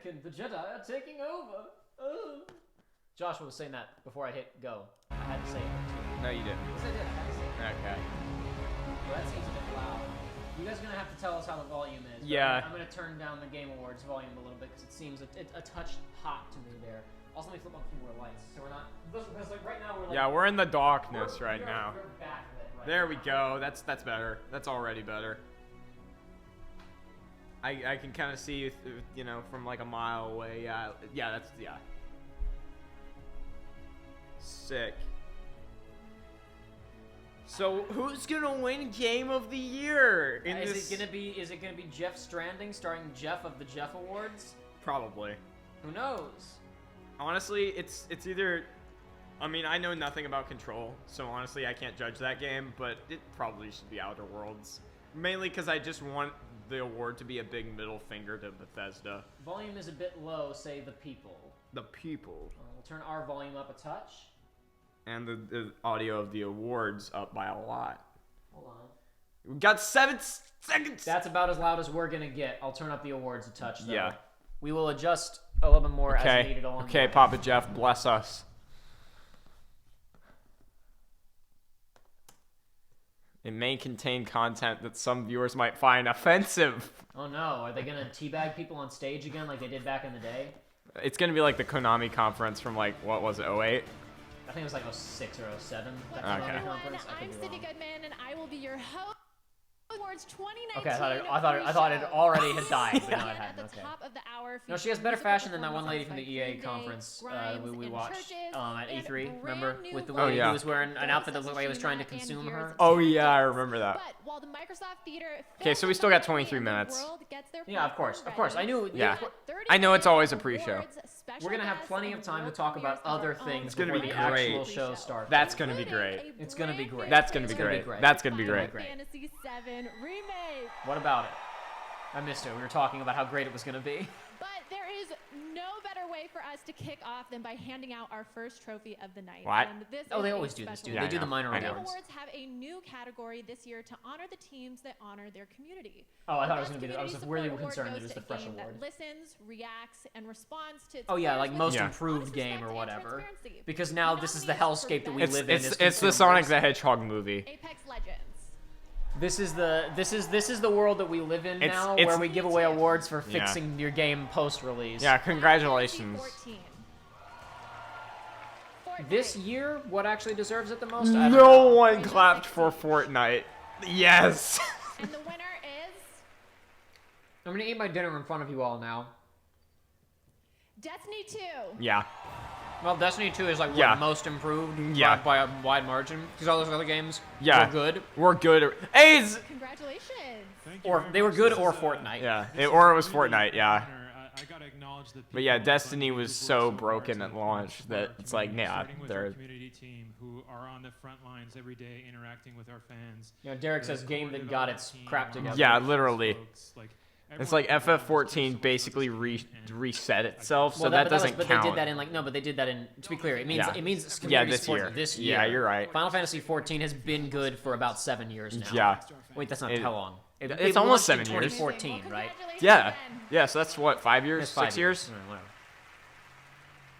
Anakin, the Jedi are taking over. Joshua was saying that before I hit go. I had to say it too. No, you didn't. Yes, I did. I had to say it. Okay. Well, that seems a bit loud. You guys are going to have to tell us how the volume is. Yeah. I'm going to turn down the Game Awards volume a little bit because it seems a touch hot to me there. Also, let me flip on a few more lights so we're not... Because like right now we're like... Yeah, we're in the darkness right now. We're backlit right There now. we go. That's better. That's already better. I can kind of see, you know, from like a mile away. Yeah, that's sick. So who's gonna win Game of the Year? Is it gonna be Geoff Stranding starring Geoff of the Geoff Awards? Probably. Who knows? Honestly, it's either. I mean, I know nothing about Control, so honestly, I can't judge that game. But it probably should be Outer Worlds, mainly because I just want the award to be a big middle finger to Bethesda. Volume is a bit low. Say the people. The people. We'll turn our volume up a touch. And the audio of the awards up by a lot. Hold on. We got 7 seconds. That's about as loud as we're gonna get. I'll turn up the awards a touch though. Yeah. We will adjust a little bit more as needed along the way. Papa Geoff, bless us. It may contain content that some viewers might find offensive. Oh no, are they gonna teabag people on stage again like they did back in the day? It's gonna be like the Konami conference from like, what was it, 08? I think it was like 06 or 07. That Okay. Konami Everyone, conference. I I'm could be Cindy wrong. Goodman, and I will be your host. Awards 2019. Okay, I thought it already had died, but no, it At hadn't. the Okay. top of the hour, No, she has better musical fashion than that one lady performances from the by EA Green Day, conference Grimes, we and watched churches, at and E3. brand Remember new with the Oh, lady yeah. who was wearing an outfit that Ghost looked like it was trying to of Tsushima consume and her. Gears of Oh yeah, I War. remember that. But while the Microsoft Theater Okay, so we still got 23 and the minutes. world gets their Yeah, of course. popcorn I knew. ready, Yeah. we got 30 I know it's always a awards, pre-show. special We're gonna have guests, plenty and of time to world talk about premieres of other our things own It's gonna before be the great. actual show starts. That's gonna be including great. a It's gonna be brand great. new That's gonna be trailer great. for That's gonna be Final great. Fantasy VII Remake. What about it? I missed it. We were talking about how great it was gonna be. But there is no better way for us to kick off than by handing out our first trophy of the night. What? And this Oh, is they a always do this, special dude. Yeah, They I do the know. minor I know. Game awards. Awards have a new category this year to honor the teams that honor their community. Oh, I thought it was Best gonna be. I was Community really Support Award concerned goes it was to the a fresh game award. that listens, reacts, and responds to its Oh yeah, players like with most Yeah. improved honest game or respect and whatever. transparency. Because now this is the Nominees hellscape that we for live in. It's as the Sonic consumers. the Hedgehog movie. Apex Legends. This is the world that we live in It's- now, it's- where we give away awards for Yeah. fixing your game post-release. Yeah, congratulations. 14. This year, what actually deserves it the most? I don't No know. one clapped for Fortnite. Yes. And the winner is I'm gonna eat my dinner in front of you all now. Destiny 2. Yeah. Well, Destiny 2 is like what, Yeah. most improved Yeah. by a wide margin. Because all those other games Yeah. were good. We're good. Hey, Congratulations. Or they were good or Fortnite. yeah. Or it was Fortnite. Yeah. I gotta acknowledge the But yeah, people Destiny funding was these so awards hard broken to at launch support that our it's like, community, yeah, starting with they're- our community team who are on the front lines every day interacting with our fans. You know, Derek The says game core that got its development team, crap our together. Yeah, operations literally. folks, like, It's everyone like involved is FF14 so basically supportive and reset itself, so Well, that but doesn't but count. they did that in like no, but they did that in. To be clear, it means Yeah. it means Yeah, community this support year. This year. Yeah, you're right. Final Fantasy 14 has been good for about 7 years now. Yeah. Wait, that's not It- how long. it's almost launched in 7 years. 2014, Well, right? congratulations Yeah. again. Yeah, so that's what, 5 years? It's 5 6 years? Whatever.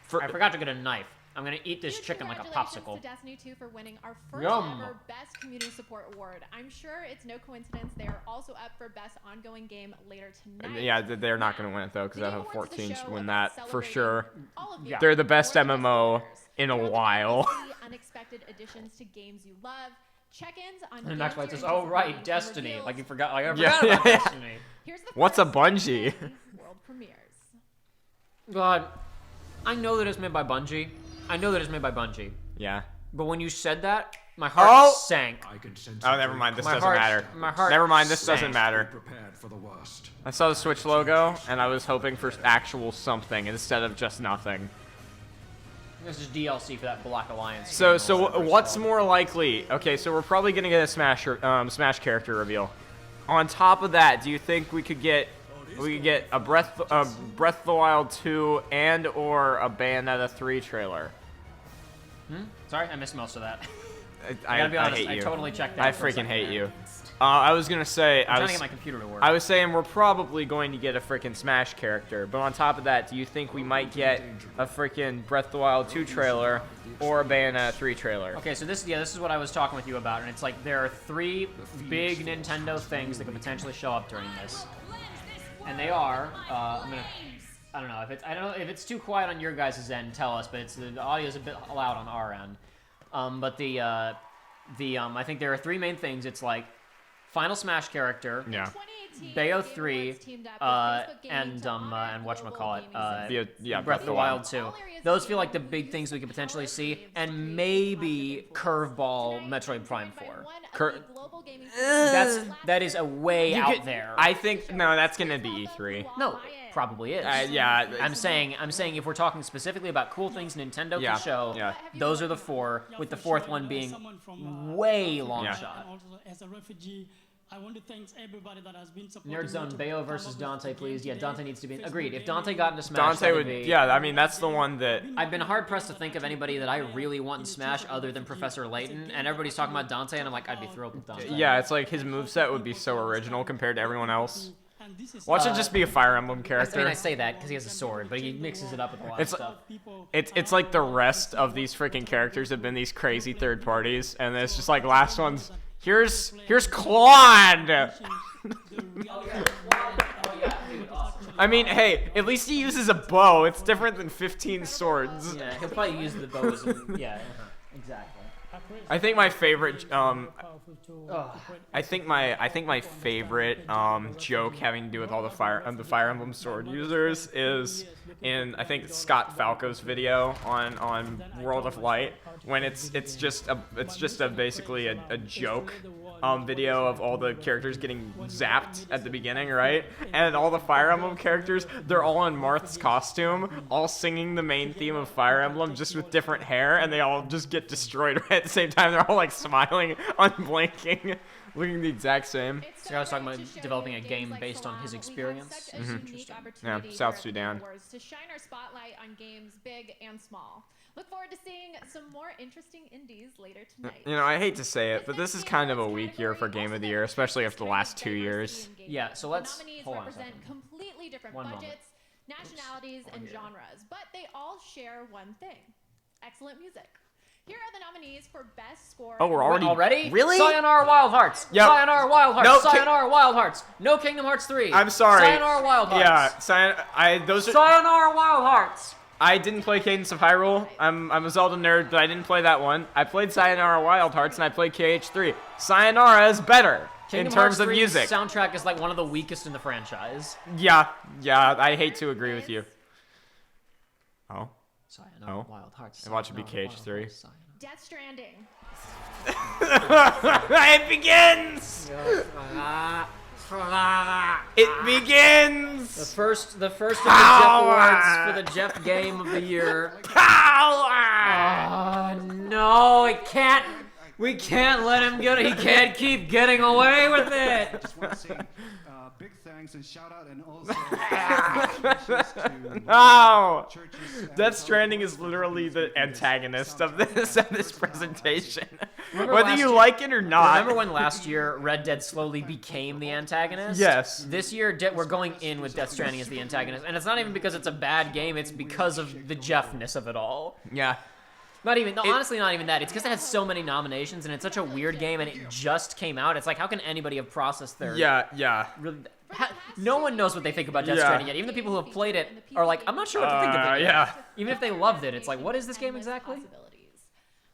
For, I forgot to get a knife. I'm gonna eat this Huge chicken like a congratulations popsicle. to Destiny 2 for winning our first Yum. ever Best Community Support Award. I'm sure it's no coincidence they are also up for Best Ongoing Game later tonight. yeah, they're not going to win it, though, because The Game Awards is a FF14 should show win about that for celebrating sure. all of the Yeah. They're the best more than just MMO winners. in a Throughout the while. night, see unexpected additions to games you love. Check-ins on And games Max White you're says, "Oh right, anticipating, and Destiny." reveals. Like you forgot. Like I Yeah, forgot about yeah. Destiny. Here's the What's a first Bungie? world premieres. God, I know that it's made by Bungie. I know that it's made by Bungie. Yeah. But when you said that, my heart Oh! sank. I can sense Oh, a never great mind. This My doesn't heart- matter. my heart Never mind. This sank. doesn't matter. prepared for the worst. I saw the Switch logo, and I was hoping for actual something instead of just nothing. This is DLC for that Black Alliance. So, game or whatever it's what's called. more likely? Okay, so we're probably gonna get a Smash character reveal. On top of that, do you think we could get a Breath of the Wild 2 and or a Bayonetta 3 trailer? Sorry, I missed most of that. I gotta be honest, hate you. I totally checked that. I for a freaking second hate there. you. I was gonna say I'm trying to get my computer to work. I was saying we're probably going to get a freaking Smash character, but on top of that, do you think we might get a freaking Breath of the Wild 2 trailer or a Bayonetta 3 trailer? Okay, so this is what I was talking with you about, and it's like there are 3 big Nintendo things that could potentially show up during this, and they are. I don't know if it's too quiet on your guys' end. Tell us, but the audio is a bit loud on our end. But I think there are 3 main things. It's like Final Smash character. Yeah. Bayo 3, and whatchamacallit, yeah, Breath of the Wild 2. Those feel like the big things we could potentially see, and maybe Curveball Metroid Prime 4. That is a way out there. I think that's gonna be E3. No, probably is. Yeah. I'm saying if we're talking specifically about cool things Nintendo can show, those are the 4, with the 4th one being way long shot. As a refugee, I want to thank everybody that has been supporting. Nerd Zone, Bayo versus Dante, please. Yeah, Dante needs to be. Agreed. If Dante got into Smash, Dante would. Yeah, I mean that's the one that. I've been hard pressed to think of anybody that I really want in Smash other than Professor Layton, and everybody's talking about Dante, and I'm like, I'd be thrilled with Dante. Yeah, it's like his moveset would be so original compared to everyone else. Watch it just be a Fire Emblem character. I mean, I say that because he has a sword, but he mixes it up with a lot of stuff. It's like the rest of these freaking characters have been these crazy third parties, and it's just like last one's. Here's Claude. I mean, hey, at least he uses a bow. It's different than 15 swords. Yeah, he'll probably use the bows. Yeah, exactly. I think my favorite I think my favorite joke having to do with all the Fire Emblem sword users is in I think Scott Falco's video on World of Light when it's just basically a joke video of all the characters getting zapped at the beginning, right? And all the Fire Emblem characters, they're all in Marth's costume, all singing the main theme of Fire Emblem, just with different hair, and they all just get destroyed right at the same time. They're all like smiling, unblinking, looking the exact same. So I was talking about developing a game based on his experience. Yeah, South Sudan. To shine our spotlight on games big and small. Look forward to seeing some more interesting indies later tonight. You know, I hate to say it, but this is kind of a weak year for Game of the Year, especially after the last 2 years. Yeah, so let's hold on a represent second. completely different budgets, nationalities, and genres, but they all share one thing: excellent music. Here are the nominees for Best Score. Oh, we're already? Really? Sayonara Wild Hearts. Yep. Sayonara Wild Hearts. No, Sayonara Wild Hearts. No Kingdom Hearts 3. I'm sorry. Sayonara Wild Hearts. Yeah, Sayonara Wild Hearts. I didn't play Cadence of Hyrule. I'm a Zelda nerd, but I didn't play that one. I played Sayonara Wild Hearts and I played KH3. Sayonara is better in terms of music. Soundtrack is like one of the weakest in the franchise. Yeah, I hate to agree with you. Oh. Sayonara Wild Hearts. I watch it be KH3. Death Stranding. It begins. It begins. The first of the Geoff Awards for the Geoff Game of the Year. No, it can't. We can't let him get it. He can't keep getting away with it. I just want to say big thanks and shout out and also No! Death Stranding is literally the antagonist of this presentation. Whether you like it or not. Remember when last year Red Dead slowly became the antagonist? Yes. This year we're going in with Death Stranding as the antagonist, and it's not even because it's a bad game. It's because of the Geoffness of it all. Yeah. Honestly, not even that. It's because it has so many nominations, and it's such a weird game, and it just came out. It's like, how can anybody have processed their... Yeah. No one knows what they think about Death Stranding yet. Even the people who have played it are like, I'm not sure what to think of it. Yeah. Even if they loved it, it's like, what is this game exactly?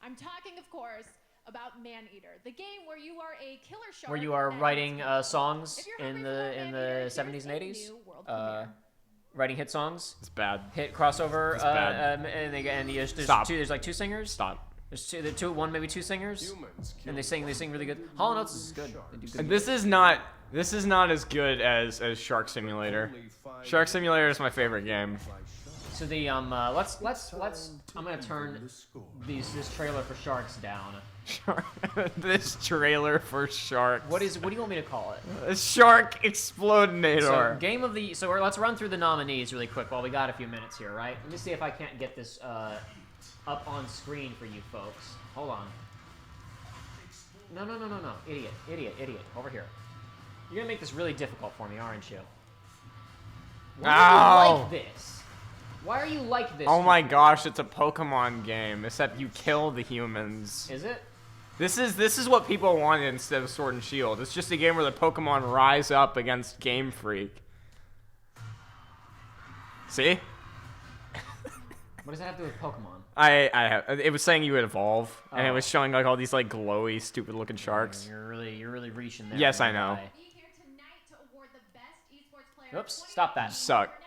I'm talking, of course, about Maneater, the game where you are a killer shark. Where you are writing songs in the 70s and 80s. Writing hit songs. It's bad. Hit crossover. It's bad. There's like 2 singers. Stop. There's maybe two singers. And they sing really good. Hall & Oates is good. They do good And music. this is not as good as Shark Simulator. Shark Simulator is my favorite game. So the let's I'm gonna turn this trailer for Sharks down. This trailer for Sharks. What do you want me to call it? Shark Explodinator. So let's run through the nominees really quick while we got a few minutes here, right? Let me see if I can't get this up on screen for you folks. Hold on. No. Idiot. Over here. You're gonna make this really difficult for me, aren't you? Why are you like this? Why are you like this? Oh my gosh, it's a Pokemon game, except you kill the humans. Is it? This is what people wanted instead of Sword and Shield. It's just a game where the Pokemon rise up against Game Freak. See? What does that have to do with Pokemon? It was saying you would evolve, and it was showing like all these like glowy, stupid-looking sharks. You're really reaching there. Yes, I know. Be here tonight to award the best esports player. Oops, stop that. Suck. Now,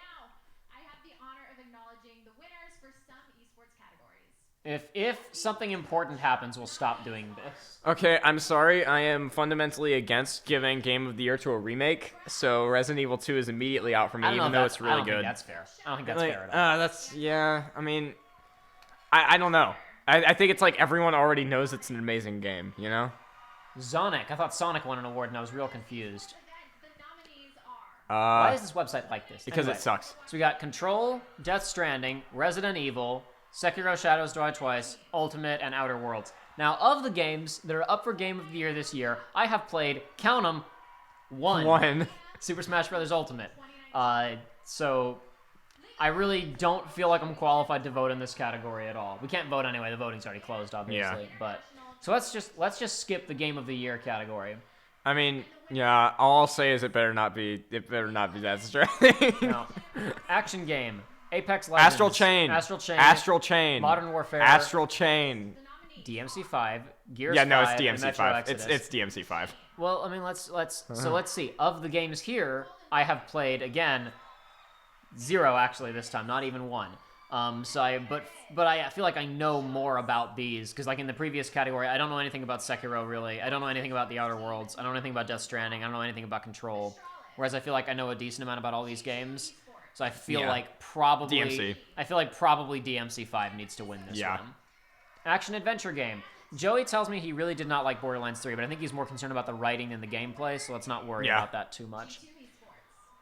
I have the honor of acknowledging the winners for some esports categories. If something important happens, we'll stop doing this. Okay, I'm sorry. I am fundamentally against giving Game of the Year to a remake, so Resident Evil 2 is immediately out for me, even though it's really I don't good. think that's fair. I don't think that's fair at all. I mean, I don't know. I think it's like everyone already knows it's an amazing game, you know? Sonic. I thought Sonic won an award, and I was real confused. The nominees are Why is this website like this? Because Anyway, it sucks. So we got Control, Death Stranding, Resident Evil, Sekiro Shadows Die Twice, Ultimate, and Outer Worlds. Now, of the games that are up for Game of the Year this year, I have played, count them, one. Super Smash Bros. Ultimate. So I really don't feel like I'm qualified to vote in this category at all. We can't vote anyway. The voting's already closed, obviously. Yeah. But so let's just skip the Game of the Year category. I mean, yeah, all I'll say is it better not be Death Stranding. No. Action game. Apex Legends. Astral Chain. Modern Warfare. Astral Chain. DMC5. Gears 5. Yeah, no, it's and Metro DMC5. Exodus. It's DMC5. Well, I mean, so let's see. Of the games here, I have played again 0 actually this time, not even 1. But I feel like I know more about these because like in the previous category, I don't know anything about Sekiro really. I don't know anything about the Outer Worlds. I don't know anything about Death Stranding. I don't know anything about Control. Whereas I feel like I know a decent amount about all these games. So I feel like probably DMC. I feel like probably DMC5 needs to win this one. Action adventure game. Joey tells me he really did not like Borderlands 3, but I think he's more concerned about the writing than the gameplay, so let's not worry about that too much.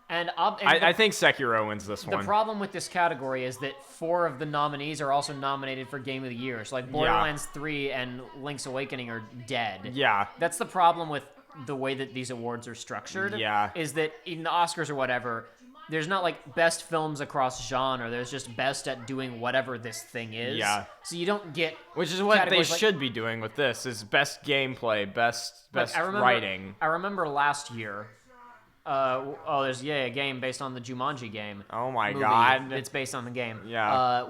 And I think Sekiro wins this one. The problem with this category is that 4 of the nominees are also nominated for Game of the Year. So like Borderlands 3 and Link's Awakening are dead. Yeah. That's the problem with the way that these awards are structured. Yeah. Is that in the Oscars or whatever, there's not like best films across genre. There's just best at doing whatever this thing is. Yeah. So you don't get Which is what they categories should be doing with this, is best gameplay, best writing. I remember last year. There's a game based on the Jumanji game. Oh my movie. god. It's based on the game. Yeah.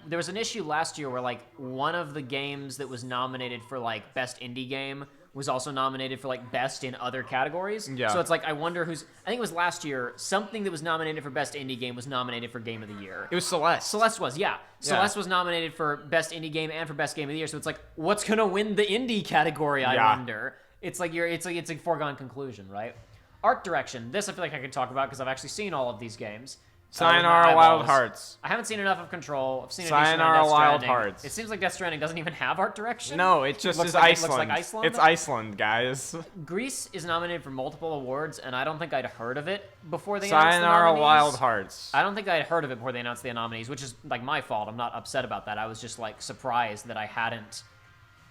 There was an issue last year where like one of the games that was nominated for like best indie game was also nominated for like best in other categories. Yeah. So it's like I wonder I think it was last year, something that was nominated for best indie game was nominated for Game of the Year. It was Celeste. Celeste was, yeah. Celeste was nominated for best indie game and for best game of the year. So it's like, what's gonna win the indie category? I wonder. It's like it's a foregone conclusion, right? Art direction. This I feel like I could talk about because I've actually seen all of these games. Sayonara Wild Hearts. I haven't seen enough of Control. I've seen Sayonara Wild Hearts. It seems like Death Stranding doesn't even have art direction. No, it just looks is like, Iceland. It looks like Iceland. It's Iceland, guys. Greece is nominated for multiple awards, and I don't think I'd heard of it before they announced the Sayonara nominees. Wild Hearts. I don't think I'd heard of it before they announced the nominees, which is like my fault. I'm not upset about that. I was just like surprised that I hadn't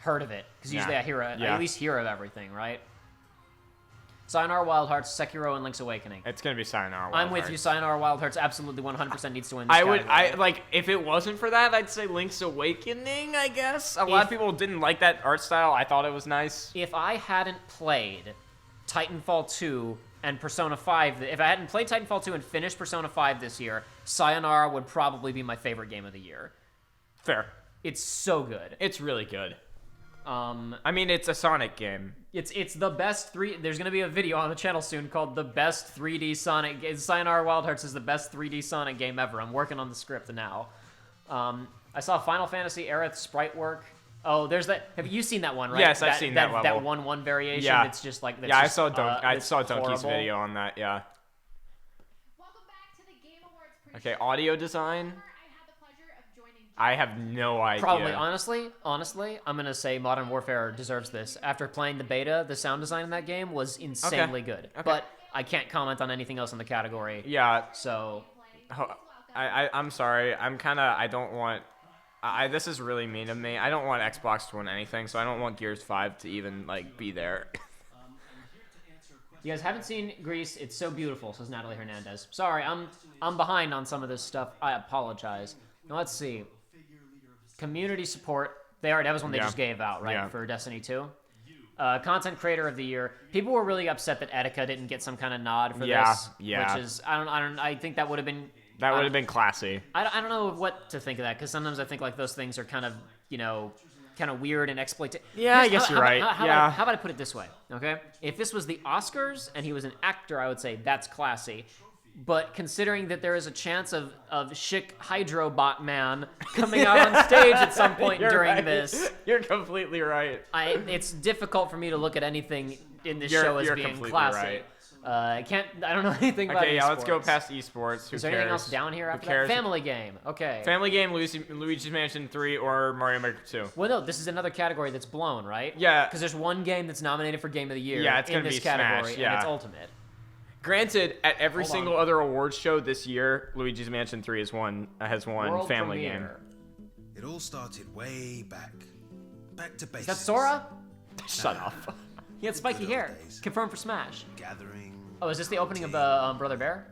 heard of it because usually I at least hear of everything, right? Sayonara Wild Hearts, Sekiro, and Link's Awakening. It's gonna be Sayonara Wild I'm Hearts. with you. Sayonara Wild Hearts absolutely 100% needs to win this category. If it wasn't for that, I'd say Link's Awakening, I guess. A lot of people didn't like that art style. I thought it was nice. If I hadn't played Titanfall 2 and Persona 5, if I hadn't played Titanfall 2 and finished Persona 5 this year, Sayonara would probably be my favorite game of the year. Fair. It's so good. It's really good. I mean, it's a Sonic game. It's the best There's gonna be a video on the channel soon called the best 3D Sonic. Sayonara Wild Hearts is the best 3D Sonic game ever. I'm working on the script now. I saw Final Fantasy Aerith sprite work. Oh, there's that. Have you seen that one? Right? Yes, I've seen that level. That 1-1 variation. Yeah. It's just like I saw Donkey's horrible. video on that. Yeah. Welcome back to the Game Awards Okay, audio design. I had the pleasure of joining I have no idea. Probably, honestly, I'm gonna say Modern Warfare deserves this. After playing the beta, the sound design in that game was insanely good. Okay. But I can't comment on anything else in the category. Yeah. So, I'm sorry. I This is really mean of me. I don't want Xbox to win anything, so I don't want Gears 5 to even like be there. You guys haven't seen Greece? It's so beautiful, says Natalie Hernandez. Sorry, I'm behind on some of this stuff. I apologize. Now let's see. Community support. That was one they just gave out, right? Yeah. For Destiny 2. Content creator of the year. People were really upset that Etika didn't get some kind of nod for this. Yeah. Which is I think that would have been That would have been classy. I don't know what to think of that, because sometimes I think like those things are kind of, you know, kind of weird and exploitative. Yeah, I guess you're right. How about I put it this way, okay? If this was the Oscars and he was an actor, I would say that's classy. But considering that there is a chance of Schick Hydrobot Man coming out on stage at some point during this, you're completely right. it's difficult for me to look at anything in this show as being classy. Right. I don't know anything about Okay, esports. let's go past esports. Who Is there cares? anything else down here after Who cares? that? Family game. Okay. Family game, Luigi's Mansion 3, or Mario Maker 2. Well, no, this is another category that's blown, right? Yeah. Because there's one game that's nominated for Game of the Year Yeah, it's in gonna this be category, Smash, yeah. and it's Ultimate. Granted, at every Hold single on. other awards show this year, Luigi's Mansion 3 has won World Family premiere. Game. It all started way back to basics. Is that Sora? Shut up. He had spiky Good old hair. days. Confirmed for Smash. Gathering. Oh, is this the opening of Brother Bear?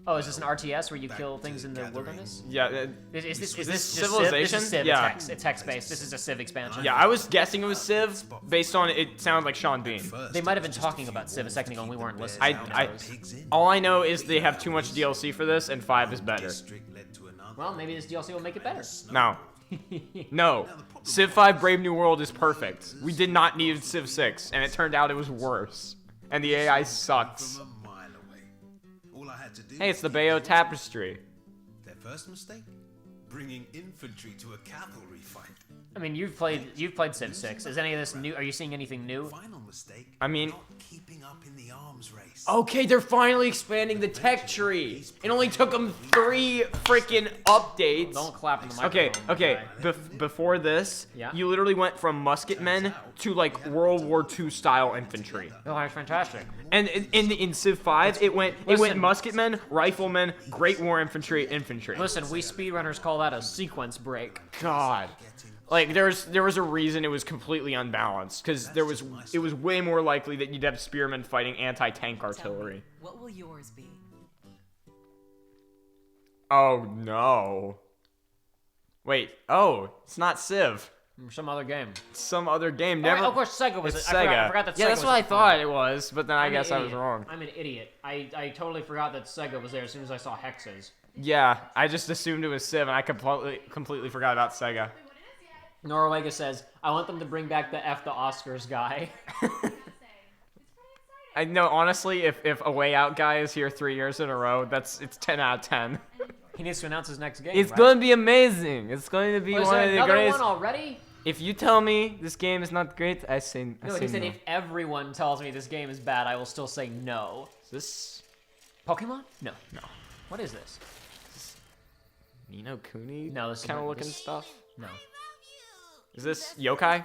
Oh, is this an RTS where you kill things in the wilderness? Yeah. Is this this just Civilization? Civ? This is Civ. Yeah. It's text-based. This is a Civ expansion. Yeah, I was guessing it was Civ based on it sounded like Sean Bean. They might have been talking about Civ a second ago and we weren't listening. Who knows? All I know is they have too much DLC for this, and 5 is better. Well, maybe this DLC will make it better. No. No. Civ 5 Brave New World is perfect. We did not need Civ 6, and it turned out it was worse. And the AI sucks. Hey, it's the Bayo Tapestry. Their first mistake? Bringing infantry to a cavalry fight. I mean, you've played Civ 6. Is any of this new? Are you seeing anything new? Final mistake. I mean, Not keeping up in the arms race. okay, they're finally expanding the tech tree. It only took them 3 freaking updates. Don't clap in the Okay, microphone. okay. Before this, Yeah. you literally went from musketmen to like World War II style infantry. Oh, that's fantastic. And in Civ 5, it went Listen. musketmen, riflemen, Great War infantry. Listen, we speedrunners call that a sequence break. God. Like there was a reason it was completely unbalanced, because it was way more likely that you'd have spearmen fighting anti-tank artillery. What will yours be? Oh no. Wait. Oh, it's not Civ. Some other game. It's some other game. Oh, Never. of course, Sega was It's it. Sega. I forgot that Sega yeah, that's was what I at the thought front. it was, but then I I'm guess an I was idiot. wrong. I'm an idiot. I totally forgot that Sega was there as soon as I saw hexes. Yeah, I just assumed it was Civ, and I completely forgot about Sega. Norwega says, I want them to bring back the F the Oscars guy. I know, honestly, if A Way Out guy is here 3 years in a row, it's 10 out of 10. He needs to announce his next game. It's right? going to be amazing. It's going to be Oh, is one there of the another greatest. one already? If you tell me this game is not great, I say No, he said if everyone tells me this game is bad, I will still say no. Is this Pokemon? No. No. What is this? Ni no Kuni? No, this is kind of not- looking this- stuff. No. Is this yokai?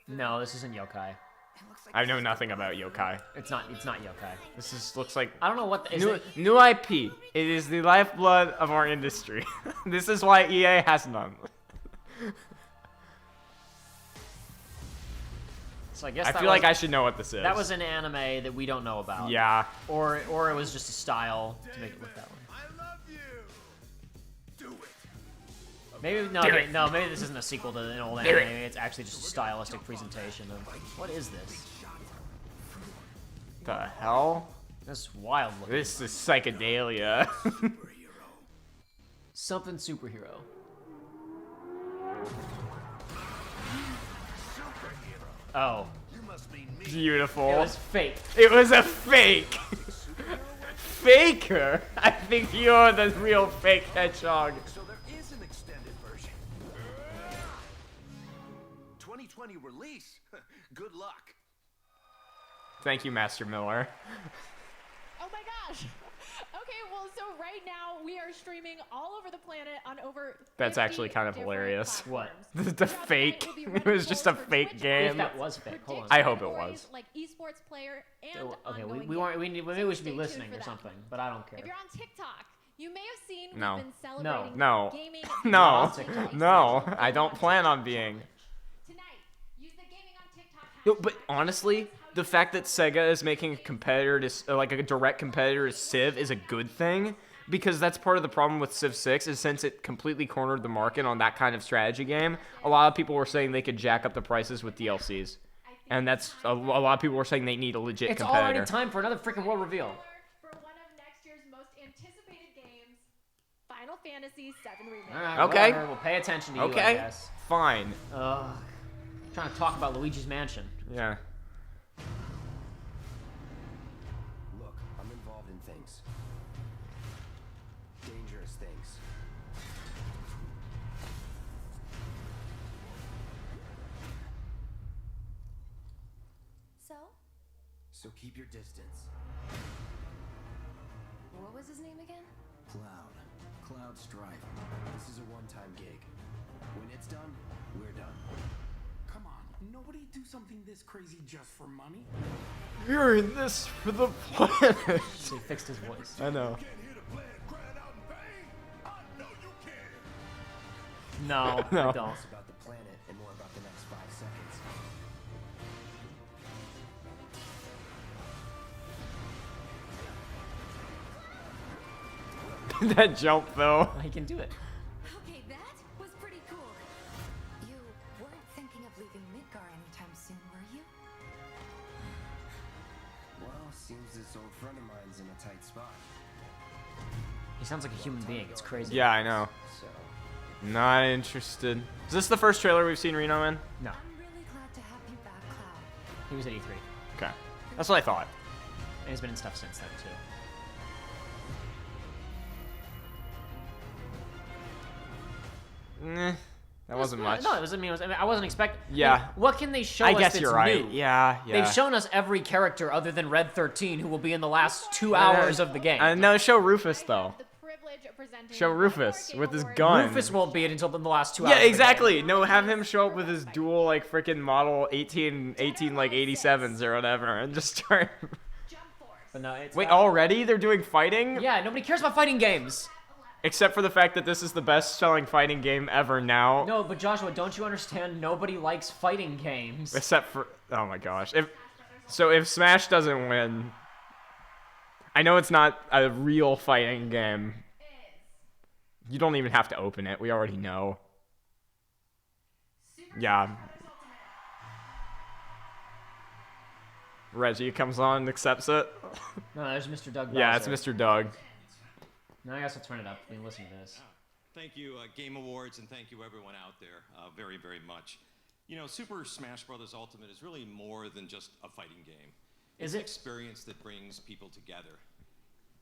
No, this isn't yokai. I know nothing about yokai. It's not yokai. This looks like I don't know what is new, it. new IP. It is the lifeblood of our industry. This is why EA has none. So I guess I that feel like was- I should know what this is. That was an anime that we don't know about. Yeah. Or it was just a style to make it look that way. Maybe no, okay, no, maybe this isn't a sequel to an old anime. Maybe it's actually just a stylistic presentation of what is this? The hell? This is wild looking. This is psychedelia. Something superhero. Oh, Beautiful. it was fake. It was a fake. Faker. I think you're the real fake hedgehog. So there is an extended version. 2020 release. Good luck. Thank you, Master Miller. Oh my gosh. Okay, well, so right now we are streaming all over the planet on over. That's 50 actually kind of different hilarious. What? platforms. The Throughout fake. night, we'll be It running was just a polls for fake Twitch game. If that was fake, hold on. predict I hope it categories was. Like esports player and Okay, ongoing we weren't. game. Maybe So we should be stay tuned listening for or that. something, but I don't care. If you're on TikTok, You may have seen No. we've been celebrating No. gaming. No. TikTok. No. I don't plan on being. Tonight, use the gaming on TikTok No, but hashtag. honestly, the fact that Sega is making a competitor to, like a direct competitor to Civ is a good thing, because that's part of the problem with Civ 6 is since it completely cornered the market on that kind of strategy game, a lot of people were saying they could jack up the prices with DLCs. And that's a lot of people were saying they need a legit It's competitor. already time for another freaking world reveal. For one of next year's most anticipated games, Final Fantasy VII Remake. All right, Okay. whatever, we'll pay attention to you, I Okay, guess. fine. Trying to talk about Luigi's Mansion. Yeah. Look, I'm involved in things. Dangerous things. So keep your distance. What was his name again? Cloud. Cloud Strife. This is a one-time gig. When it's done, we're done. Come on, nobody do something this crazy just for money. You're in this for the planet. So he fixed his voice. I know. No, No. I don't. Less about the planet and more about the next 5 seconds. That jump, though. He can do it. Okay, that was pretty cool. You weren't thinking of leaving Midgar anytime soon, were you? Well, seems this old friend of mine's in a tight spot. He sounds like a human being. It's crazy. Yeah, I know. So, Not interested. Is this the first trailer we've seen Reno in? No, I'm really glad to have you back, Cloud. he was at E3. Okay. That's what I thought. And he's been in stuff since then, too. That wasn't much. No, it was. I mean, I wasn't expecting. Yeah. What can they show I us guess that's you're right. new? Yeah. They've shown us every character other than Red 13, who will be in the last 2 hours of the game. No, show Rufus, though. The privilege of presenting Show one more Rufus Game with his Awards. gun. Rufus won't be it until the last 2 hours. Yeah, of the exactly. game. No, have him show up with his dual, like, freaking model 18 like 87s or whatever, and just start. Jump Force. But no, it's Wait, not- already they're doing fighting? Yeah, nobody cares about fighting games. Except for the fact that this is the best-selling fighting game ever now. No, but Joshua, don't you understand? Nobody likes fighting games. Except for, oh my gosh. If Smash doesn't win, I know it's not a real fighting game. You don't even have to open it. We already know. Yeah. Reggie comes on and accepts it. No, there's Mr. Doug. Yeah, it's Bowser. Mr. Doug. Now I guess I'll turn it up. We can listen to this. Thank you, Game Awards, and thank you everyone out there very, very much. You know, Super Smash Bros. Ultimate is really more than just a fighting game. Is It's an it? experience that brings people together.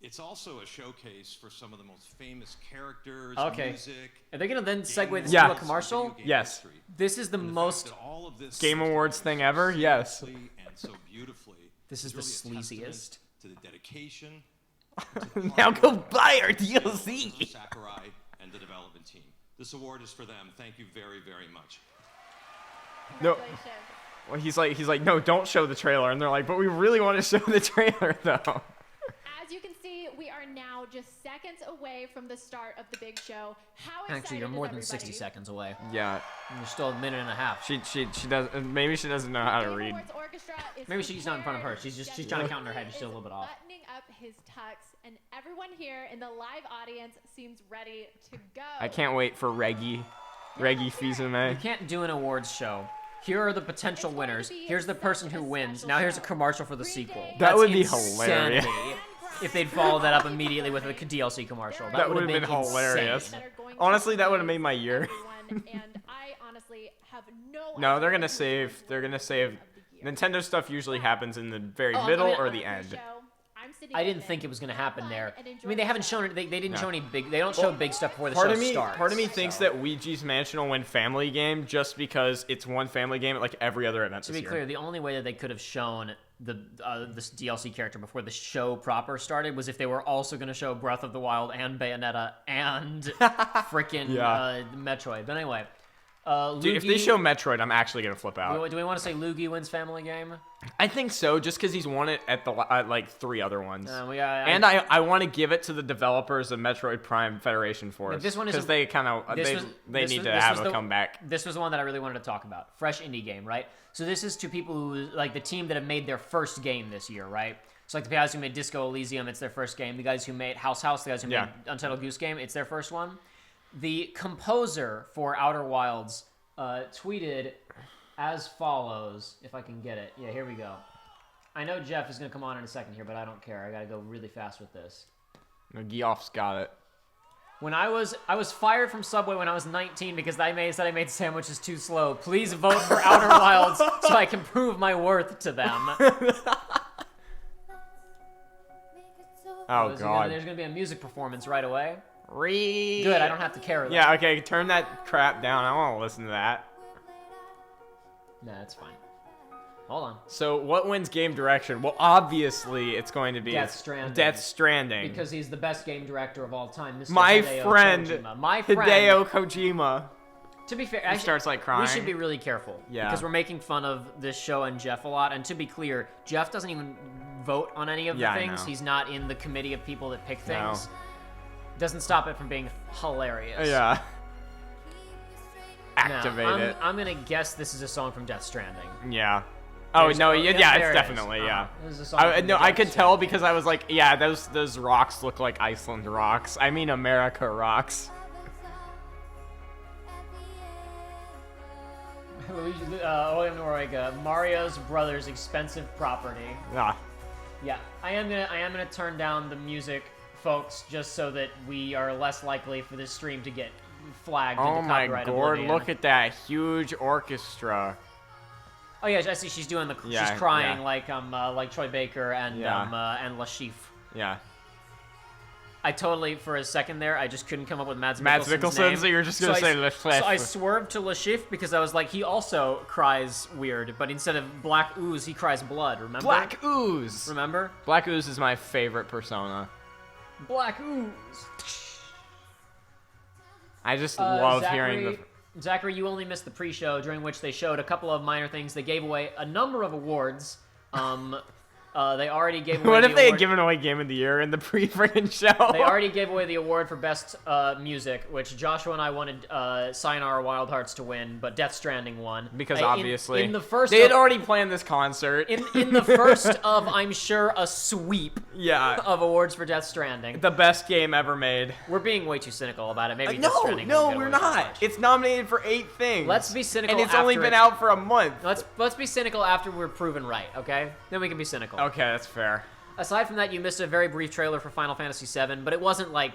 It's also a showcase for some of the most famous characters, Okay. music. Are they gonna then segue this Yeah. to a commercial? Yes. This is the And fact most. that all of this Game Awards thing ever? Yes. And so beautifully. This is the really a testament sleaziest. to the dedication. Now go buy our DLC. Sakurai and the development team. This award is for them. Thank you very, very much. No. Congratulations. Well, he's like, no, don't show the trailer. And they're like, but we really want to show the trailer, though. As you can see, we are now just seconds away from the start of the big show. How excited Actually, you're is more than everybody? 60 seconds away. Yeah. And you're still a minute and a half. She does. Maybe she doesn't know how to Game read. Awards Orchestra is Maybe she's not in front of her. prepared. She's trying to count in her head. She's still a little bit off. Buttoning up his tux, and everyone here in the live audience seems ready to go. I can't wait for Reggie Fils-Aimé. You can't do an awards show. Here are the potential It's going to winners. be Here's the such person a who wins. special Now here's a show. commercial for the Green sequel. Day, That would be insanity hilarious. if they'd followed that up immediately with a DLC commercial. That would would've have been hilarious. that are going to Honestly, that would've amaze made my year. everyone, and I honestly have no No, they're idea gonna who's save. going to They're win gonna the save. Game of the Year. Nintendo stuff usually happens in the very Oh, I middle mean, or I- the The end. show, I'm sitting I didn't in think it was going to happen Have there. fun and I enjoy mean, they haven't the shown show. it. They didn't No. show any big. They don't show big stuff before the Part show of me, starts. part of me thinks so. that Luigi's Mansion will win Family Game just because it's one Family Game at like every other event To this be year. clear, the only way that they could have shown this DLC character before the show proper started was if they were also going to show Breath of the Wild and Bayonetta and frickin' Yeah. Metroid. But anyway, Dude, if they show Metroid, I'm actually gonna flip out. Do we want to say Luigi wins Family Game? I think so, just because he's won it at like 3 other ones. And I want to give it to the developers of Metroid Prime Federation Force. This one is because they kind of they need to have a comeback. This was the one that I really wanted to talk about. Fresh indie game, right? So this is to people who like the team that have made their first game this year, right? So like the guys who made Disco Elysium, it's their first game. The guys who made House, the guys who made Untitled Goose Game, it's their first one. The composer for Outer Wilds tweeted as follows, if I can get it. Yeah, here we go. I know Geoff is going to come on in a second here, but I don't care. I got to go really fast with this. No, Geoff's got it. When I was fired from Subway when I was 19 because said I made sandwiches too slow. Please vote for Outer Wilds so I can prove my worth to them. Oh, God. There's going to be a music performance right away. Good, I don't have to care. Yeah, okay, turn that crap down. I want to listen to that. Nah, that's fine. Hold on. So, what wins game direction? Well, obviously, it's going to be Death Stranding. Because he's the best game director of all time. Mr. My Hideo friend, Kojima. Hideo Kojima. To be fair, he starts like crying. We should be really careful. Yeah. Because we're making fun of this show and Geoff a lot. And to be clear, Geoff doesn't even vote on any of the things. He's not in the committee of people that pick things. No. Doesn't stop it from being hilarious. Yeah. Activate it. I'm gonna guess this is a song from Death Stranding. Yeah. Oh no, yeah, it's definitely This is a song I could tell because I was like, yeah, those rocks look like Iceland rocks. I mean America rocks. William Noriega, Mario's brother's expensive property. Yeah, I am gonna turn down the music, folks, just so that we are less likely for this stream to get flagged into copyright oblivion. Oh my god, look at that huge orchestra. Oh yeah, I see she's doing she's crying like Troy Baker and Lashif. Yeah. I totally, for a second there, I just couldn't come up with Mads Mikkelsen's name. name. So you're just gonna say Lashif. So I swerved to Lashif because I was like, he also cries weird, but instead of black ooze, he cries blood, remember? Black ooze! Remember? Black ooze is my favorite persona. Black ooze. I just love hearing the... Zachary, you only missed the pre-show, during which they showed a couple of minor things. They gave away a number of awards. They already gave away What if they had given away Game of the Year in the pre-friggin' show? They already gave away the award for Best Music, which Joshua and I wanted Sayonara Wild Hearts to win, but Death Stranding won. Because obviously, in the first they had already planned this concert. In the first of, I'm sure, a sweep of awards for Death Stranding. The best game ever made. We're being way too cynical about it. Maybe Death Stranding No, we're not. It's nominated for 8 things. Let's be cynical. And it's only been out for a month. Let's be cynical after we're proven right, okay? Then we can be cynical. Okay, that's fair. Aside from that, you missed a very brief trailer for Final Fantasy VII, but it wasn't like...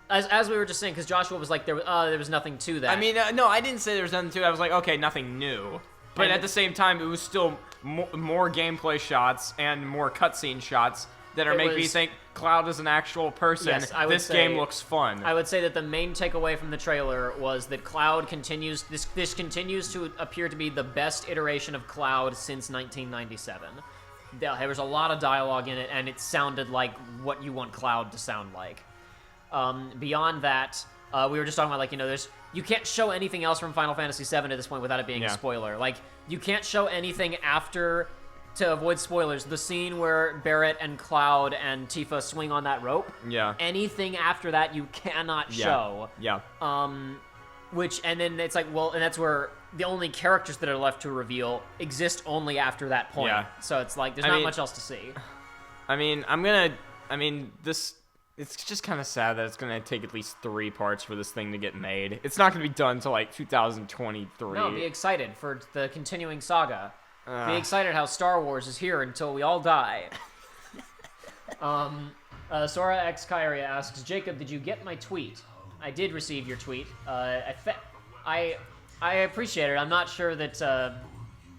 As we were just saying, because Joshua was like, there was nothing to that. I mean, no, I didn't say there was nothing to it. I was like, okay, nothing new. But at the same time, it was still more gameplay shots and more cutscene shots that are making me think Cloud is an actual person. Yes, I would this game looks fun. I would say that the main takeaway from the trailer was that Cloud continues... This continues to appear to be the best iteration of Cloud since 1997. There was a lot of dialogue in it, and it sounded like what you want Cloud to sound like. Beyond that, we were just talking about, like, you can't show anything else from Final Fantasy VII at this point without it being a spoiler. Like, you can't show anything after, to avoid spoilers, the scene where Barrett and Cloud and Tifa swing on that rope. Yeah. Anything after that you cannot show. Yeah. And then it's like, well, and that's where the only characters that are left to reveal exist only after that point. Yeah. So it's like, there's not much else to see. It's just kind of sad that it's going to take at least 3 parts for this thing to get made. It's not going to be done until like 2023. No, be excited for the continuing saga. Be excited how Star Wars is here until we all die. Sora X Kyria asks, Jacob, did you get my tweet? I did receive your tweet. I appreciate it. I'm not sure that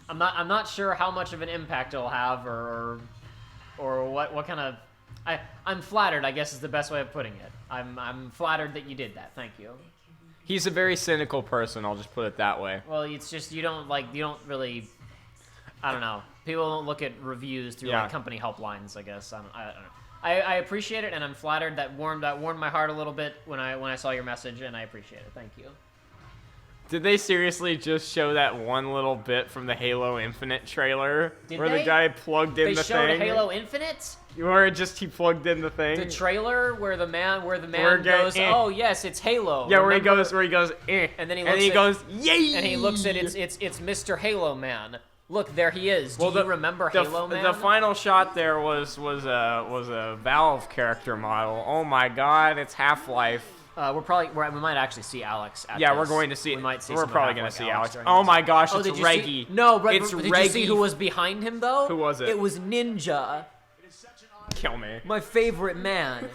I'm not sure how much of an impact it'll have or what kind of. I'm flattered, I guess is the best way of putting it. I'm flattered that you did that. Thank you. He's a very cynical person. I'll just put it that way. Well, it's just you don't really. I don't know. People don't look at reviews through like company helplines. I guess I don't know. I appreciate it, and I'm flattered. That warmed my heart a little bit when I saw your message, and I appreciate it. Thank you. Did they seriously just show that one little bit from the Halo Infinite trailer where the guy plugged in They the showed thing? Halo Infinite? Where just he plugged in the thing? The trailer where the man Where goes, eh. "Oh yes, it's Halo." Yeah, Remember? where he goes, eh. And then he and looks he at, goes, yay! And he looks at it's Mr. Halo Man. Look, there he is. Do you remember Halo Man? The final shot there was a Valve character model. Oh my God, it's Half-Life. We might actually see Alex. At Yeah, this. we're going to see. We might see. We're some probably going to see Alex. during Oh this. my gosh, Oh, it's did you Reggie. see? No, but it's did Reggie. you see who was behind him though? Who was it? It was Ninja. Kill me. My favorite man.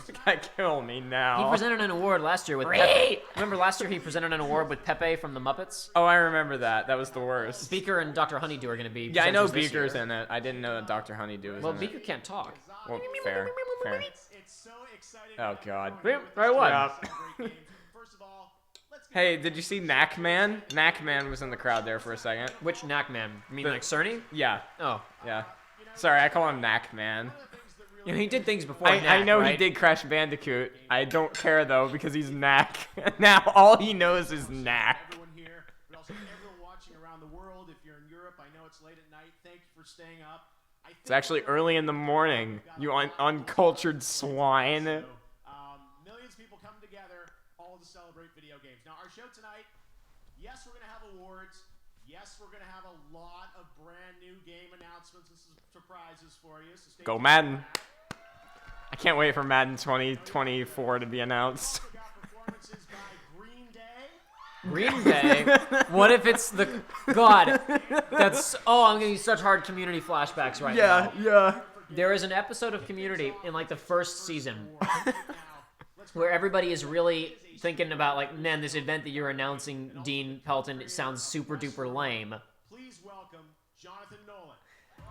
Kill me now. He presented an award last year with Pepe. Remember last year he presented an award with Pepe from the Muppets? Oh, I remember that. That was the worst. Beaker and Dr. Honeydew are going to be. Yeah, I know presenters this Beaker's year. in it. I didn't know that Dr. Honeydew was Well, in Beaker it. can't talk. Well, fair. It's so exciting. Oh God. Right one. Yep. Hey, did you see Knack Man? Knack Man was in the crowd there for a second. Which Knack Man? You mean like Cerny? Yeah. Oh. Yeah. Sorry, I call him Knack Man. You know, he did things before I Knack, know right? he did Crash Bandicoot. I don't care though because he's Knack. Now all he knows is Knack. Everyone here, but also everyone watching around the world. If you're in Europe, I know it's late at night. Thank you for staying up. It's actually early in the morning. You uncultured swine. Millions of people come together, all to celebrate video games. Now, our show tonight, yes, we're going to have awards. Yes, we're going to have a lot of brand new game announcements and surprises for you. So stay Go tuned Madden. for that. I can't wait for Madden 2024 to be announced. We got performances by Green Day. Green Day? What if it's the... God. That's... Oh, I'm getting such hard Community flashbacks right now. Yeah. There is an episode of Community in, like, the first season where everybody is really thinking about, like, man, this event that you're announcing, Dean Pelton, sounds super duper lame. Please welcome Jonathan Nolan.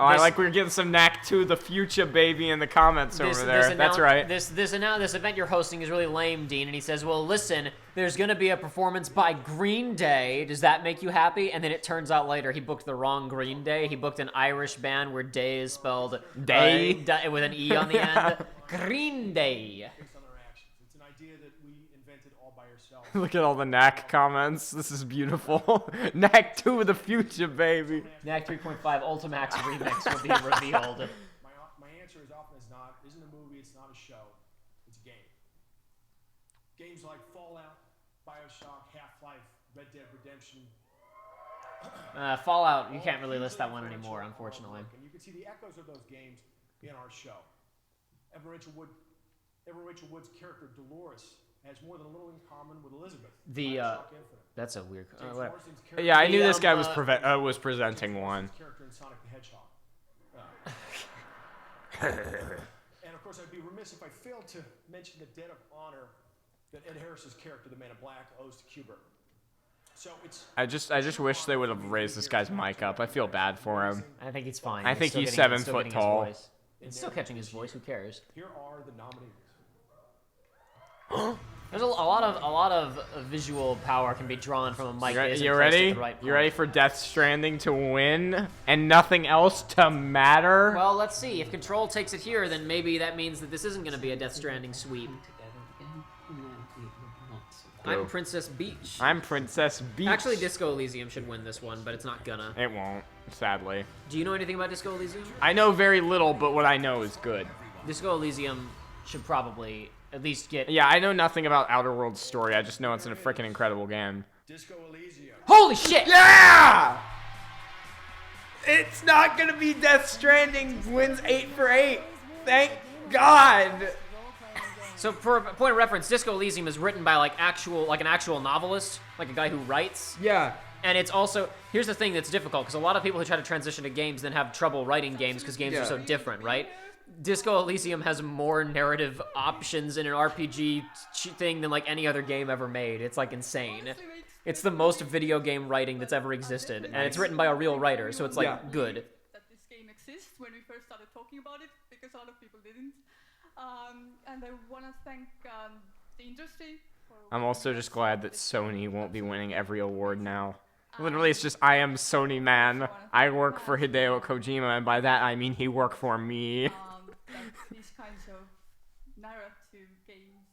Oh, I like we're getting some Knack to the future, baby, in the comments over there. That's right. This event you're hosting is really lame, Dean. And he says, well, listen, there's going to be a performance by Green Day. Does that make you happy? And then it turns out later he booked the wrong Green Day. He booked an Irish band where day is spelled Day? with an E on the end. Green Day. Based on their actions. It's an idea that we invented all by ourselves. Look at all the Knack comments. This is beautiful. Knack 2 of the future, baby. Knack 3.5 Ultimax remix will be revealed. My answer is often as not, isn't a movie, it's not a show, it's a game. Games like Fallout, Bioshock, Half-Life, Red Dead Redemption. Fallout, you can't really list that one anymore, unfortunately. And you can see the echoes of those games in our show. Evan Rachel Wood's character Dolores has more than a little in common with Elizabeth. Bioshock Infinite. That's a weird... James whatever. Marsden's character- Yeah, I knew this guy was presenting one. character in Sonic the Hedgehog. And of course, I'd be remiss if I failed to mention the debt of honor that Ed Harris's character, the Man in Black, owes to Kubert. So it's. I just wish they would have raised this guy's mic up. I feel bad for him. I think he's fine. I think still he's getting- 7 still foot getting his tall. voice. It's still catching his voice. Who cares? Here are the nominees. There's a lot of visual power can be drawn from a mic. that isn't You placed at ready? the right You point. ready for Death Stranding to win and nothing else to matter? Well, let's see. If Control takes it here, then maybe that means that this isn't going to be a Death Stranding sweep. I'm Princess Beach. I'm Princess Beach. Actually, Disco Elysium should win this one, but it's not gonna. It won't, sadly. Do you know anything about Disco Elysium? I know very little, but what I know is good. Disco Elysium should probably at least get... Yeah, I know nothing about Outer Worlds story. I just know it's a freaking incredible game. Disco Elysium. Holy shit! Yeah! It's not gonna be Death Stranding wins 8 for 8. Thank God. So for a point of reference, Disco Elysium is written by an actual novelist, like a guy who writes. Yeah. And it's also, here's the thing that's difficult, because a lot of people who try to transition to games then have trouble writing games because games are so different, right? Disco Elysium has more narrative options in an RPG thing than like any other game ever made. It's like insane. It's the most video game writing that's ever existed, and it's written by a real writer, so it's like good. That this game exists when we first started talking about it, because a lot of people didn't. And I want to thank the industry. I'm also just glad that Sony won't be winning every award now. Literally, it's just, I am Sony man. I work for Hideo Kojima, and by that I mean he worked for me. That these kinds of narrative games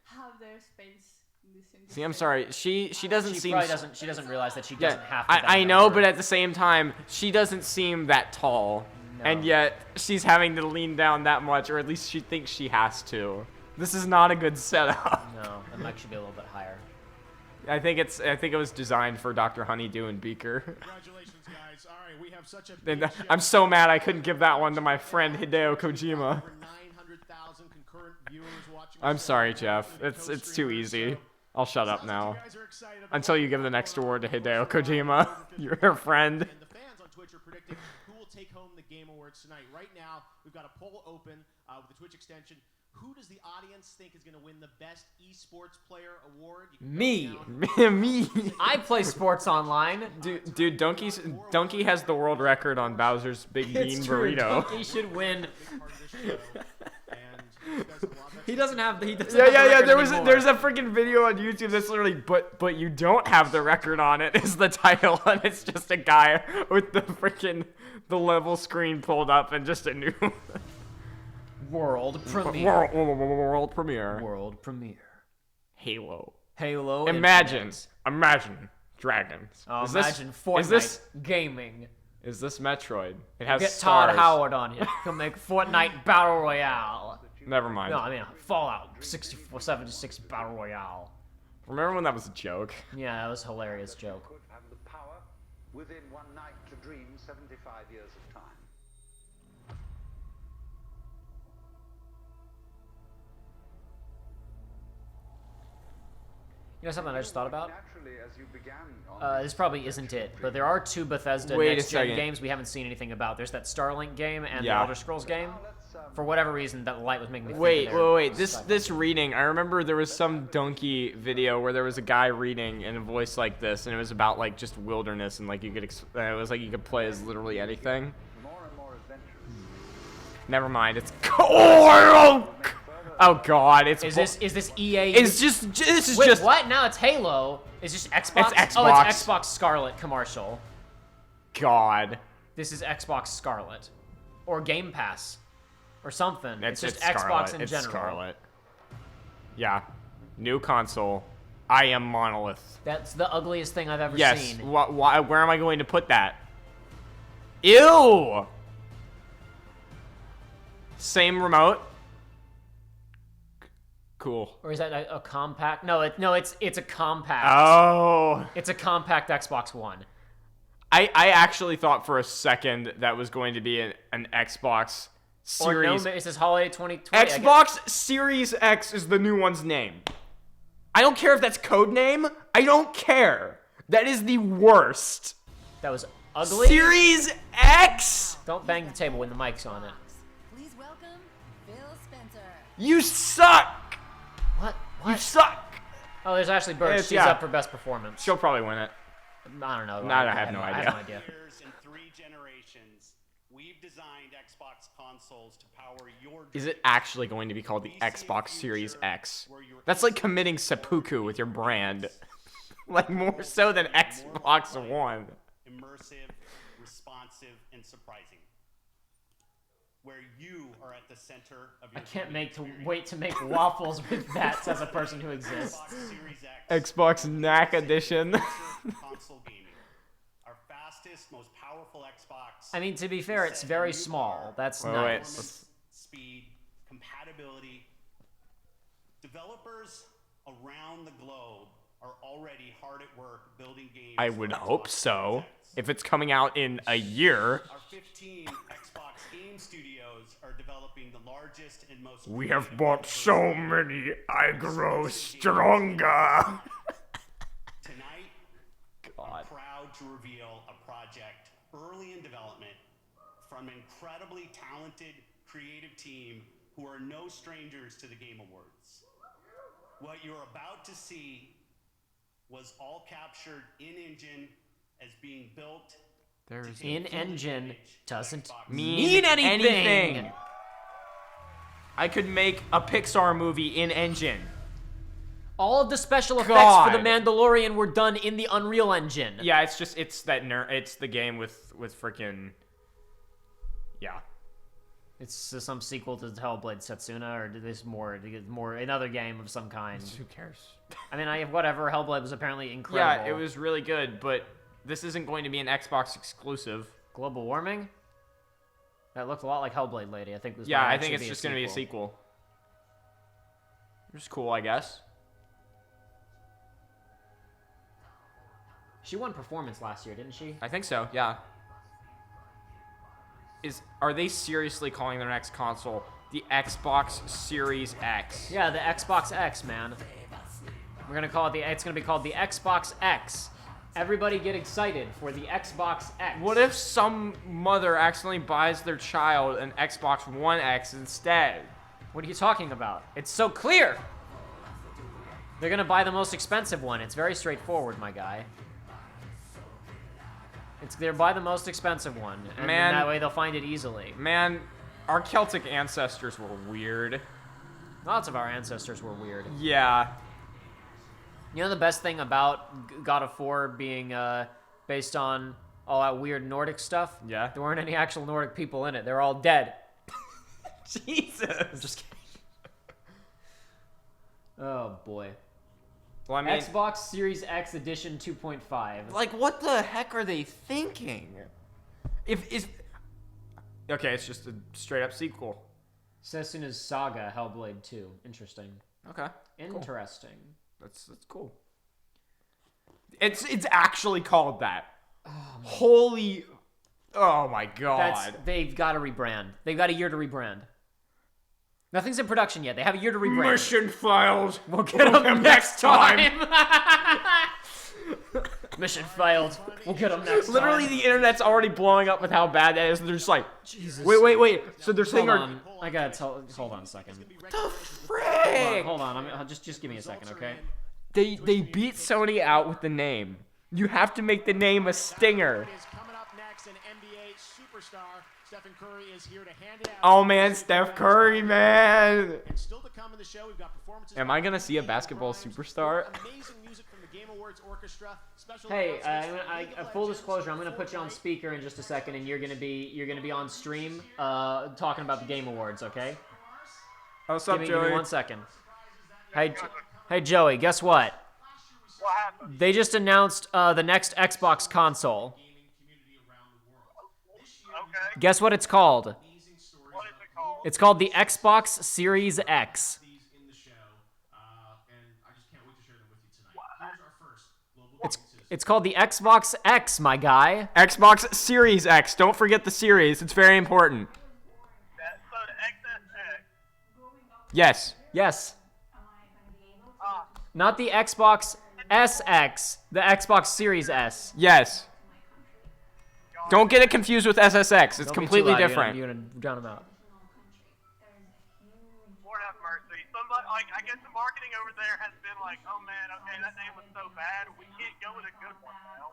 have their space in this industry. See, I'm sorry. She doesn't She seem. probably doesn't. She doesn't realize that she doesn't have to. I bend know, over. but at the same time, she doesn't seem that tall, and yet she's having to lean down that much, or at least she thinks she has to. This is not a good setup. No, the mic should be a little bit higher. I think it was designed for Dr. Honeydew and Beaker. Congratulations, guys. All right, we have such a And big I'm show. so mad I couldn't give that one to my friend Hideo Kojima. Over 900,000 concurrent viewers watching I'm the show sorry, right now Geoff. for the It's too co-streamers, easy. so I'll shut up sounds like now. you guys are excited about Until you give the next award to Hideo Kojima, your friend. And the fans on Twitch are predicting who will take home the Game Awards tonight. Right now, we've got a poll open with the Twitch extension. Who does the audience think is going to win the best esports player award? You can go down- Me. I play sports online. Dude, Donkey has the world record on Bowser's Big Bean It's true. Burrito. Donkey should win. Big part of this show, and you guys have a lot of He doesn't have. He doesn't Yeah, have the yeah, yeah. record There's anymore. a freaking video on YouTube that's literally, but you don't have the record on it is the title, and it's just a guy with the level screen pulled up and just a new World premiere. world premiere. World premiere. Halo. Halo. Imagine Infinite. dragons. Oh, Is imagine this, Fortnite Is this gaming. Metroid? It has Get stars. Todd Howard on here. He'll make Fortnite Battle Royale. Never mind. No, I mean Fallout 76 Battle Royale. Remember when that was a joke? Yeah, that was a hilarious joke. Could have the power within one night to dream 75 years of time. You know something I just thought about? Naturally, as you began on This probably isn't it, but there are two Bethesda Wait a next-gen second. games we haven't seen anything about. There's that Starlink game and Yeah. the Elder Scrolls game. For whatever reason, that light was making me think Wait. of their This sci-fi. reading. I remember there was some Donkey video where there was a guy reading in a voice like this, and it was about like just wilderness, and like you could. It was like you could play as literally anything. more and more adventurous. Never mind. It's oh god. It's Is this EA? It's just. This is Wait, just. what? Now it's Halo. It's just Xbox. It's Oh, Xbox. it's Xbox Scarlet commercial. God. This is Xbox Scarlet, or Game Pass, or something. It's just Scarlet. Xbox in It's general. Scarlet. Yeah. New console. I am Monolith. That's the ugliest thing I've ever Yes. seen. Why? Where am I going to put that? Ew. Same remote. Cool. Or is that a compact? No, it's a compact. Oh. It's a compact Xbox One. I actually thought for a second that was going to be an Xbox Series. Or no, it says Holiday 2020. Xbox Series X is the new one's name. I don't care if that's code name. I don't care. That is the worst. That was ugly. Series X? Don't bang the table when the mic's on it. Please welcome Phil Spencer. You suck. What? You suck. Oh, there's Ashley Birch. It's- She's yeah. up for best performance. She'll probably win it. I don't know. No, I have no I have idea. no idea. Years and 3 generations, we've designed Xbox consoles to power your Is it actually going to be called the Xbox Series X? That's like committing seppuku with your brand. Like more so than Xbox One. immersive, responsive, and surprising. Where you are at the center of I your can't wait to make waffles with that as a person who exists. Xbox Series X. Xbox Knack Edition. console gaming. Our fastest, most powerful Xbox. I mean, to be fair, it's very small. That's Wait, nice. Performance, speed, compatibility. Developers around the globe are already hard at work building games. I for would Xbox hope so. Series X. If it's coming out in a year. Our 15 Xbox game studios are developing the largest and most. We have bought so many, I grow stronger. Tonight, I'm proud to reveal a project early in development from an incredibly talented, creative team who are no strangers to the Game Awards. What you're about to see was all captured in-engine as being built. There's In-engine doesn't mean mean anything. I could make a Pixar movie in engine. All of the special effects God. for The Mandalorian were done in the Unreal Engine. Yeah, it's the game with freaking. Yeah. It's some sequel to Hellblade Setsuna, or more another game of some kind. Who cares? I mean, whatever. Hellblade was apparently incredible. Yeah, it was really good, but this isn't going to be an Xbox exclusive. Global warming? That looked a lot like Hellblade Lady. I think it was. Yeah, I think it's just going to be a sequel. Which is cool, I guess. She won performance last year, didn't she? I think so, yeah. Are they seriously calling their next console the Xbox Series X? Yeah, the Xbox X, man. We're gonna call it it's gonna be called the Xbox X. Everybody get excited for the Xbox X. What if some mother accidentally buys their child an Xbox One X instead? What are you talking about? It's so clear! They're gonna buy the most expensive one. It's very straightforward, my guy. They'll buy the most expensive one, and then that way they'll find it easily. Man, our Celtic ancestors were weird. Lots of our ancestors were weird. Yeah. You know the best thing about God of War being based on all that weird Nordic stuff? Yeah. There weren't any actual Nordic people in it. They're all dead. Jesus. I'm just kidding. Oh, boy. Well, I mean, Xbox Series X Edition 2.5. Like, what the heck are they thinking? Okay, it's just a straight-up sequel. Sesuna's Saga Hellblade 2. Interesting. Okay. Interesting. Cool. That's cool. It's actually called that. Holy... Oh, my God. They've got to rebrand. They've got a year to rebrand. Nothing's in production yet. They have a year to rebrand. Mission failed. We'll get them next time. Mission failed. We'll get them next Literally, time. the internet's already blowing up with how bad that is. And they're just like, Jesus. Wait. So they're saying... Hold on. I gotta tell... Hold on a second. The frick? Hold on. Just give me a second, okay? They beat Sony out with the name. You have to make the name a stinger. Stephen Curry is here to hand it out. Oh man, Steph Curry, man. And still to come in the show, we've got performances. Am I gonna see a basketball superstar? Amazing music from the Game Awards Orchestra. Hey, full disclosure, I'm gonna put you on speaker in just a second, and you're gonna be on stream, talking about the Game Awards, okay? What's up, Joey? Give me 1 second. Hey, Joey, guess what? What happened? They just announced the next Xbox console. Okay. Guess what it's called? What is it called? It's called the Xbox Series X. It's called the Xbox X, my guy. Xbox Series X. Don't forget the series. It's very important. So the XSX. Yes. Yes. Not the Xbox SX. The Xbox Series S. Yes. Don't get it confused with SSX. It's completely different. You're gonna drown him out. Lord have mercy. Somebody, I guess the marketing over there has been like, oh man, okay, that name was so bad, we can't go with a good one now.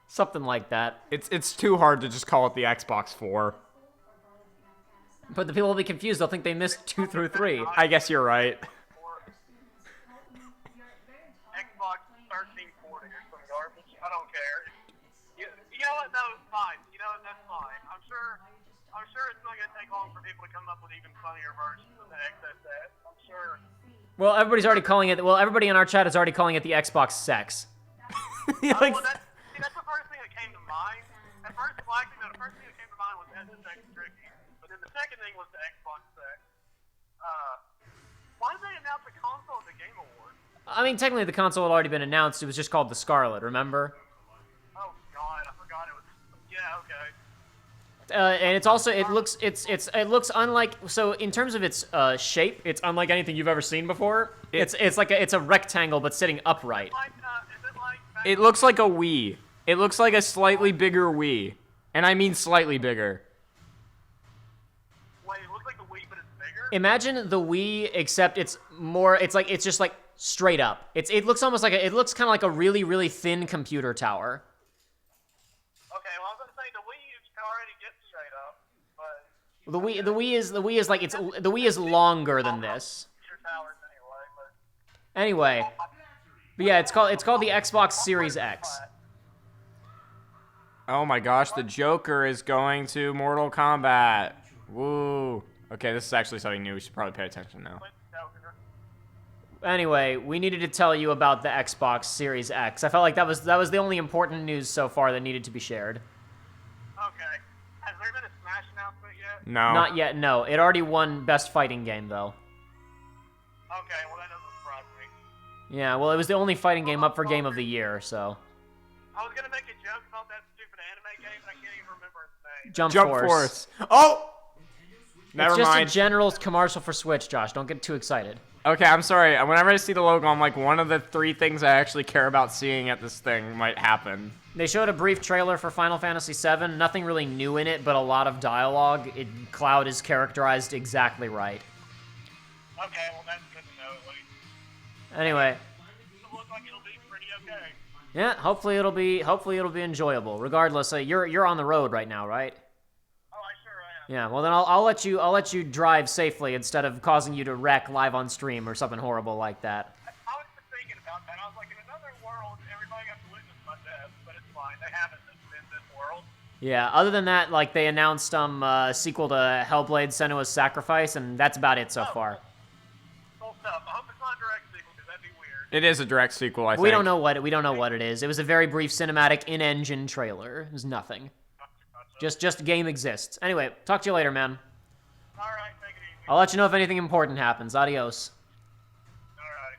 Something like that. It's too hard to just call it the Xbox 4. But the people will be confused. They'll think they missed 2 through 3. I guess you're right. Xbox 1340 or some garbage. I don't care. You know what? No, it's fine. You know what? That's fine. I'm sure it's not gonna take long for people to come up with even funnier versions of the XSS. I'm sure. Well, everybody's already calling it. Well, everybody in our chat is already calling it the Xbox Sex. Well, that's the first thing that came to mind. The first thing that came to mind was SSX Tricky, but then the second thing was the Xbox Sex. Why did they announce the console at the Game Awards? I mean, technically the console had already been announced. It was just called the Scarlet. Remember? Oh God, I forgot it was. Yeah, okay. And it's also it looks unlike, so in terms of its shape, it's unlike anything you've ever seen before. It's a rectangle but sitting upright. It looks like a Wii. It looks like a slightly bigger Wii, and I mean slightly bigger. Wait, it looks like the Wii, but it's bigger. Imagine the Wii, except it's more. It's just like straight up. It looks almost like it looks kind of like a really, really thin computer tower. Okay, well I was gonna say the Wii already gets straight up, but The Wii is longer than this. Anyway, but yeah, it's called the Xbox Series X. Oh my gosh, the Joker is going to Mortal Kombat. Woo. Okay, this is actually something new. We should probably pay attention now. Anyway, we needed to tell you about the Xbox Series X. I felt like that was the only important news so far that needed to be shared. Okay. Has there been a Smash announcement yet? No. Not yet, no. It already won Best Fighting Game, though. Okay, well that doesn't surprise me. Yeah, well, it was the only fighting game up for Game of the Year, so. I was gonna make a joke about that stupid anime game, but I can't even remember its name. Jump Force. Oh! Never it's mind. just a general commercial for Switch, Josh. Don't get too excited. Okay, I'm sorry. Whenever I see the logo, I'm like, one of the 3 things I actually care about seeing at this thing might happen. They showed a brief trailer for Final Fantasy VII. Nothing really new in it, but a lot of dialogue. Cloud is characterized exactly right. Okay, well that's good to know at least. Anyway. It looks like it'll be pretty okay. Yeah, hopefully it'll be enjoyable. Regardless, you're on the road right now, right? Oh, I sure am. Yeah, well then I'll let you drive safely instead of causing you to wreck live on stream or something horrible like that. I was just thinking about that. I was like, in another world, everybody got to witness my death, but it's fine. They haven't in this world. Yeah, other than that, like they announced sequel to Hellblade: Senua's Sacrifice, and that's about it so far. Cool stuff. I hope it's not a direct sequel because that'd be weird. It is a direct sequel, I think. We don't know what it is. It was a very brief cinematic in-engine trailer. It was nothing. Just game exists. Anyway, talk to you later, man. All right, take it easy. I'll let you know if anything important happens. Adios. All right.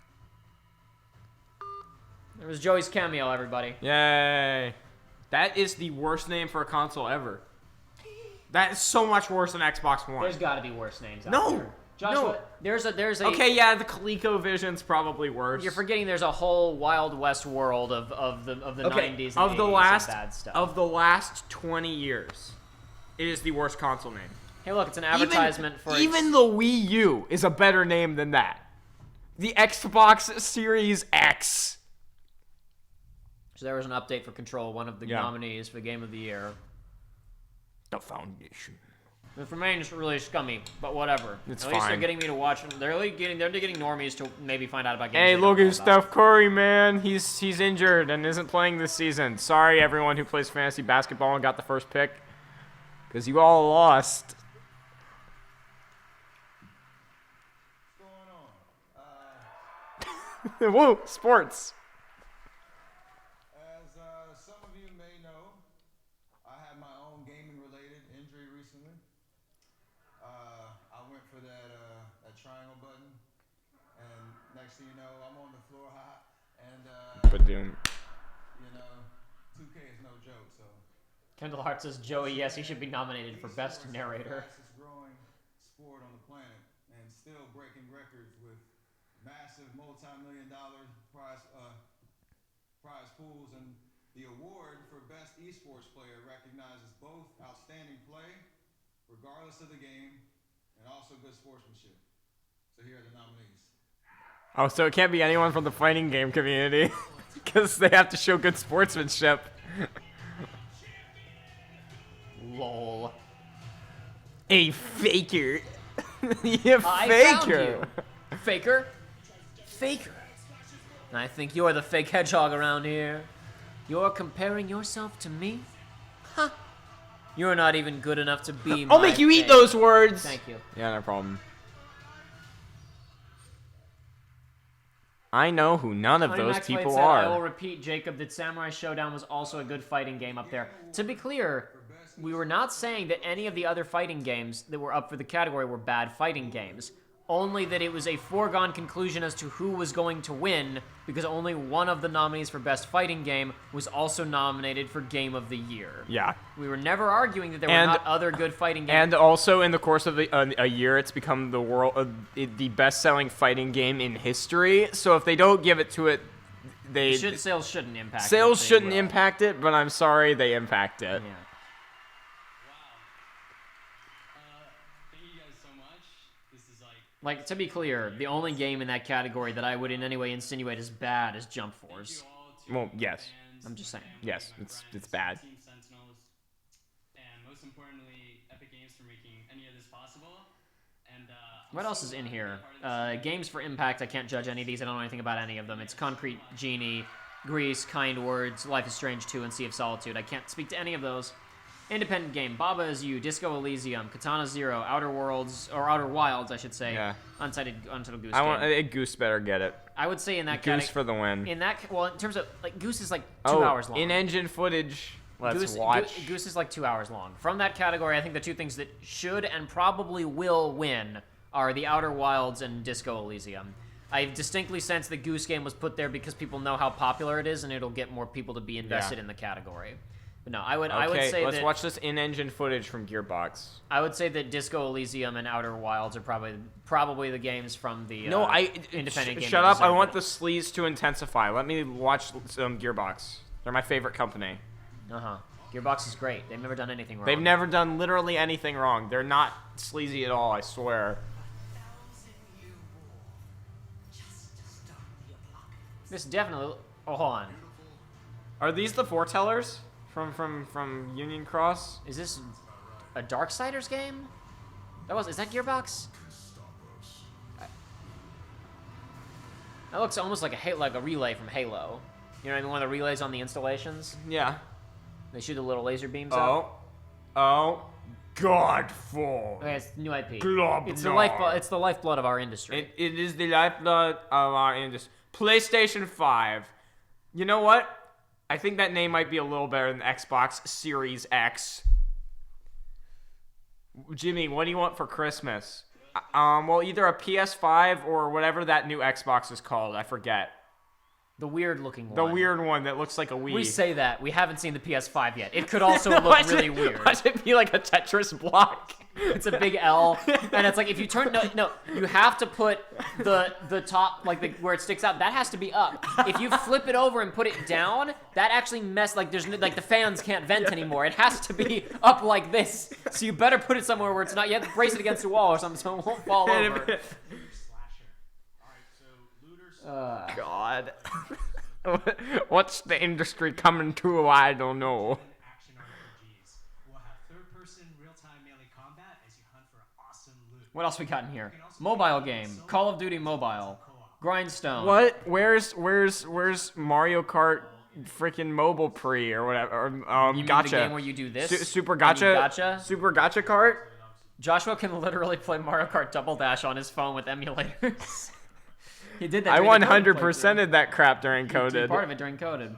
There was Joey's cameo, everybody. Yay. That is the worst name for a console ever. That is so much worse than Xbox One. There's got to be worse names out No. there. Joshua, there's a. Okay, yeah, the ColecoVision's probably worse. You're forgetting there's a whole Wild West world of the 90s and of the 80s last of bad stuff. of the last 20 years. It is the worst console name. Hey, look, it's an advertisement for even the Wii U is a better name than that. The Xbox Series X. So there was an update for Control, one of the nominees for Game of the Year. The Foundation. It remains really scummy, but whatever. It's At least they're fine. getting me to watch them. They're getting normies to maybe find out about games. Hey, they look don't know at about. Steph Curry, man. He's injured and isn't playing this season. Sorry, everyone who plays fantasy basketball and got the first pick, because you all lost. Woo, sports. As some of you may know, I had my own gaming-related injury recently. I went for that triangle button, and next thing you know, I'm on the floor hot, and you know, 2K is no joke. So Kendall Hart says, Joey, yes, he should be nominated for Best Narrator. Fastest-growing sport on the planet, and still breaking records with massive multi-million-dollar prize pools, and the award for Best Esports Player recognizes both outstanding play, regardless of the game, and also good sportsmanship. So here are the nominees. Oh, so it can't be anyone from the fighting game community, because they have to show good sportsmanship. Lol. A faker. You I faker. found you. Faker? Faker. I think you're the fake hedgehog around here. You're comparing yourself to me? Huh. You're not even good enough to be my I'll make you eat fake. those words. Thank you. Yeah, no problem. I know who none of those Max White people said, I will are. repeat, Jacob, that Samurai Showdown was also a good fighting game up there. To be clear, we were not saying that any of the other fighting games that were up for the category were bad fighting games. Only that it was a foregone conclusion as to who was going to win, because only one of the nominees for Best Fighting Game was also nominated for Game of the Year. Yeah. We were never arguing that there were not other good fighting games. And also, in the course of a year, it's become the best-selling fighting game in history. So if they don't give it to it, sales shouldn't impact it. Sales They shouldn't will. impact it, but I'm sorry they impact it. Yeah. Like, to be clear, the only game in that category that I would in any way insinuate is bad is Jump Force. Well, yes. I'm just saying. Yes, it's bad. Team Sentinels, and most importantly, Epic Games for making any of this possible. And What else is in here? Games for Impact, I can't judge any of these. I don't know anything about any of them. It's Concrete Genie, Grease, Kind Words, Life is Strange 2, and Sea of Solitude. I can't speak to any of those. Independent game. Baba Is You, Disco Elysium, Katana Zero, Outer Worlds, or Outer Wilds, I should say. Yeah. Untitled Goose I Game. want Goose better get it. I would say in that Goose for the win. In terms of like Goose is like 2 hours long. In-engine footage. Let's watch. Goose is like 2 hours long. From that category, I think the two things that should and probably will win are the Outer Wilds and Disco Elysium. I distinctly sense the Goose Game was put there because people know how popular it is, and it'll get more people to be invested in the category. But no, I would say let's watch this in-engine footage from Gearbox. I would say that Disco Elysium and Outer Wilds are probably the games from the independent game. Shut up! I want the sleaze to intensify. Let me watch some Gearbox. They're my favorite company. Gearbox is great. They've never done anything wrong. They've never done literally anything wrong. They're not sleazy at all. I swear. This definitely. Oh, hold on. Are these the foretellers from Union Cross? Is this a Darksiders game? Is that Gearbox? That looks almost like a relay from Halo. You know what I mean? One of the relays on the installations. Yeah. They shoot the little laser beams out. Oh. Godfall. Okay, it's new IP. Globnar. It's the lifeblood of our industry. It is the lifeblood of our industry. PlayStation 5. You know what? I think that name might be a little better than Xbox Series X. Jimmy, what do you want for Christmas? Well, either a PS5 or whatever that new Xbox is called. I forget. The weird-looking one. The weird one that looks like a Wii. We say that. We haven't seen the PS5 yet. It could also look really weird. Why should it be like a Tetris block? It's a big L, and it's like if you turn no, you have to put the top where it sticks out. That has to be up. If you flip it over and put it down, that actually the fans can't vent anymore. It has to be up like this. So you better put it somewhere where it's not. You have to brace it against a wall or something so it won't fall over. God. What's the industry coming to? I don't know. What else we got in here? Mobile game. Call of Duty Mobile. Grindstone. What? Where's Mario Kart freaking mobile pre or whatever? You mean Gacha. the game where you do this? Super Gacha? Super Gacha Kart? Joshua can literally play Mario Kart Double Dash on his phone with emulators. He did that. I 100%ed that crap during Coded. Part of it during Coded.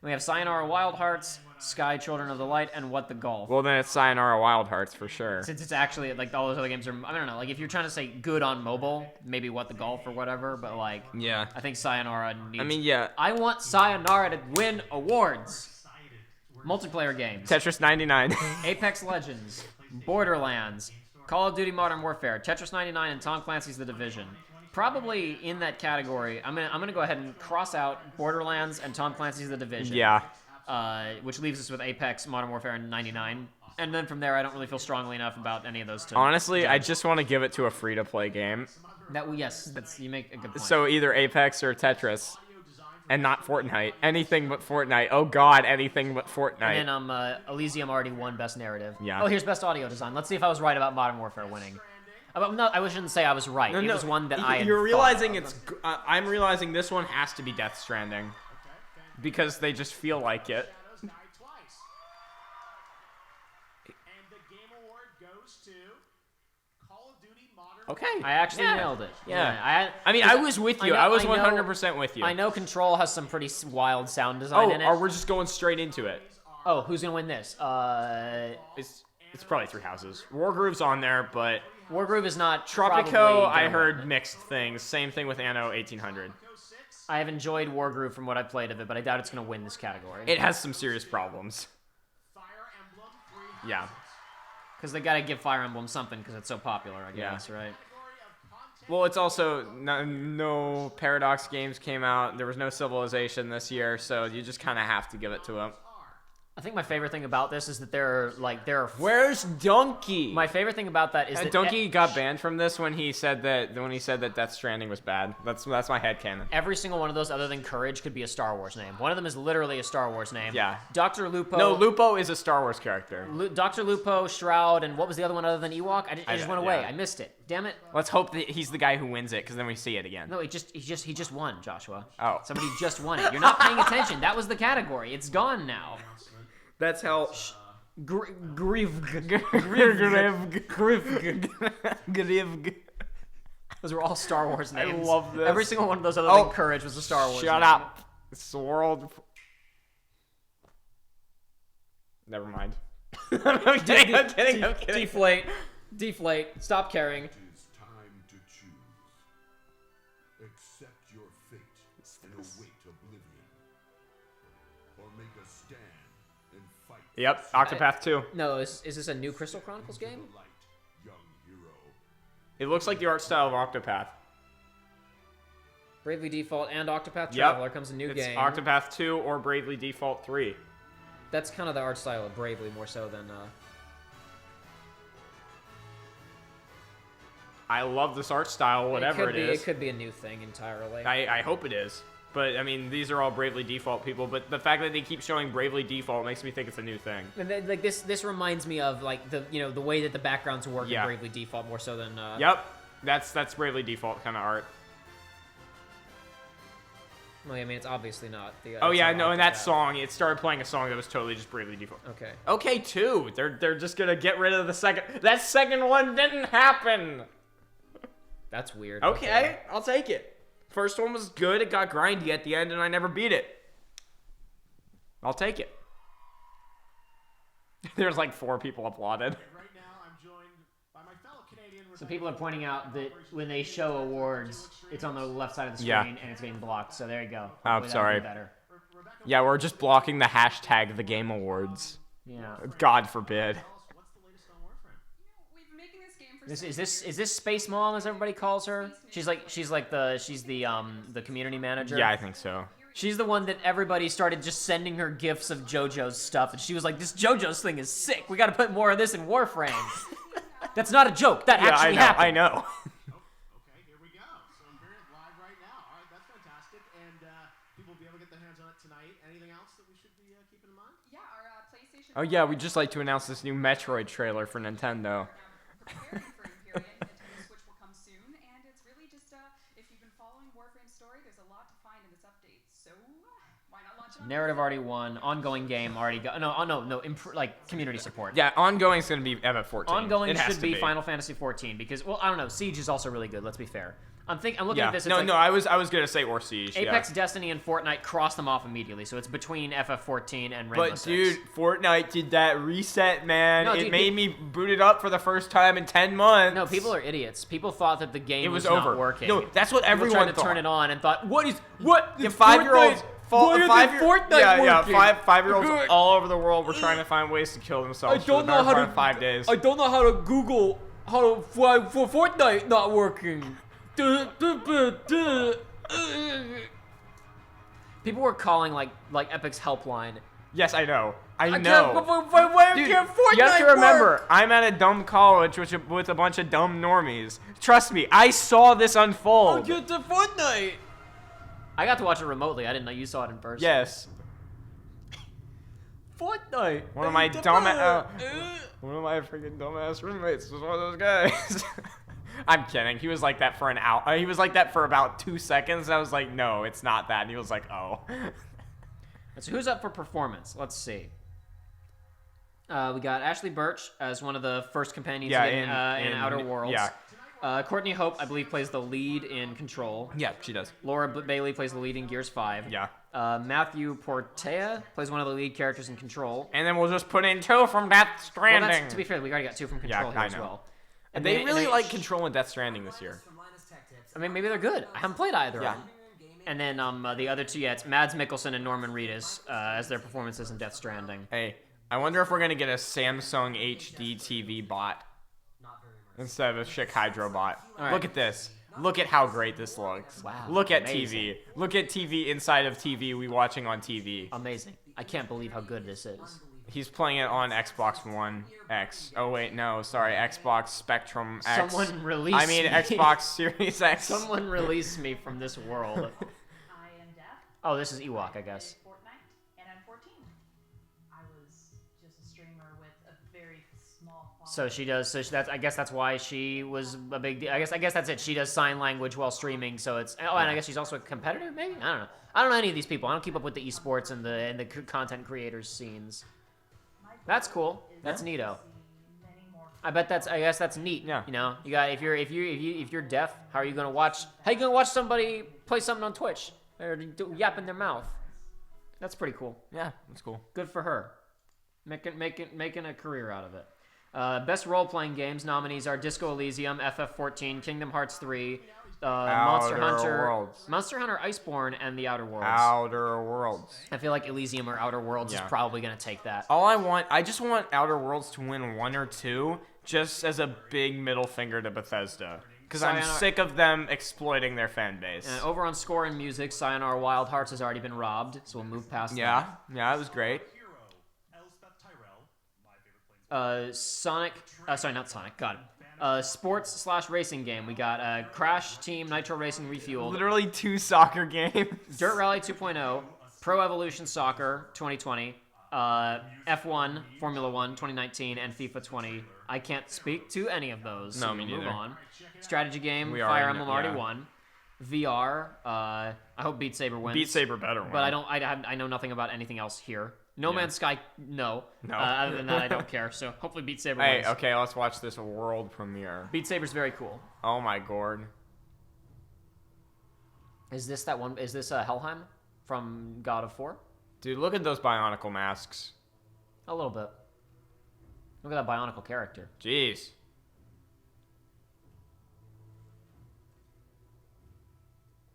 We have Sayonara Wild Hearts, Sky Children of the Light, and What the Golf. Well, then it's Sayonara Wild Hearts for sure. Since it's actually, all those other games are, I don't know, if you're trying to say good on mobile, maybe What the Golf or whatever, but, yeah. I think Sayonara needs... yeah. I want Sayonara to win awards. Multiplayer games. Tetris 99. Apex Legends, Borderlands, Call of Duty Modern Warfare, Tetris 99, and Tom Clancy's The Division. Probably in that category, I'm gonna go ahead and cross out Borderlands and Tom Clancy's The Division. Yeah. Which leaves us with Apex, Modern Warfare, and 99. And then from there, I don't really feel strongly enough about any of those two. Honestly, I just want to give it to a free-to-play game. You make a good point. So either Apex or Tetris. And not Fortnite. Anything but Fortnite. Oh god, anything but Fortnite. And then Elysium already won Best Narrative. Yeah. Oh, here's Best Audio Design. Let's see if I was right about Modern Warfare winning. No, I shouldn't say I was right. It was one that I had You're realizing I'm realizing this one has to be Death Stranding. Because they just feel like it. Okay. I actually nailed it. Yeah. I was with you. I was 100% with you. I know Control has some pretty wild sound design in it. Or we're just going straight into it. Oh, who's going to win this? It's probably Three Houses. Wargroove's on there, but... Wargroove is not Tropico, I heard mixed things. Same thing with Anno 1800. I have enjoyed Wargroove from what I played of it, but I doubt it's going to win this category. It has some serious problems. Yeah. Because they got to give Fire Emblem something because it's so popular, I guess, right? Well, it's also no Paradox games came out. There was no Civilization this year, so you just kind of have to give it to them. I think my favorite thing about this is that there are. Where's Donkey? My favorite thing about that is that Donkey got banned from this when he said that Death Stranding was bad. That's my headcanon. Every single one of those, other than Courage, could be a Star Wars name. One of them is literally a Star Wars name. Yeah. Dr. Lupo. No, Lupo is a Star Wars character. Dr. Lupo, Shroud, and what was the other one other than Ewok? I just went away. Yeah. I missed it. Damn it. Let's hope that he's the guy who wins it, because then we see it again. No, he just won, Joshua. Oh. Somebody just won it. You're not paying attention. That was the category. It's gone now. That's how... Grivg. Those were all Star Wars names. I love this. Every single one of those other than Courage was a Star Wars Shut name. up. It's the world. Never mind. I'm kidding. Deflate. Stop caring. It is time to choose. Accept your fate and await oblivion. Or make a stand and fight. Yep, Octopath 2. No, is this a new Crystal Chronicles game? It looks like the art style of Octopath. Bravely Default and Octopath Yep. Traveler comes a new It's game. Octopath 2 or Bravely Default 3. That's kind of the art style of Bravely more so than... I love this art style, whatever it is. It could be a new thing entirely. I hope it is. But, I mean, these are all Bravely Default people, but the fact that they keep showing Bravely Default makes me think it's a new thing. And then, like this reminds me of like the the way that the backgrounds work in Bravely Default more so than Yep. That's Bravely Default kind of art. Well, I mean, it's obviously not the. Oh yeah, no, and that song, it started playing a song that was totally just Bravely Default. Okay. Okay, 2. They're just gonna get rid of the second. That second one didn't happen. That's weird. Okay, I'll take it. First one was good. It got grindy at the end, and I never beat it. I'll take it. There's like 4 people applauded. Right now, I'm joined by my fellow Canadian. So people are pointing out that when they show awards, it's on the left side of the screen and it's getting blocked. So there you go. Oh, Hopefully sorry. that'll be better. Yeah, we're just blocking the hashtag the Game Awards. Yeah. God forbid. Is this Space Mom as everybody calls her? She's the community manager. Yeah, I think so. She's the one that everybody started just sending her gifs of JoJo's stuff, and she was like, "This JoJo's thing is sick. We got to put more of this in Warframe." That's not a joke. That actually happened. I know. Okay, here we go. So I'm hearing it live right now. All right, that's fantastic, and people will be able to get their hands on it tonight. Anything else that we should be keeping in mind? Yeah, our PlayStation. Oh yeah, we'd just like to announce this new Metroid trailer for Nintendo. Nintendo Switch will come soon, and it's really just if you've been following Warframe's story, there's a lot to find in this update. So why not launch it on Narrative already won. Ongoing game already got. No. Like community support. Yeah, ongoing's gonna be FF14. Ongoing It has should to be Final Fantasy 14 because, well, I don't know. Siege is also really good. Let's be fair. I'm looking at this. It's I was gonna say or Siege. Apex, Destiny, and Fortnite cross them off immediately, so it's between FF14 and Rainbow But Six. dude, Fortnite did that reset, man. No, it dude, made me boot it up for the first time in 10 months. No, people are idiots. People thought that the game was not over. working. No, that's what People everyone tried to thought. turn it on and thought, what? The 5-year-olds. Fortnite Five-year-olds all over the world were trying to find ways to kill themselves. for the better part of 5 days. I don't know how to Google how to fly for Fortnite not working. People were calling like Epic's helpline. Yes, I know. I know. Dude, You have to remember, I'm at a dumb college with a bunch of dumb normies. Trust me, I saw this unfold. Get to Fortnite. I got to watch it remotely. I didn't know you saw it in person. Yes. Fortnite. One of my freaking dumbass roommates was one of those guys. I'm kidding. He was like that for an hour. He was like that for about 2 seconds. I was like, no, it's not that. And he was like, oh. So who's up for performance? Let's see. We got Ashley Birch as one of the first companions in Outer Worlds. Yeah. Courtney Hope, I believe, plays the lead in Control. Yeah, she does. Laura Bailey plays the lead in Gears 5. Yeah. Matthew Portea plays one of the lead characters in Control. And then we'll just put in 2 from Death Stranding. Well, to be fair, we already got 2 from Control here as well. And they really like Control and Death Stranding this year. I mean, maybe they're good. I haven't played either of them. And then the other 2, it's Mads Mikkelsen and Norman Reedus as their performances in Death Stranding. Hey, I wonder if we're going to get a Samsung HD TV bot instead of a Schick Hydro bot. All right. Look at this. Look at how great this looks. Wow. Look at amazing. TV. Look at TV inside of TV we watching on TV. Amazing. I can't believe how good this is. He's playing it on Xbox One X. Oh, wait, no. Sorry, Xbox Spectrum X. Someone release I mean, me. Xbox Series X. Someone release me from this world. Oh, this is Ewok, I guess. And I'm 14. I was just a streamer with a very small following. So she does. I guess that's why she was a big deal. I guess that's it. She does sign language while streaming. So it's. Oh, and I guess she's also a competitor. Maybe I don't know. I don't know any of these people. I don't keep up with the esports and the content creators scenes. That's cool. That's neato. I guess that's neat. Yeah. You know, you got if you're deaf, how are you gonna watch somebody play something on Twitch or yap in their mouth? That's pretty cool. Yeah, that's cool. Good for her. Making a career out of it. Best role-playing games nominees are Disco Elysium, FF14, Kingdom Hearts 3, Monster Hunter Iceborne, and The Outer Worlds. Outer Worlds. I feel like Elysium or Outer Worlds is probably going to take that. I just want Outer Worlds to win 1 or 2, just as a big middle finger to Bethesda. Because I'm sick of them exploiting their fan base. And over on score and music, Sayonara Wild Hearts has already been robbed, so we'll move past that. Yeah, it was great. Sports/racing game. We got Crash Team Nitro Racing Refueled. Literally 2 soccer games. Dirt Rally 2.0, Pro Evolution Soccer 2020, F1, Formula 1 2019, and FIFA 20. I can't speak to any of those. No, so me we'll neither. Move on. Strategy game, We Fire already Emblem know- already yeah. won. VR, I hope Beat Saber wins. Beat Saber better win. But I know nothing about anything else here. No Yeah. Man's Sky, no. No. Other than that, I don't care. So hopefully Beat Saber Hey, wins. okay, let's watch this world premiere. Beat Saber's very cool. Oh my god. Is this that one? Is this Helheim from God of War? Dude, look at those Bionicle masks. A little bit. Look at that Bionicle character. Jeez.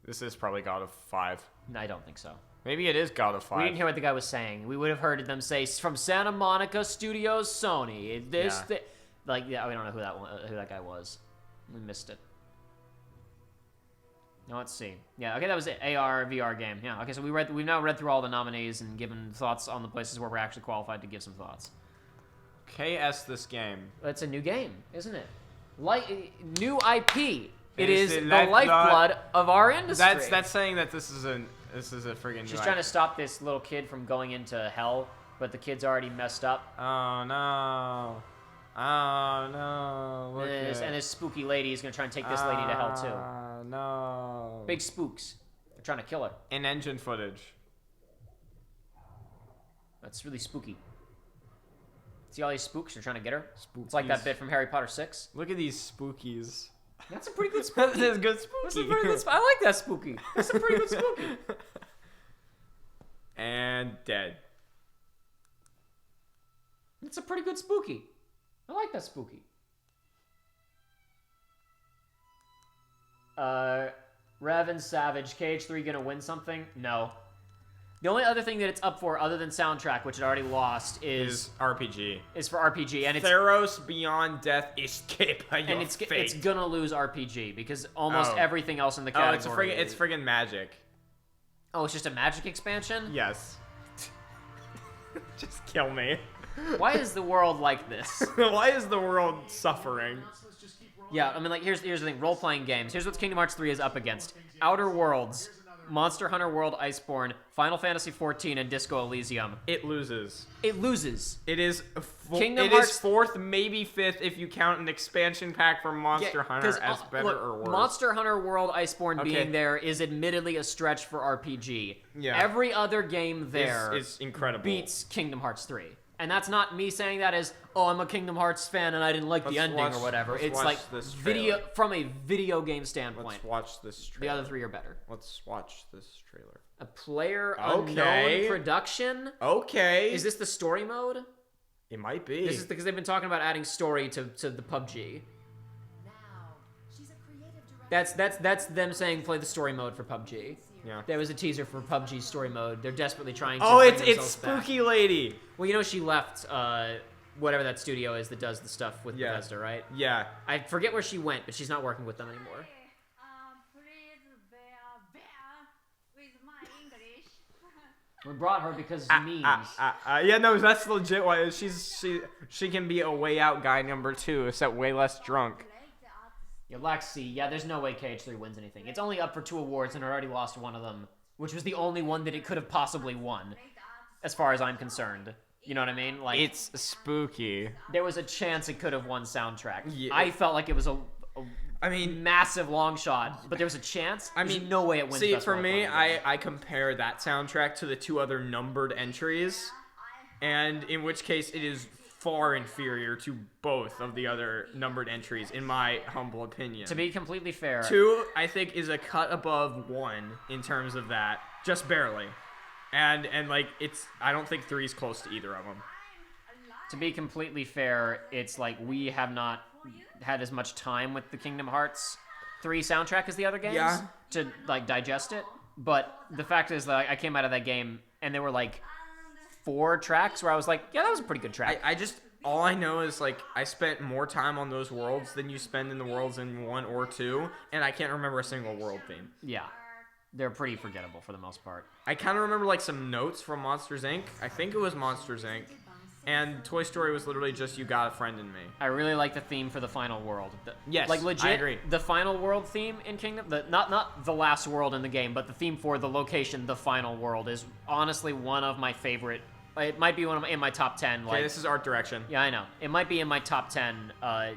This is probably God of 5. No, I don't think so. Maybe it is God of 5. We didn't hear what the guy was saying. We would have heard them say from Santa Monica Studios, Sony. We don't know who that guy was. We missed it. Now let's see. Yeah, okay, that was it. AR VR game. Yeah, okay, so we've now read through all the nominees and given thoughts on the places where we're actually qualified to give some thoughts. KS this game. It's a new game, isn't it? New IP. It is the lifeblood lifeblood of our industry. That's saying that this is a friggin' She's trying to stop this little kid from going into hell, but the kid's already messed up. Oh no. Oh no. And this spooky lady is going to try and take this lady to hell too. No. Big spooks. They're trying to kill her. In-engine footage. That's really spooky. See all these spooks? They're trying to get her? It's like that bit from Harry Potter 6. Look at these spookies. That's a pretty good spooky. That's a good spooky. That's a pretty good I like that spooky. That's a pretty good spooky. And dead. It's a pretty good spooky. I like that spooky. Rev and Savage, KH3 gonna win something? No. The only other thing that it's up for, other than soundtrack, which it already lost, is RPG. Is for RPG, and it's Theros Beyond Death, escape by your and it's fate. gonna lose RPG because almost everything else in the category. It's friggin' magic. Oh, it's just a magic expansion? Yes. Just kill me. Why is the world like this? Why is the world suffering? Yeah, I mean, like, here's the thing. Role-playing games. Here's what Kingdom Hearts 3 is up against. Outer Worlds, Monster Hunter World Iceborne, Final Fantasy XIV, and Disco Elysium. It loses. It loses. It is Kingdom it Hearts... is 4th, maybe 5th, if you count an expansion pack for Monster Hunter as better look, or worse. Monster Hunter World Iceborne being there is admittedly a stretch for RPG. Yeah. Every other game there is incredible. Beats Kingdom Hearts 3. And that's not me saying that as, oh, I'm a Kingdom Hearts fan and I didn't like the ending or whatever. It's like from a video game standpoint. Let's watch this trailer. The other three are better. Let's watch this trailer. A player unknown production? Okay. Is this the story mode? It might be. This is because they've been talking about adding story to the PUBG. That's them saying play the story mode for PUBG. Yeah. There was a teaser for PUBG story mode. They're desperately trying to bring themselves it's Spooky back. Lady. Well, you know she left whatever that studio is that does the stuff with Bethesda, right? Yeah. I forget where she went, but she's not working with them anymore. We brought her because memes. Yeah, no, that's legit why she can be a way out guy number 2, except way less drunk. Yeah, Lexi, yeah, there's no way KH3 wins anything. It's only up for 2 awards and it already lost one of them, which was the only one that it could have possibly won, as far as I'm concerned. You know what I mean? Like, it's spooky. There was a chance it could have won soundtrack. Yeah. I felt like it was a massive long shot, but there was a chance. There's no way it wins. See, Best for me, Role-Playing Game. I compare that soundtrack to the 2 other numbered entries. and in which case it is far inferior to both of the other numbered entries, in my humble opinion. To be completely fair, 2, I think, is a cut above 1 in terms of that, just barely. And like, I don't think 3 is close to either of them. To be completely fair, it's like we have not had as much time with the Kingdom Hearts 3 soundtrack as the other games to like digest it. But the fact is that I came out of that game and there were like 4 tracks where I was like, yeah, that was a pretty good track. All I know is, like, I spent more time on those worlds than you spend in the worlds in 1 or 2, and I can't remember a single world theme. Yeah. They're pretty forgettable for the most part. I kind of remember, like, some notes from Monsters, Inc. I think it was Monsters, Inc. And Toy Story was literally just You Got a Friend in Me. I really like the theme for the final world. Yes, like legit, I agree. The final world theme in Kingdom, not the last world in the game, but the theme for the location, the final world, is honestly one of my favorite. It might be in my top 10. Okay, this is art direction. Yeah, I know. It might be in my top 10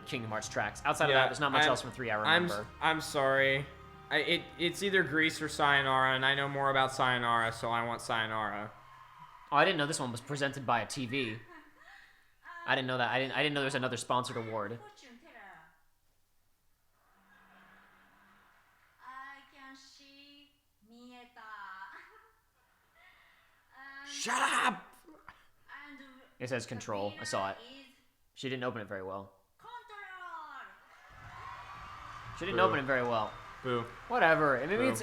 Kingdom Hearts tracks. Outside of that, there's not much else from 3 I remember. I'm sorry. It's either Grease or Sayonara, and I know more about Sayonara, so I want Sayonara. Oh, I didn't know this one was presented by a TV. I didn't know that. I didn't know there was another sponsored award. Shut up! It says Control. I saw it. She didn't open it very well. She didn't open it very well. Boo. Whatever. I mean,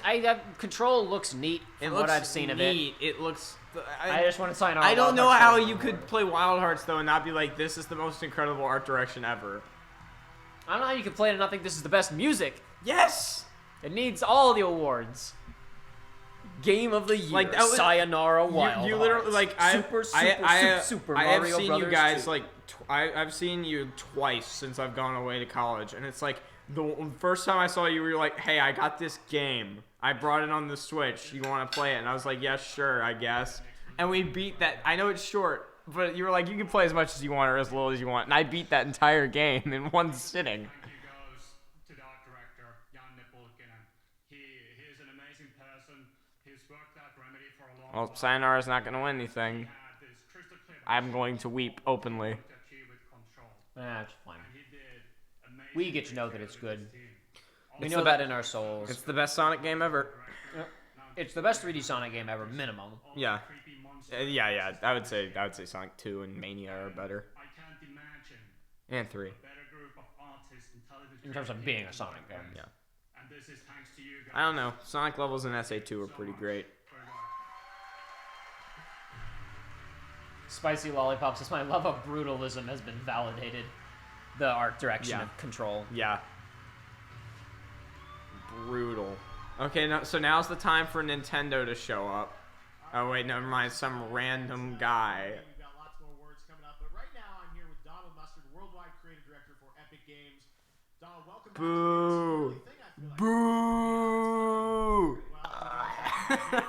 Control looks neat from what I've seen of it. It looks... I just want to sign on. I don't know how you could play Wild Hearts, though, and not be like, this is the most incredible art direction ever. I don't know how you can play it and not think this is the best music. Yes! It needs all the awards. Game of the Year, like, Sayonara Wild You literally, like, Super I Mario have seen Brothers you guys, 2. like, I've seen you twice since I've gone away to college, and it's like, the first time I saw you, you were like, hey, I got this game. I brought it on the Switch. You want to play it? And I was like, yeah, sure, I guess. And we beat that. I know it's short, but you were like, you can play as much as you want or as little as you want. And I beat that entire game in one sitting. Well, Sayonara's not going to win anything. I'm going to weep openly. That's fine. We get to know that it's good. We know that in our souls. It's the best Sonic game ever. It's the best 3D Sonic game ever, minimum. Yeah. Yeah. I would say Sonic 2 and Mania are better. And 3. In terms of being a Sonic game. Yeah. I don't know. Sonic levels in SA2 are pretty great. Spicy Lollipop says, my love of brutalism has been validated. The art direction of Control. Yeah. Brutal. Okay, so now's the time for Nintendo to show up. Oh, wait, never mind. Some random guy. We've got lots more words coming up, but right now I'm here with Donald Mustard, Worldwide Creative Director for Epic Games. Donald, welcome back. Boo!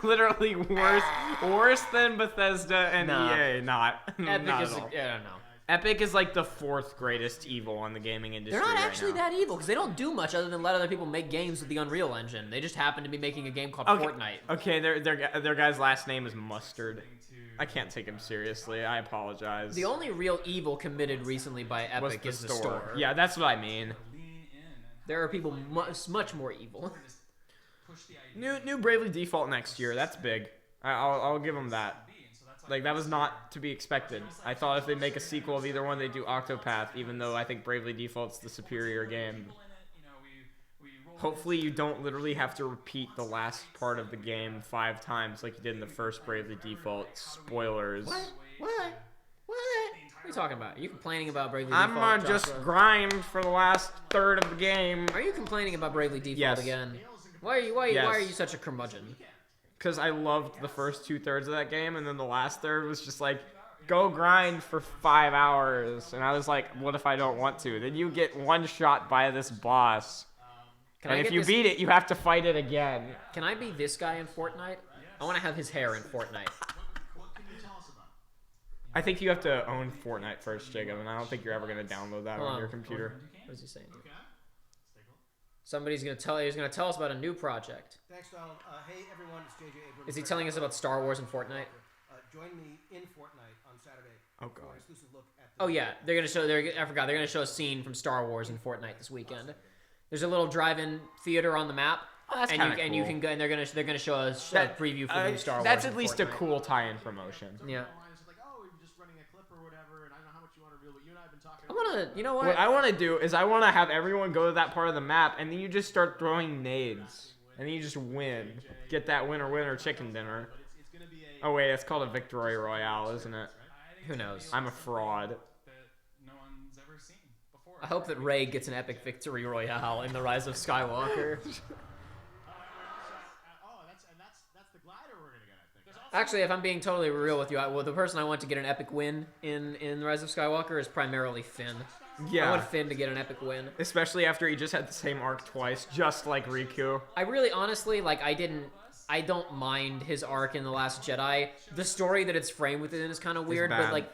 Literally worse than Bethesda and EA. Not Epic is, I don't know. Epic is like the 4th greatest evil in the gaming industry. They're not actually that evil because they don't do much other than let other people make games with the Unreal Engine. They just happen to be making a game called Fortnite. Okay, their guy's last name is Mustard. I can't take him seriously. I apologize. The only real evil committed recently by Epic is the store. Yeah, that's what I mean. There are people much more evil. New Bravely Default next year. That's big. I'll give them that. Like, that was not to be expected. I thought if they make a sequel of either one, they do Octopath, even though I think Bravely Default's the superior game. Hopefully you don't literally have to repeat the last part of the game 5 times like you did in the first Bravely Default. Spoilers. What are you talking about? Are you complaining about Bravely Default? I'm gonna just grind for the last third of the game. Are you complaining about Bravely Default again? Why are you such a curmudgeon? Because I loved the first 2/3 of that game, and then the last third was just like, go grind for 5 hours. And I was like, what if I don't want to? Then you get one shot by this boss. And if you beat it, you have to fight it again. Can I be this guy in Fortnite? I want to have his hair in Fortnite. I think you have to own Fortnite first, Jacob, and I don't think you're ever going to download that on your computer. What is he saying? Somebody's going to tell us about a new project. Thanks, Donald. Hey, everyone, it's JJ Abrams. Is he telling us about Star Wars and Fortnite? Join me in Fortnite on Saturday Oh god. Oh yeah, they're gonna show. I forgot. They're gonna show a scene from Star Wars in Fortnite this weekend. There's a little drive-in theater on the map, that's and kinda and you cool. can go. And they're gonna show a preview for new Star Wars. That's in at least Fortnite. a cool tie-in promotion. Yeah. It's like, oh, you're just running a clip or whatever, and I don't know how much you want to reveal, but you and I have been talking. I wanna. You know what? What I want to do is I want to have everyone go to that part of the map, and then you just start throwing nades, and then you just win. Get that winner chicken dinner. Oh wait, it's called a victory royale, isn't it? Who knows? I'm a fraud. I hope that Rey gets an epic victory royale in The Rise of Skywalker. That's the glider we're gonna get, I think. Actually, if I'm being totally real with you, the person I want to get an epic win in The Rise of Skywalker is primarily Finn. Yeah. I want Finn to get an epic win. Especially after he just had the same arc twice, just like Riku. I really, honestly, like, I don't mind his arc in The Last Jedi. The story that it's framed within is kind of weird, but, bad. like,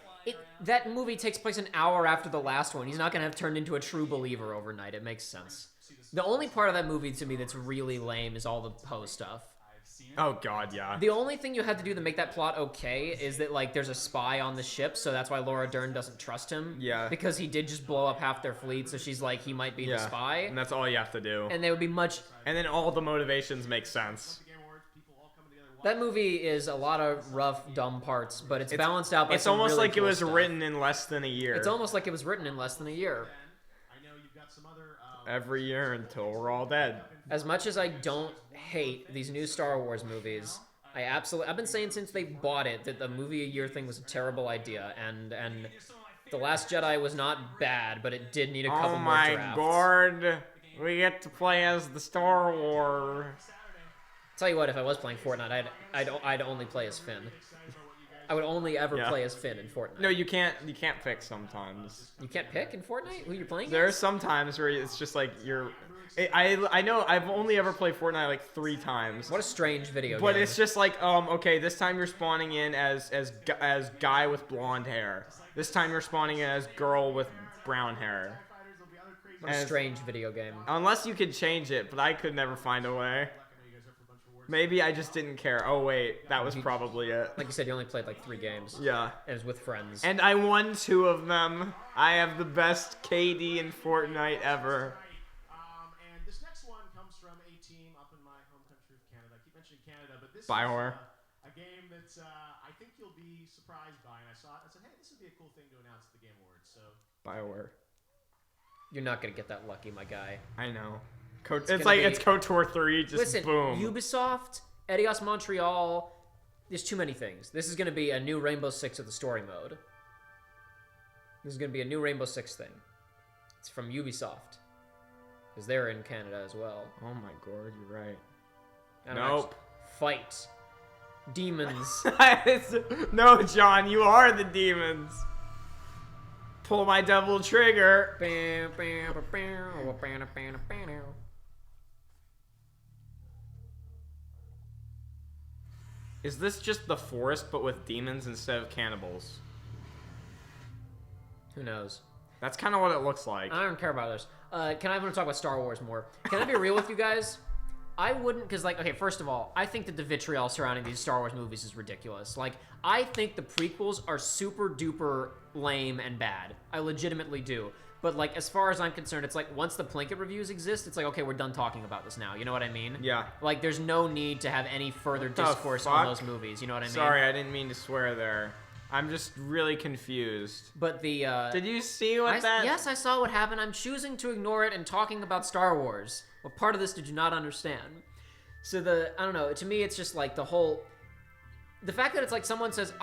that movie takes place an hour after the last one. He's not going to have turned into a true believer overnight. It makes sense. The only part of that movie to me that's really lame is all the Poe stuff. Oh god, yeah. The only thing you had to do to make that plot okay is that, like, there's a spy on the ship, so that's why Laura Dern doesn't trust him. Yeah. Because he did just blow up half their fleet, so she's like, he might be the spy. And that's all you have to do. And they would be much... And then all the motivations make sense. That movie is a lot of rough, dumb parts, but it's balanced out by It's some almost really like cool it was stuff. written in less than a year. It's almost like it was written in less than a year. Every year until we're all dead. As much as I don't hate these new Star Wars movies, I've been saying since they bought it that the movie a year thing was a terrible idea, and The Last Jedi was not bad, but it did need a couple Oh more my drafts. god, we get to play as the Star Wars. Tell you what, if I was playing Fortnite, I'd only play as Finn. I would only ever play as Finn in Fortnite. No, you can't pick sometimes. You can't pick in Fortnite who you're playing There are as? some times where it's just like you're... I know I've only ever played Fortnite like 3 times. What a strange video But game. it's just like, okay, this time you're spawning in as guy with blonde hair. This time you're spawning in as girl with brown hair. What a strange video game. Unless you could change it, but I could never find a way. Maybe I just didn't care. Oh wait, that was probably it. Like you said, you only played like 3 games. Yeah. It was with friends. And I won 2 of them. I have the best KD in Fortnite ever. And this next one comes from a team up in my home country of Canada. I keep mentioning Canada, but this Bioware. is a game that I think you'll be surprised by. And I saw it. I said, hey, this would be a cool thing to announce at the Game Awards. So Bioware. You're not gonna get that lucky, my guy. I know. It's It's KOTOR 3, just listen, boom. Ubisoft, Eidos Montreal, there's too many things. This is going to be a new Rainbow Six of the story mode. This is going to be a new Rainbow Six thing. It's from Ubisoft. Because they're in Canada as well. Oh my god, you're right. And Nope. Fight. Demons. No, John, you are the demons. Pull my double trigger. Is this just the forest, but with demons instead of cannibals? Who knows? That's kind of what it looks like. I don't care about others. I want to talk about Star Wars more. Can I be real with you guys? I wouldn't, because, like, okay, first of all, I think that the vitriol surrounding these Star Wars movies is ridiculous. Like, I think the prequels are super duper lame and bad. I legitimately do. But, like, as far as I'm concerned, it's like, once the Plinkett reviews exist, it's like, okay, we're done talking about this now. You know what I mean? Yeah. Like, there's no need to have any further What the discourse on fuck? those movies. You know what I mean? Sorry, I didn't mean to swear there. I'm just really confused. But the, Did you see what that... Yes, I saw what happened. I'm choosing to ignore it and talking about Star Wars. What part of this did you not understand? So I don't know, to me it's just like the fact that it's like someone says,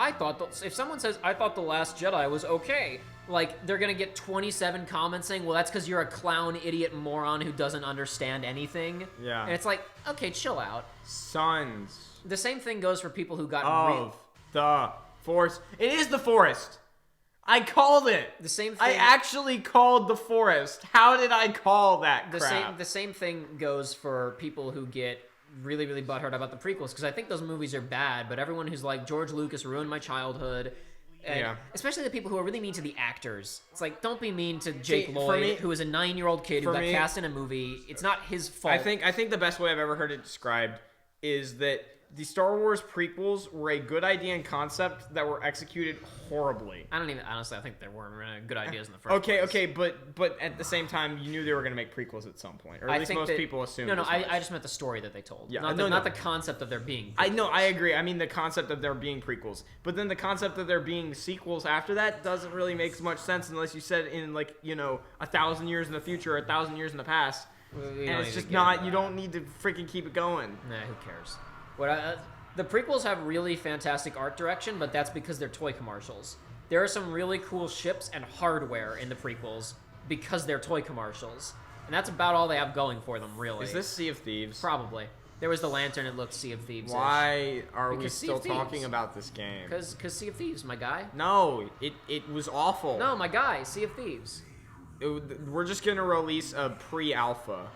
if someone says, I thought The Last Jedi was okay, like, they're gonna get 27 comments saying, well, that's because you're a clown, idiot, moron who doesn't understand anything. Yeah. And it's like, okay, chill out. Sons. The same thing goes for people who got Of the Forest. It is the forest. I called it. The same thing. I actually called the forest. How did I call that crap? The same thing goes for people who get really, really butthurt about the prequels, because I think those movies are bad, but everyone who's like, George Lucas ruined my childhood, and Yeah. especially the people who are really mean to the actors. It's like, don't be mean to Jake See, Lloyd, for me- who is a 9-year-old kid who for got me- cast in a movie. It's not his fault. I think the best way I've ever heard it described is that the Star Wars prequels were a good idea and concept that were executed horribly. Honestly, I think there weren't really good ideas in the first place. Okay, but at the same time, you knew they were going to make prequels at some point, or at least most people assumed. No, I just meant the story that they told. Yeah, not the concept of there being prequels. I agree. I mean the concept of there being prequels, but then the concept of there being sequels after that doesn't really make much sense unless you said in 1,000 years in the future, or 1,000 years in the past. And it's just not. You don't need to freaking keep it going. Nah, who cares? The prequels have really fantastic art direction, but that's because they're toy commercials. There are some really cool ships and hardware in the prequels because they're toy commercials, and that's about all they have going for them, really. Is this Sea of Thieves? Probably. There was the lantern. It looked Sea of Thieves. Why are we still talking about this game? Because Sea of Thieves, my guy. No, it was awful. No, my guy, Sea of Thieves. We're just gonna release a pre-alpha.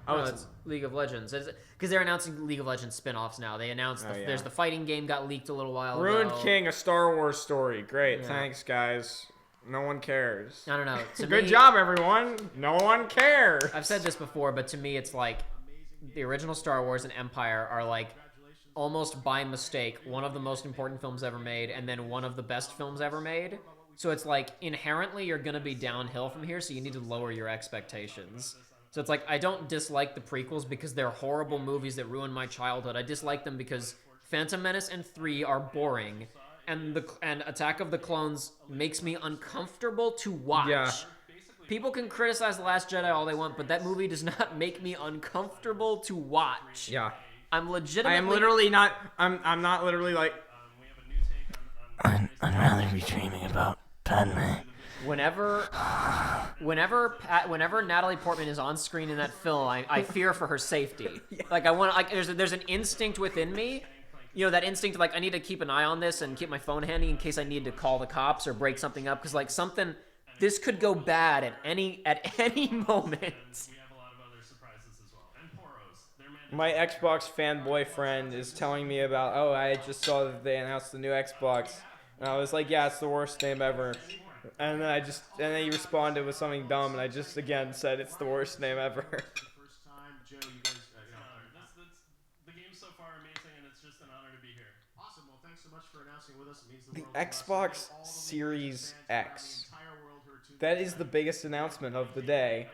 Oh, no, it's League of Legends. Because they're announcing League of Legends spin-offs now. They announced there's the fighting game got leaked a little while ago. Ruined King, a Star Wars story. Great, thanks guys. No one cares. I don't know. Good job, everyone. No one cares. I've said this before, but to me, it's like the original Star Wars and Empire are like almost by mistake one of the most important films ever made, and then one of the best films ever made. So it's like inherently you're gonna be downhill from here, so you need to lower your expectations. So it's like, I don't dislike the prequels because they're horrible movies that ruined my childhood. I dislike them because Phantom Menace and 3 are boring, and Attack of the Clones makes me uncomfortable to watch. Yeah. People can criticize The Last Jedi all they want, but that movie does not make me uncomfortable to watch. Yeah. I'm legitimately... I'm literally not... I'm not literally like... I'd rather be dreaming about Padme. Whenever Natalie Portman is on screen in that film, I fear for her safety. Like there's an instinct within me, that instinct like I need to keep an eye on this and keep my phone handy in case I need to call the cops or break something up because this could go bad at any moment. My Xbox fanboy friend is telling me about, I just saw that they announced the new Xbox, and I was like, yeah, it's the worst name ever. And then he responded with something dumb, and I just again said it's the worst name ever. The game's so far amazing, and it's just an honor to be here. Awesome. Well, thanks so much for announcing with us. It means The Xbox Series X. That is the biggest announcement of the day,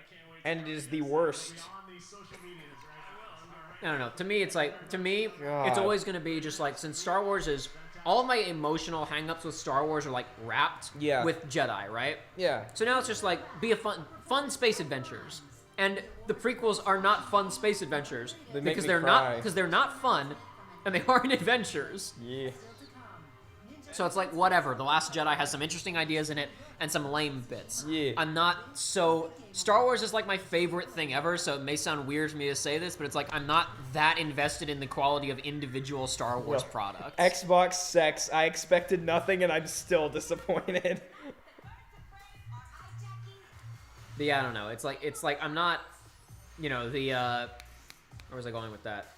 and it is the worst. I don't know. To me, it's always going to be just like, since Star Wars is... All of my emotional hang-ups with Star Wars are, wrapped with Jedi, right? Yeah. So now it's just, be a fun space adventures. And the prequels are not fun space adventures. Because they're not fun, and they aren't adventures. Yeah. So it's like, whatever. The Last Jedi has some interesting ideas in it, and some lame bits. Yeah. Star Wars is my favorite thing ever, so it may sound weird for me to say this, but it's I'm not that invested in the quality of individual Star Wars products. Xbox sex. I expected nothing, and I'm still disappointed. But yeah, I don't know. It's like I'm not, where was I going with that?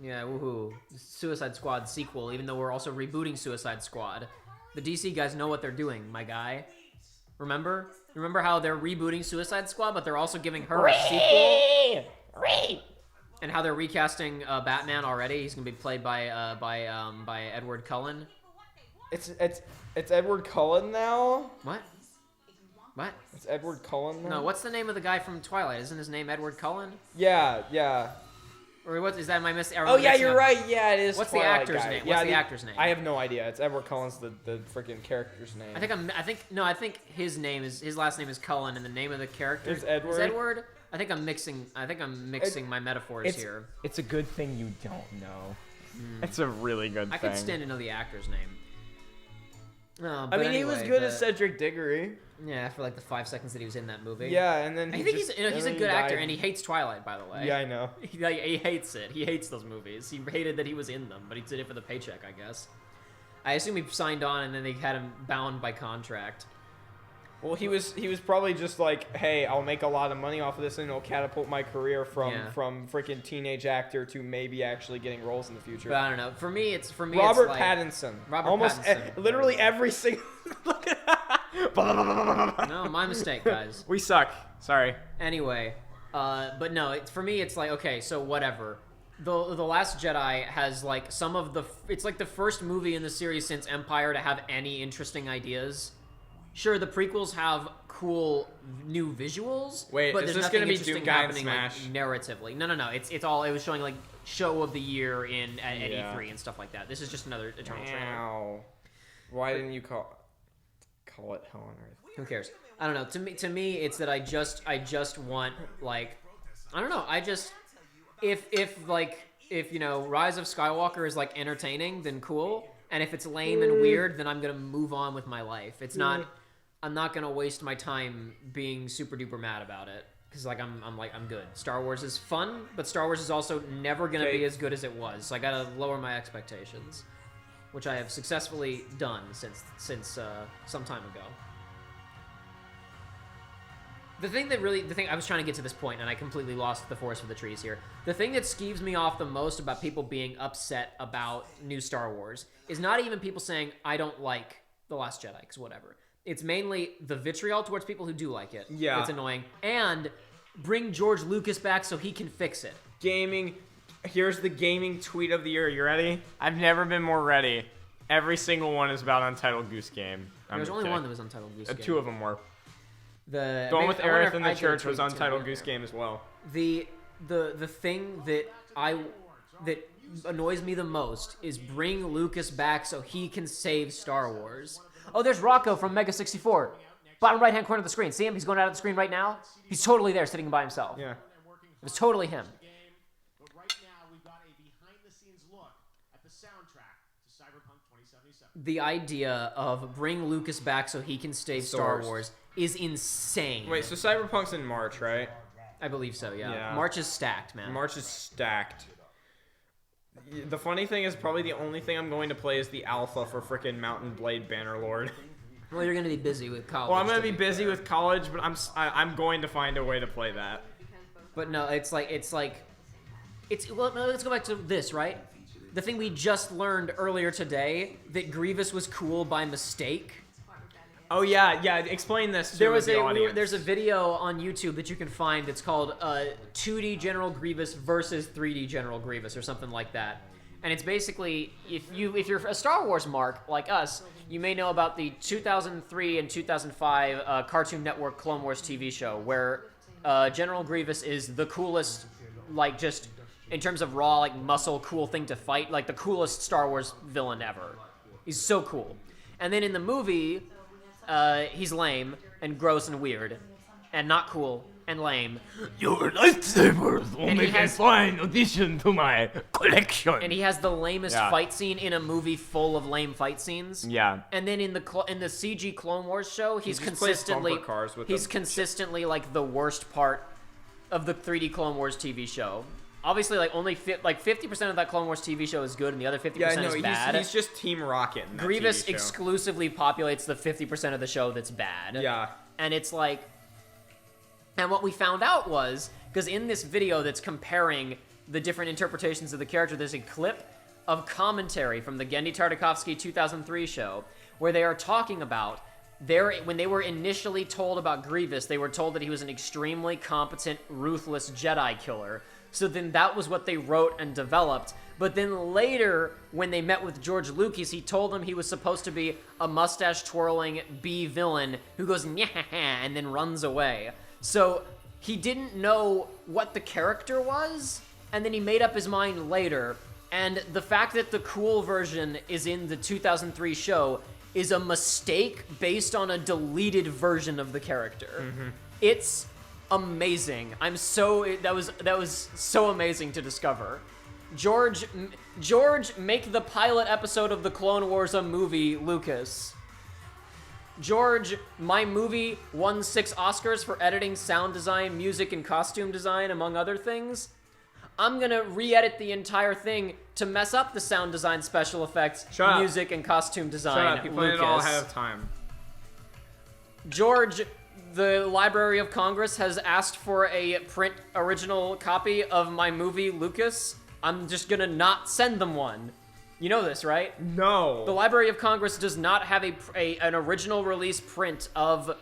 Yeah, woohoo. Suicide Squad sequel, even though we're also rebooting Suicide Squad. The DC guys know what they're doing, my guy. Remember? Remember how they're rebooting Suicide Squad, but they're also giving her a sequel? And how they're recasting Batman already. He's going to be played by Edward Cullen. It's Edward Cullen now? What? It's Edward Cullen now? No, what's the name of the guy from Twilight? Isn't his name Edward Cullen? Yeah. Or what is that? Am I missing? Oh yeah, you're right. Yeah, it is. What's Twilight the actor's guy. name? Yeah, What's the actor's name? I have no idea. It's Edward Cullen's the freaking character's name. I think his last name is Cullen, and the name of the character is Edward. Is Edward? I think I'm mixing my metaphors here. It's a good thing you don't know. It's a really good thing. I could stand to know the actor's name. He was good as Cedric Diggory. Yeah, for the 5 seconds that he was in that movie. Yeah, and then he's a good actor, and he hates Twilight, by the way. Yeah, I know. He hates it. He hates those movies. He hated that he was in them, but he did it for the paycheck, I guess. I assume he signed on, and then they had him bound by contract. Well, he was probably just like, hey, I'll make a lot of money off of this, and it'll catapult my career from freaking teenage actor to maybe actually getting roles in the future. But I don't know. For me, Robert Pattinson. Literally every single. No, my mistake, guys. We suck. Sorry. Anyway, but no, for me, it's okay, so whatever. The Last Jedi has like some of the. It's like the first movie in the series since Empire to have any interesting ideas. Sure, the prequels have cool new visuals. Wait, but is there's this nothing gonna be interesting Doom Guy and happening like, Smash? narratively. No. It's all. It was showing like show of the year at Yeah. E3 and stuff like that. This is just another Eternal trailer. Ow. Why didn't you call it Hell on Earth? Who cares? I don't know. To me, it's that I just want like, I don't know. I just if you know Rise of Skywalker is like entertaining, then cool. And if it's lame and weird, then I'm gonna move on with my life. It's not. I'm not gonna waste my time being super duper mad about it because like I'm good. Star Wars is fun, but Star Wars is also never gonna be as good as it was. So I gotta lower my expectations, which I have successfully done since some time ago. The thing I was trying to get to this point, and I completely lost the forest for the trees here. The thing that skeeves me off the most about people being upset about new Star Wars is not even people saying, I don't like The Last Jedi, because whatever. It's mainly the vitriol towards people who do like it. Yeah. It's annoying. And bring George Lucas back so he can fix it. Gaming. Here's the gaming tweet of the year. You ready? I've never been more ready. Every single one is about Untitled Goose Game. There was only one that was Untitled Goose Game. Two of them were. The one with Aerith in the I did church tweet was to Untitled him. Goose Game as well. The thing that annoys me the most is bring Lucas back so he can save Star Wars. Oh, there's Rocco from Mega 64. Bottom right-hand corner of the screen. See him? He's going out of the screen right now. He's totally there, sitting by himself. Yeah. It was totally him. But right now, we've got a behind-the-scenes look at the soundtrack to Cyberpunk 2077. The idea of bring Lucas back so he can save Star Wars is insane. Wait, so Cyberpunk's in March, right? I believe so, yeah. March is stacked, man. March is stacked. The funny thing is probably the only thing I'm going to play is the alpha for frickin' Mountain Blade Bannerlord. Well, you're going to be busy with college. Well, I'm going to be busy with college, but I'm going to find a way to play that. But no, it's well, no, let's go back to this, right? The thing we just learned earlier today, that Grievous was cool by mistake. Oh yeah, explain this to the audience. There's a video on YouTube that you can find that's called 2D General Grievous versus 3D General Grievous or something like that. And it's basically, if you're a Star Wars mark like us, you may know about the 2003 and 2005 Cartoon Network Clone Wars TV show where General Grievous is the coolest, like just in terms of raw like muscle cool thing to fight, like the coolest Star Wars villain ever. He's so cool. And then in the movie, he's lame and gross and weird and not cool and lame. Your lightsabers will make a fine addition to my collection. And he has the lamest fight scene in a movie full of lame fight scenes. Yeah. And then in the CG Clone Wars show, he's consistently consistently like the worst part of the 3D Clone Wars TV show. Obviously, like only 50% of that Clone Wars TV show is good, and the other 50% is bad. He's just Team Rocket. In that Grievous TV show. exclusively populates the 50% of the show that's bad. Yeah. And it's like, and what we found out was, because in this video that's comparing the different interpretations of the character, there's a clip of commentary from the Genndy Tartakovsky 2003 show, where they are talking about when they were initially told about Grievous, they were told that he was an extremely competent, ruthless Jedi killer. So then that was what they wrote and developed. But then later, when they met with George Lucas, he told them he was supposed to be a mustache-twirling B villain who goes, "Nyah," and then runs away. So he didn't know what the character was, and then he made up his mind later. And the fact that the cool version is in the 2003 show is a mistake based on a deleted version of the character. Mm-hmm. It's amazing. That was so amazing to discover. George, make the pilot episode of the Clone Wars a movie, Lucas. George, my movie won 6 Oscars for editing, sound design, music, and costume design, among other things. I'm gonna re-edit the entire thing to mess up the sound design, special effects, music, and costume design. Shut up, you planned it all ahead of time. George, the Library of Congress has asked for a print original copy of my movie, Lucas. I'm just gonna not send them one. You know this, right? No. The Library of Congress does not have an original release print of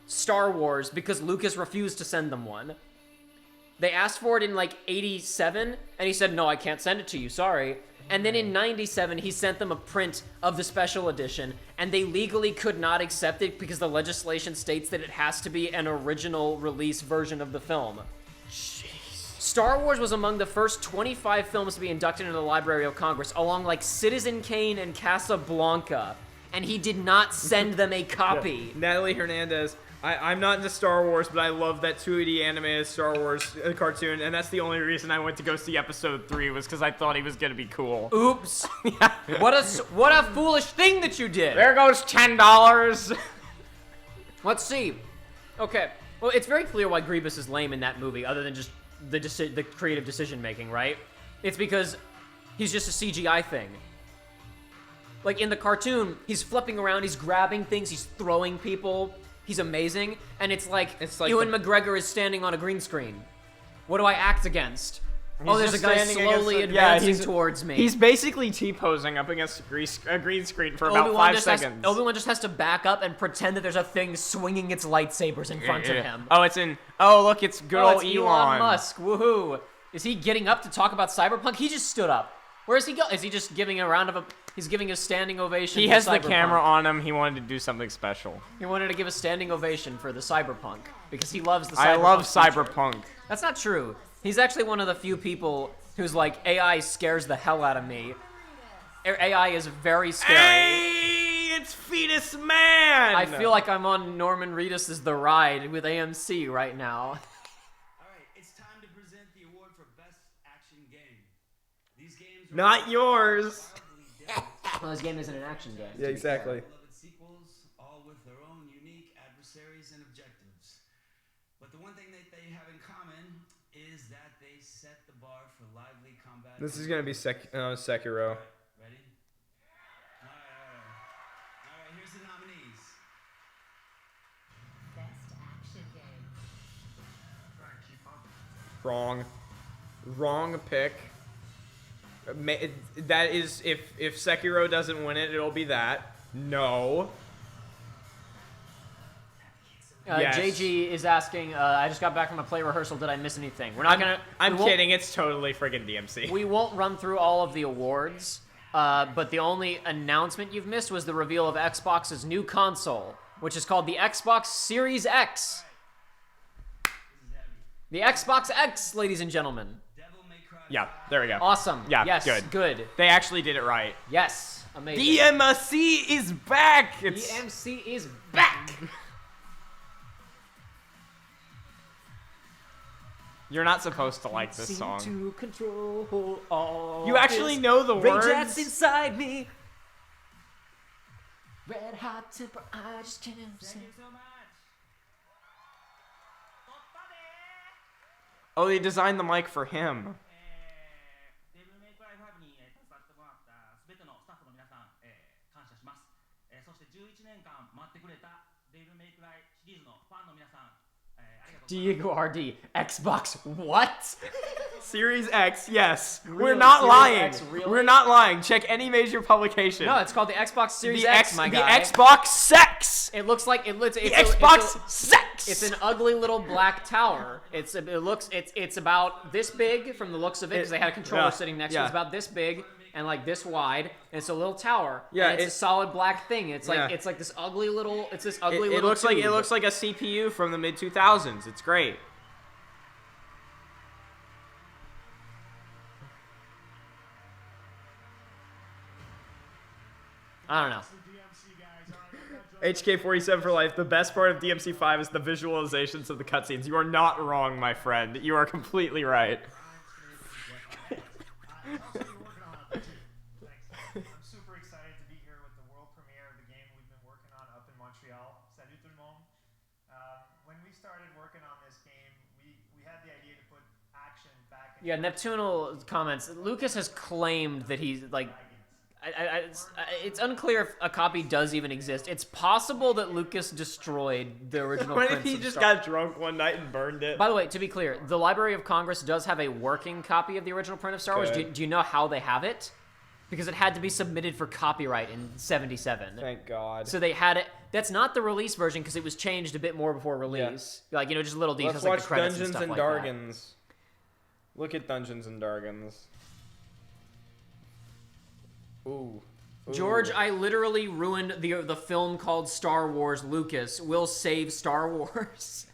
Star Wars because Lucas refused to send them one. They asked for it in like 87, and he said, no, I can't send it to you, sorry. And then in 97, he sent them a print of the special edition, and they legally could not accept it because the legislation states that it has to be an original release version of the film. Jeez. Star Wars was among the first 25 films to be inducted into the Library of Congress, along like Citizen Kane and Casablanca, and he did not send them a copy. Yeah. Natalie Hernandez. I'm not into Star Wars, but I love that 2D animated Star Wars cartoon, and that's the only reason I went to go see Episode 3 was because I thought he was gonna be cool. Oops! What a foolish thing that you did. There goes $10. Let's see. Okay. Well, it's very clear why Grievous is lame in that movie, other than just the creative decision making, right? It's because he's just a CGI thing. Like in the cartoon, he's flipping around, he's grabbing things, he's throwing people. He's amazing, and it's like Ewan McGregor is standing on a green screen. What do I act against? There's a guy slowly advancing towards me. He's basically T-posing up against a green screen for about 5 seconds. Obi-Wan just has to back up and pretend that there's a thing swinging its lightsabers in front of him. Look, it's good old Elon Musk. Woohoo! Is he getting up to talk about Cyberpunk? He just stood up. Where is he go? Is he just giving a round of a... He's giving a standing ovation He to has Cyberpunk. the camera on him. He wanted to do something special. He wanted to give a standing ovation for the Cyberpunk because he loves the Cyberpunk. I love feature. Cyberpunk. That's not true. He's actually one of the few people who's like, AI scares the hell out of me. AI is very scary. Hey, it's Fetus Man! I feel like I'm on Norman Reedus' The Ride with AMC right now. Not yours. Well, this game isn't an action game. Yeah, exactly. Sequels, all with their own unique adversaries and objectives. But the one thing that they have in common is that they set the bar for lively combat. This is gonna be Sekiro. Ready? All right. Here's the nominees. Best action game. Wrong pick. That is, if Sekiro doesn't win it, it'll be that. No. Yes. JG is asking, I just got back from a play rehearsal. Did I miss anything? We're not gonna... I'm kidding. It's totally friggin' DMC. We won't run through all of the awards, but the only announcement you've missed was the reveal of Xbox's new console, which is called the Xbox Series X. The Xbox X, ladies and gentlemen. Yeah, there we go. Awesome. Yeah, yes, good. They actually did it right. Yes, amazing. DMC is back! DMC is back! You're not supposed to like this song. To control all you actually know the words? Rage that's inside me. Red hot temper, I just can't say. Oh, they designed the mic for him. Diego RD, Xbox what? Series X, yes. Really? We're not Series lying. X, really? We're not lying. Check any major publication. No, it's called the Xbox Series X, my guy. The Xbox Sex! It looks like it's Xbox Sex! It's an ugly little black tower. It's about this big from the looks of it because they had a controller sitting next to it. It's about this big and like this wide, and it's a little tower. Yeah, and it's a solid black thing. It's like it's like this ugly little. It's this ugly little. It looks like a CPU from the mid 2000s. It's great. I don't know. HK47 for life. The best part of DMC5 is the visualizations of the cutscenes. You are not wrong, my friend. You are completely right. I'm super excited to be here with the world premiere of the game we've been working on up in Montreal. Salut tout le monde. When we started working on this game, we had the idea to put action back in. Yeah, Neptunal comments. Lucas has claimed that he's like. It's unclear if a copy does even exist. It's possible that Lucas destroyed the original. What prints if he of just Star- got drunk one night and burned it? By the way, to be clear, the Library of Congress does have a working copy of the original print of Star Wars. Do you know how they have it? Because it had to be submitted for copyright in '77. Thank God. So they had it. That's not the release version because it was changed a bit more before release. Yeah. Like, just little details Let's like watch the credits Dungeons and stuff and like Dargons. Look at Dungeons and Dragons. Ooh. George, I literally ruined the film called Star Wars. Lucas will save Star Wars.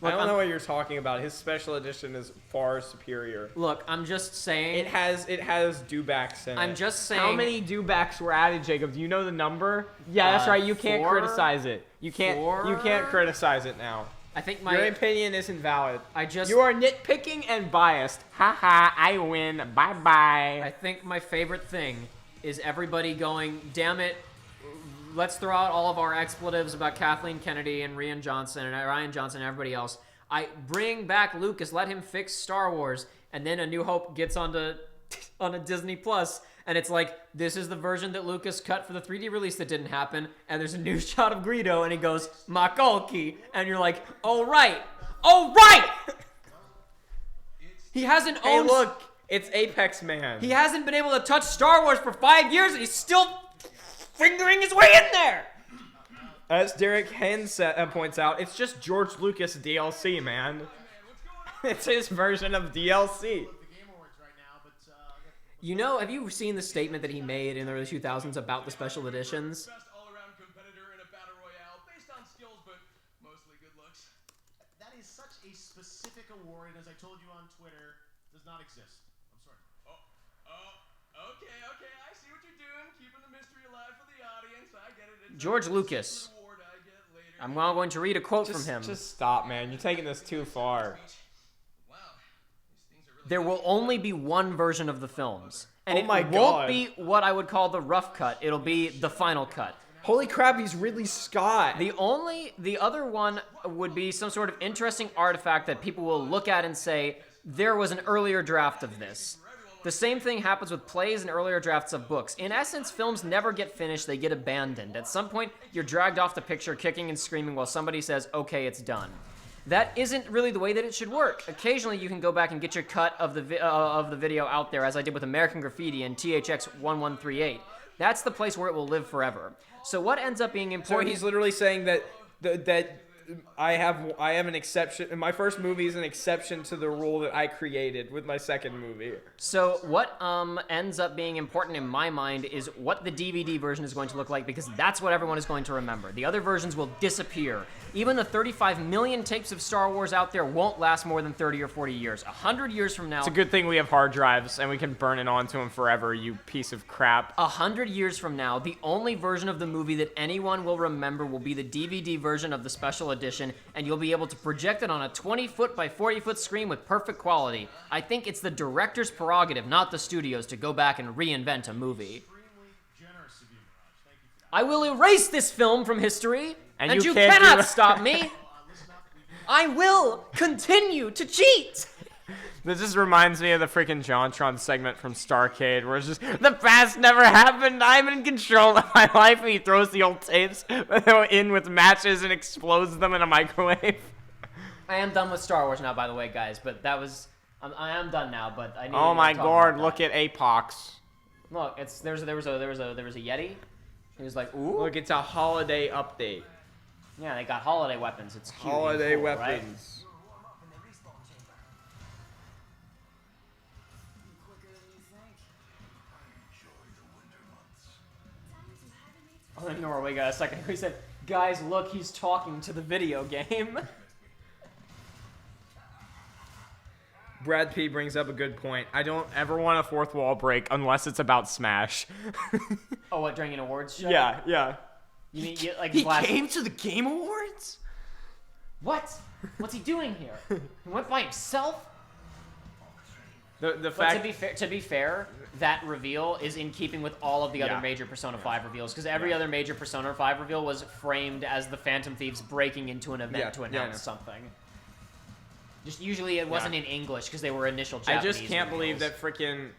Look, I don't know what you're talking about. His special edition is far superior. Look, I'm just saying. It has dewbacks in it. I'm just saying. How many dewbacks were added, Jacob? Do you know the number? Yeah, that's right. You can't 4? criticize it. You can't. 4? You can't criticize it now. I think your opinion isn't valid. You are nitpicking and biased. Haha, I win. Bye bye. I think my favorite thing is everybody going, damn it, let's throw out all of our expletives about Kathleen Kennedy and Rian Johnson and Ryan Johnson and everybody else. I bring back Lucas, let him fix Star Wars, and then A New Hope gets onto Disney Plus, and it's like, this is the version that Lucas cut for the 3D release that didn't happen, and there's a new shot of Greedo, and he goes, Makolki, and you're like, oh right! He hasn't owned... Hey, look, it's Apex Man. He hasn't been able to touch Star Wars for 5 years, and he's still fingering his way in there! As Derek Haynes points out, it's just George Lucas DLC, man. It's his version of DLC. You know, have you seen the statement that he made in the early 2000s about the special editions? Best all-around competitor in a battle royale, based on skills, but mostly good looks. That is such a specific award, and as I told you on Twitter, does not exist. I'm sorry. Okay, I see what you're doing, keeping the mystery alive for the audience. I get it. George Lucas. I'm now going to read a quote from him. Just stop, man. You're taking this too far. There will only be one version of the films. And Oh my it God. won't be what I would call the rough cut. It'll be the final cut. Holy crap, he's Ridley Scott. The other one would be some sort of interesting artifact that people will look at and say, there was an earlier draft of this. The same thing happens with plays and earlier drafts of books. In essence, films never get finished, they get abandoned. At some point, you're dragged off the picture kicking and screaming while somebody says, okay, it's done. That isn't really the way that it should work. Occasionally, you can go back and get your cut of the video out there, as I did with American Graffiti and THX 1138. That's the place where it will live forever. So what ends up being important... So he's literally saying that I have an exception. My first movie is an exception to the rule that I created with my second movie. So what ends up being important in my mind is what the DVD version is going to look like, because that's what everyone is going to remember. The other versions will disappear. Even the 35 million tapes of Star Wars out there won't last more than 30 or 40 years. 100 years from now... It's a good thing we have hard drives and we can burn it onto them forever, you piece of crap. 100 years from now, the only version of the movie that anyone will remember will be the DVD version of the special edition, and you'll be able to project it on a 20-foot by 40-foot screen with perfect quality. I think it's the director's prerogative, not the studio's, to go back and reinvent a movie. I will erase this film from history, and you cannot stop me. I will continue to cheat. This just reminds me of the freaking JonTron segment from Starcade, where it's just, the past never happened, I'm in control of my life, and he throws the old tapes in with matches and explodes them in a microwave. I am done with Star Wars now, by the way, guys, but that was... I am done now, but I need Oh to my talk god, about look that. at Apox. Look, there was a Yeti. He was like, ooh. Look, it's a holiday update. Yeah, they got holiday weapons. It's cute. Holiday and cool, weapons. Right? Oh, ignore. Wait, got a second. He said, "Guys, look, he's talking to the video game." Brad P brings up a good point. I don't ever want a fourth wall break unless it's about Smash. Oh, what, during an awards show? Yeah. You mean like he came to the Game Awards? What? What's he doing here? He went by himself? The fact to be fair, that reveal is in keeping with all of the other major Persona 5 reveals, because every other major Persona 5 reveal was framed as the Phantom Thieves breaking into an event to announce something. Just usually it wasn't in English because they were initial Japanese. I just can't believe that freaking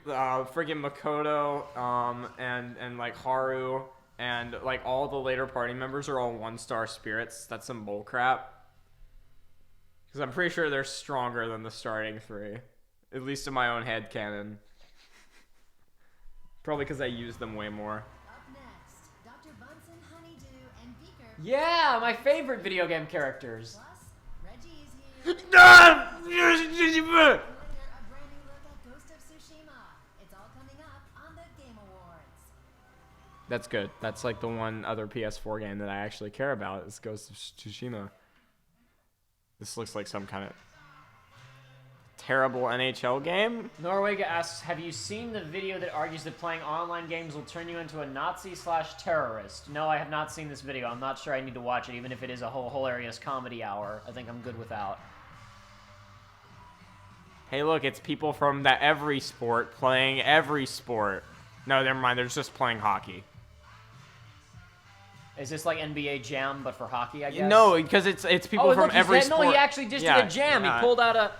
Makoto and like Haru and like all the later party members are all 1-star spirits. That's some bullcrap. Because I'm pretty sure they're stronger than the starting 3. At least in my own head canon. Probably because I use them way more. Yeah, my favorite video game characters. That's good. That's like the one other PS4 game that I actually care about is Ghost of Tsushima. This looks like some kind of terrible NHL game. Norwega asks, have you seen the video that argues that playing online games will turn you into a Nazi/terrorist? No, I have not seen this video. I'm not sure I need to watch it, even if it is a hilarious comedy hour. I think I'm good without. Hey, look, it's people from every sport playing every sport. No, never mind. They're just playing hockey. Is this like NBA Jam, but for hockey, I guess? No, because it's people from every sport. No, he actually just did a jam. He pulled out a...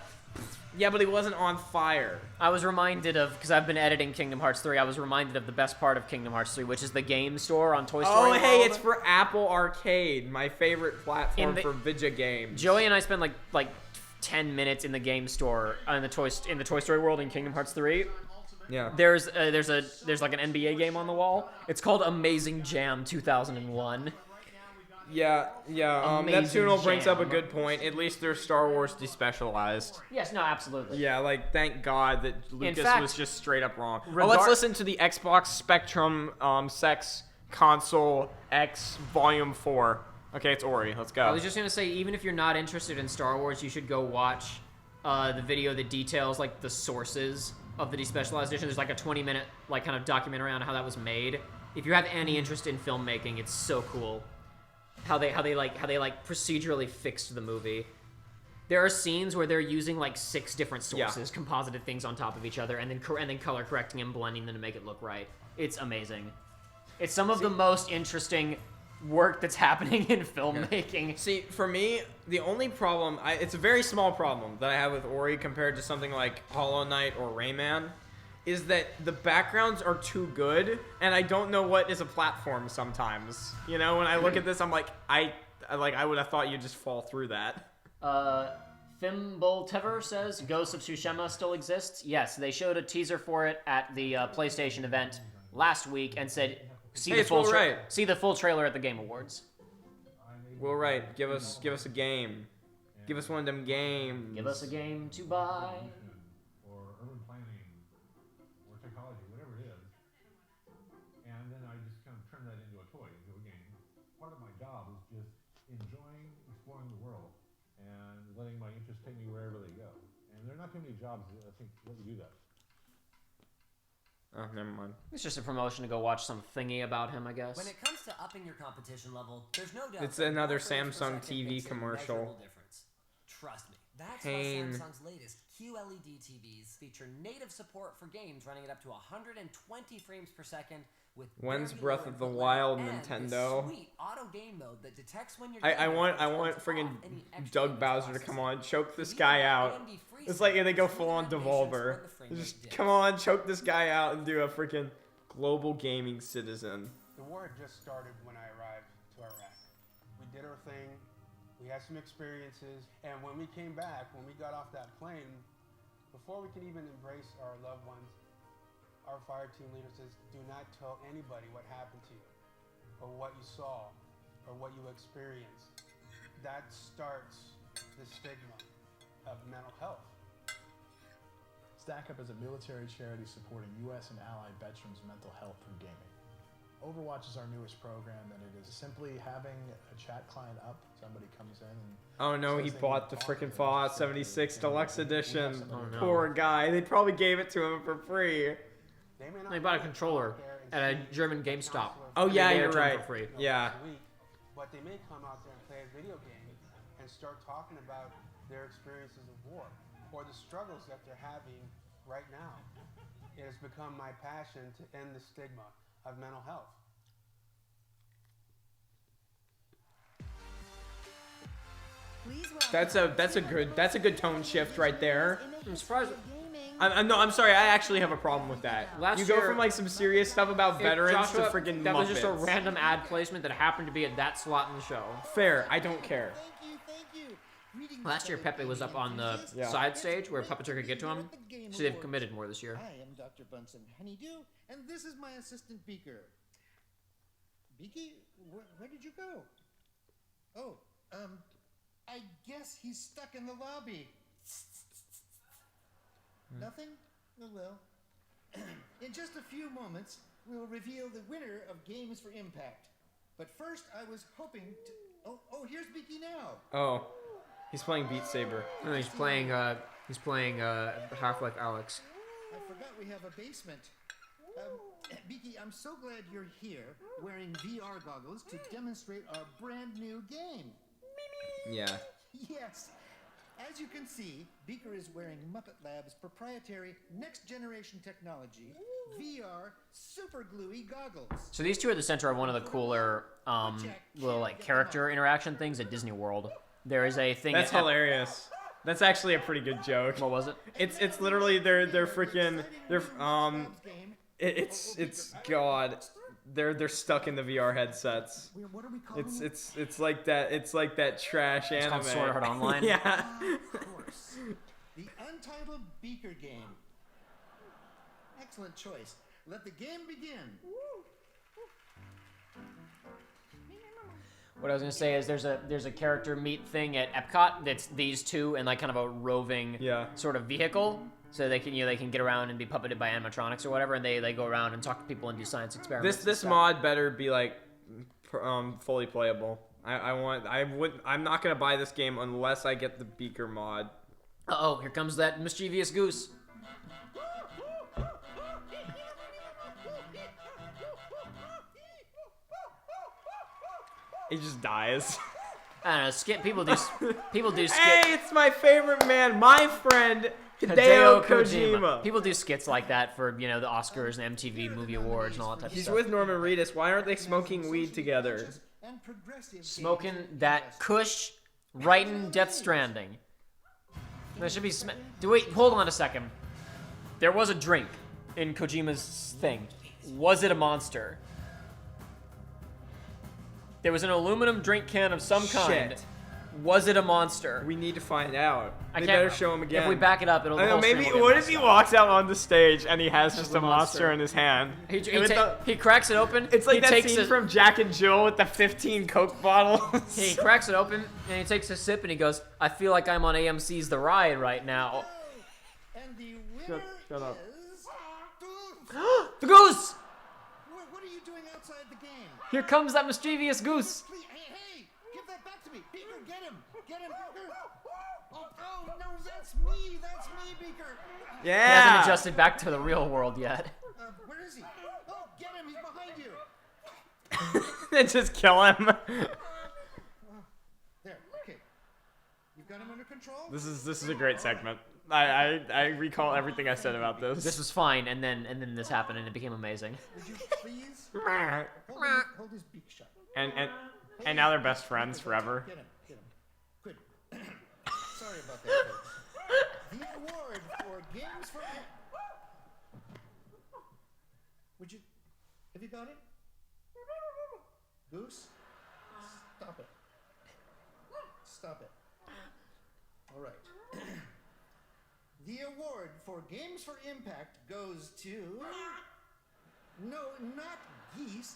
Yeah, but he wasn't on fire. I was reminded of, because I've been editing Kingdom Hearts 3, I was reminded of the best part of Kingdom Hearts 3, which is the game store on Toy Story World. Hey, it's for Apple Arcade, my favorite platform for video games. Joey and I spent like 10 minutes in the game store in the Toy Story World in Kingdom Hearts 3. Yeah. There's like an NBA game on the wall. It's called Amazing Jam 2001. Yeah. That Tunnel brings up a good point. At least they're Star Wars despecialized. Yes, no, absolutely. Yeah, like, thank God that Lucas was just straight up wrong. Let's listen to the Xbox Spectrum Sex Console X Volume 4. Okay, it's Ori. Let's go. I was just going to say, even if you're not interested in Star Wars, you should go watch the video that details, like, the sources of the despecialized edition. There's, like, a 20-minute, like, kind of documentary on how that was made. If you have any interest in filmmaking, it's so cool. How they procedurally fixed the movie. There are scenes where they're using like 6 different sources, composited things on top of each other, and then color correcting and blending them to make it look right. It's amazing. It's some of the most interesting work that's happening in filmmaking. Yeah. See, for me, the only problem, it's a very small problem that I have with Ori compared to something like Hollow Knight or Rayman, is that the backgrounds are too good, and I don't know what is a platform sometimes. You know, when I look at this, I'm like, I would have thought you'd just fall through that. Thimble says, Ghost of Tsushima still exists? Yes, they showed a teaser for it at the PlayStation event last week and said, see the full trailer at the Game Awards. Will Wright, give us a game. Give us one of them games. Give us a game to buy. Letting my interests take me wherever they go. And there are not too many jobs that I think let you do that. Oh, never mind. It's just a promotion to go watch some thingy about him, I guess. When it comes to upping your competition level, there's no doubt. It's another Samsung TV commercial. Trust me. That's why Samsung's latest QLED TVs feature native support for games running at up to 120 frames per second with When's Breath of the Wild, Nintendo? Sweet auto game mode that detects when you're I want friggin' Doug Bowser to come on, choke this guy out. It's like they go full on Devolver. Just come on, choke this guy out and do a freaking global gaming citizen. The war had just started when I arrived to Iraq. We did our thing. We had some experiences, and when we came back, when we got off that plane, before we could even embrace our loved ones, our fire team leader says, do not tell anybody what happened to you, or what you saw, or what you experienced. That starts the stigma of mental health. Stack Up is a military charity supporting U.S. and allied veterans' mental health through gaming. Overwatch is our newest program, and it is simply having a chat client up. Somebody comes in and... Oh no, he bought the freaking Fallout 76 Deluxe Edition. Oh no. Poor guy. They probably gave it to him for free. They bought a controller at a German GameStop. Oh yeah, you're For right. free. Yeah. But they may come out there and play a video game and start talking about their experiences of war or the struggles that they're having right now. It has become my passion to end the stigma of mental health. That's a good tone shift right there. I'm surprised. I'm sorry. I actually have a problem with that. You go from like some serious stuff about veterans to freaking That was Muppets. just a random ad placement that happened to be at that slot in the show. Fair. I don't care. Last year, Pepe was up on the side stage where Puppeteer could get to him. So they've committed more this year. I am Dr. Bunsen Honeydew, and this is my assistant Beaker. Beaky, where did you go? Oh, I guess he's stuck in the lobby. Nothing? Oh, well. In just a few moments, we will reveal the winner of Games for Impact. But first, I was hoping to... Oh, here's Beaky now. Oh, he's playing Beat Saber. No, he's playing Half-Life Alyx. I forgot we have a basement. Beaky, I'm so glad you're here, wearing VR goggles to demonstrate our brand new game. Yeah. Yes. As you can see, Beaker is wearing Muppet Labs' proprietary next-generation technology, VR super gluey goggles. So these two are the center of one of the cooler little like character interaction things at Disney World. There is a thing. That's hilarious. That's actually a pretty good joke. What was it? It's literally they're freaking it's God. They're stuck in the VR headsets. What are we calling It's like that trash anime. It's called Sword Art Online. Yeah. Of course. The Untitled Beaker game. Excellent choice. Let the game begin. What I was gonna say is there's a character meet thing at Epcot that's these two and like kind of a roving sort of vehicle, so they can get around and be puppeted by animatronics or whatever, and they go around and talk to people and do science experiments. This mod better be like fully playable. I'm not gonna buy this game unless I get the Beaker mod. Uh-oh, here comes that mischievous goose. He just dies. I don't know. People do skits. Hey, it's my favorite man, my friend Hideo Kojima. People do skits like that for the Oscars and MTV Movie Awards and all that type of stuff. He's with Norman Reedus. Why aren't they smoking weed together? Smoking that kush right in Death Stranding. There should be. Wait, hold on a second. There was a drink in Kojima's thing. Was it a monster? There was an aluminum drink can of some kind. Shit. Was it a monster? We need to find out. They better show him again. If we back it up, it'll. I know, maybe what if he walks out on the stage and he has just a monster in his hand? He cracks it open. It's like that scene from Jack and Jill with the 15 Coke bottles. He cracks it open and he takes a sip and he goes, "I feel like I'm on AMC's The Ride right now." And the winner Shut up. The goose! What are you doing outside the game? Here comes that mischievous goose. Hey, give that back to me. Beaker, get him. Get him, Beaker. Oh, no, that's me. That's me, Beaker. Yeah. He hasn't adjusted back to the real world yet. Where is he? Oh, get him. He's behind you. Then just kill him. There, okay. You've got him under control? This is a great segment. I recall everything I said about this. This was fine, and then this happened, and it became amazing. Would you please hold his beak shut? And now they're best friends forever. Get him. Good. Sorry about that, folks. The award for Games for... Have you got it? Goose? Stop it. Stop it. All right. The award for Games for Impact goes to... No, not geese.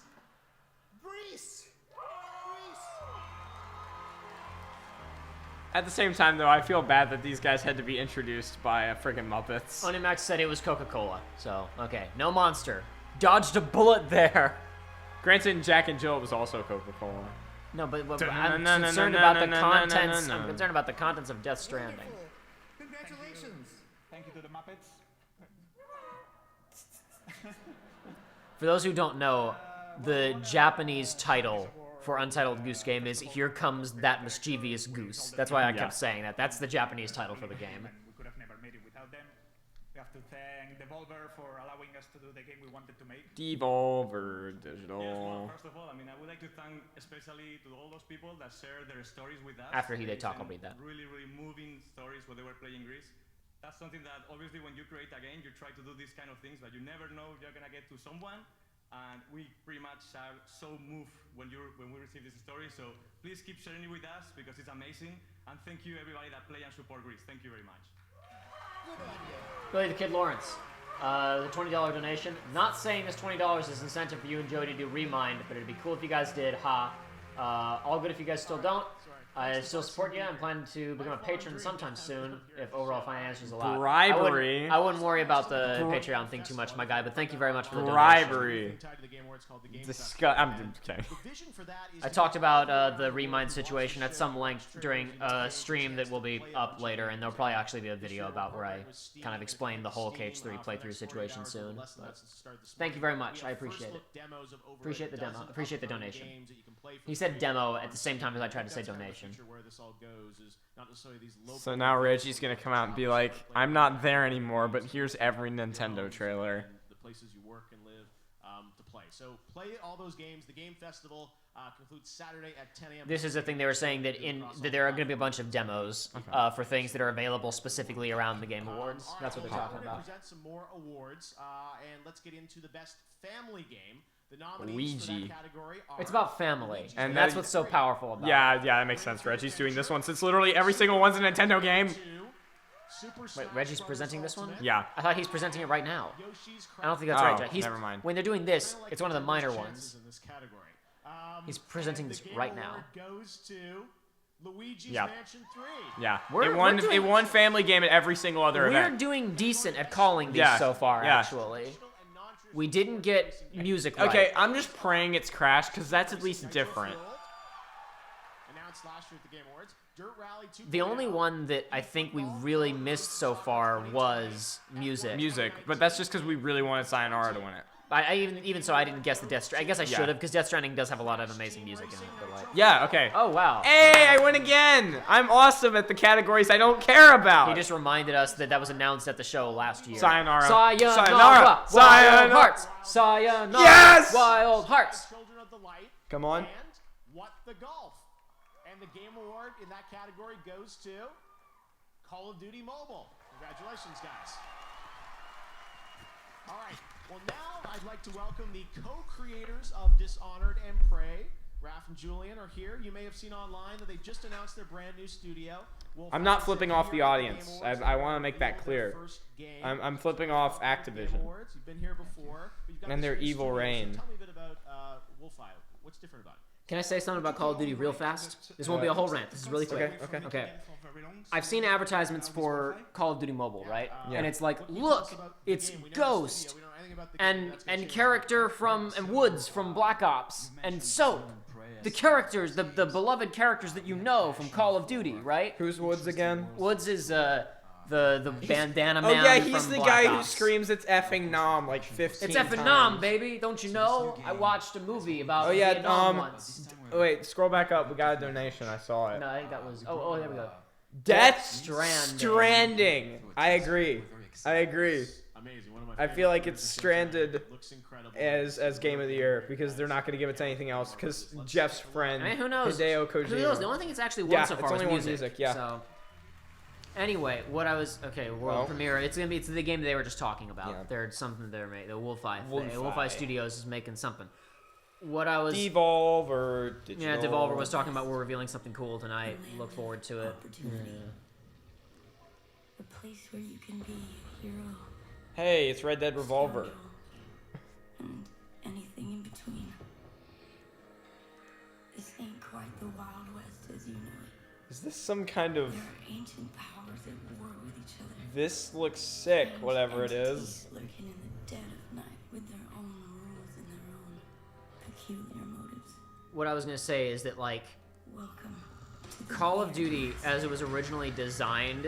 Greece! At the same time, though, I feel bad that these guys had to be introduced by friggin' Muppets. Onimax said it was Coca-Cola, so, okay. No monster. Dodged a bullet there. Granted, Jack and Jill was also Coca-Cola. No, but I'm concerned about the contents. I'm concerned about the contents of Death Stranding. Congratulations. Thank you to the Muppets. For those who don't know, the Japanese title for Untitled Goose Game is Here Comes That Mischievous Goose. That's why I kept saying that. That's the Japanese title for the game. We could have never made it without them. We have to thank Devolver for allowing us to do the game we wanted to make. Devolver Digital. Yes, well, first of all, I mean, I would like to thank especially to all those people that share their stories with us. After they talk, I'll read that. Really, really moving stories when they were playing Greece. That's something that obviously when you create a game, you try to do these kind of things, but you never know if you're gonna get to someone. And we pretty much are so moved when we receive this story. So please keep sharing it with us because it's amazing. And thank you everybody that play and support Greece. Thank you very much. Billy the Kid Lawrence, the $20 donation. Not saying this $20 is incentive for you and Jody to do Remind, but it'd be cool if you guys did. Ha. All good if you guys still don't. I still support you. I'm planning to become a patron sometime soon if overall finances allow. Bribery. I wouldn't worry about the Patreon thing too much, my guy. But thank you very much for the bribery. donation. I'm kidding. I talked about the Remind situation at some length during a stream that will be up later, and there'll probably actually be a video about where I kind of explain the whole KH3 playthrough situation soon. But thank you very much. I appreciate it. Appreciate the demo. Appreciate the donation. He said demo at the same time as I tried to say donation. So now Reggie's gonna come out and be like, I'm not there anymore, but here's every Nintendo trailer. The places you work and live to play. So play all those games. The Game Festival concludes Saturday at 10 a.m. This is the thing they were saying, that there are going to be a bunch of demos for things that are available specifically around the Game Awards. That's what they're talking about. Present some more awards, and let's get into the best family game. The nominees for that category are It's about family, and that's what's so powerful about it. Yeah, that makes sense. Reggie's doing this one since literally every single one's a Nintendo game. Wait, Reggie's presenting this one? Yeah. I thought he's presenting it right now. I don't think that's right, Jack. Never mind. When they're doing this, it's one of the minor ones. He's presenting this right now. Goes to Luigi's Yeah. Mansion 3. Yeah. We're It won family game at every single other event. We're doing decent at calling these so far, actually. We didn't get music right. Okay, I'm just praying it's Crash, because that's at least different. Announced last year at the Game Awards. Dirt Rally 2. The only one that I think we really missed so far was music. Music, but that's just because we really wanted Sayonara to win it. Even so, I didn't guess the Death Stranding. I guess I should have, because Death Stranding does have a lot of amazing music in it. But like, yeah, okay. Oh, wow. Hey, I win again! I'm awesome at the categories I don't care about! He just reminded us that was announced at the show last year. Sayonara. Sayonara! Wild Hearts! Sayonara! Yes! Wild Hearts! Children of the Light. Come on. And What the Golf. And the Game Award in that category goes to Call of Duty Mobile. Congratulations, guys. All right. Well, now I'd like to welcome the co-creators of Dishonored and Prey. Raph and Julian are here. You may have seen online that they just announced their brand new studio. I'm not flipping off the audience. I want to make that clear. I'm flipping off Activision. You've been here before. And their Evil Reign. Tell me a bit about Wolfeye. What's different about it? Can I say something about Call of Duty real fast? This won't be a whole rant. This is really quick. Okay. I've seen advertisements for Call of Duty Mobile, right? And it's like, look, it's Ghost and character from and Woods from Black Ops and Soap. The characters, the beloved characters that you know from Call of Duty, right? Who's Woods again? Woods is the bandana man. Oh yeah, he's from the Black guy Ops. who screams "It's effing nom" like 15 It's effing times. nom, baby. Don't you know? I watched a movie about Oh yeah, Vietnam once. wait, scroll back up. We got a donation. I saw it. No, I think that was. Oh, there we go. Death Stranding. I agree. Amazing. One of my I feel like it's Stranded as Game of the Year because they're not going to give it to anything else because Jeff's friend, I mean, who knows? Hideo Kojima. Who knows? The only thing it's actually won so far it's only is one music. Yeah. So, anyway, world premiere. It's the game they were just talking about. Yeah. There's something they're making. The Wolfeye. Wolfeye Studios is making something. What I was Devolver. Yeah, Devolver was talking about. We're revealing something cool tonight. Look forward to it. A place where you can be a hero Hey, it's Red Dead Revolver. and anything in between. This ain't quite the Wild West as you know it. Is this some kind of... There are ancient powers at war with each other. This looks sick, whatever it is. Lurking in the dead of night with their own rules and their own peculiar motives. What I was gonna say is that like Welcome. Call of Duty, as it was originally designed,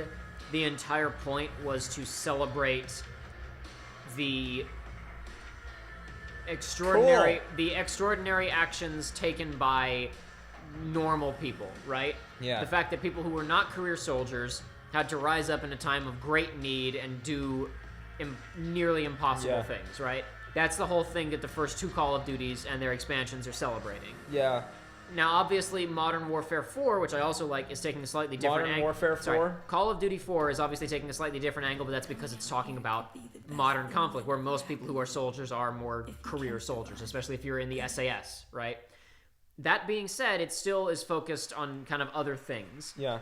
the entire point was to celebrate the extraordinary actions taken by normal people, right? Yeah. The fact that people who were not career soldiers had to rise up in a time of great need and do nearly impossible things, right? That's the whole thing that the first two Call of Duties and their expansions are celebrating. Yeah. Now, obviously, Modern Warfare 4, which I also like, is taking a slightly different angle. Modern Warfare 4? Sorry, Call of Duty 4 is obviously taking a slightly different angle, but that's because it's talking about modern conflict, where most people who are soldiers are more career soldiers, especially if you're in the SAS, right? That being said, it still is focused on kind of other things. Yeah.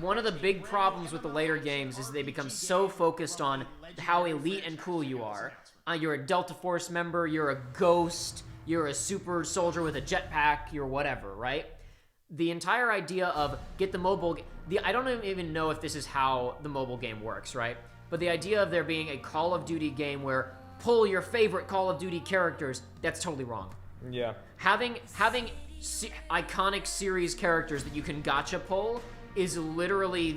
One of the big problems with the later games is they become so focused on how elite and cool you are. You're a Delta Force member, you're a ghost, you're a super soldier with a jetpack, you're whatever, right? The entire idea of get the mobile... I don't even know if this is how the mobile game works, right? But the idea of there being a Call of Duty game where pull your favorite Call of Duty characters, that's totally wrong. Yeah. Having iconic series characters that you can gacha pull is literally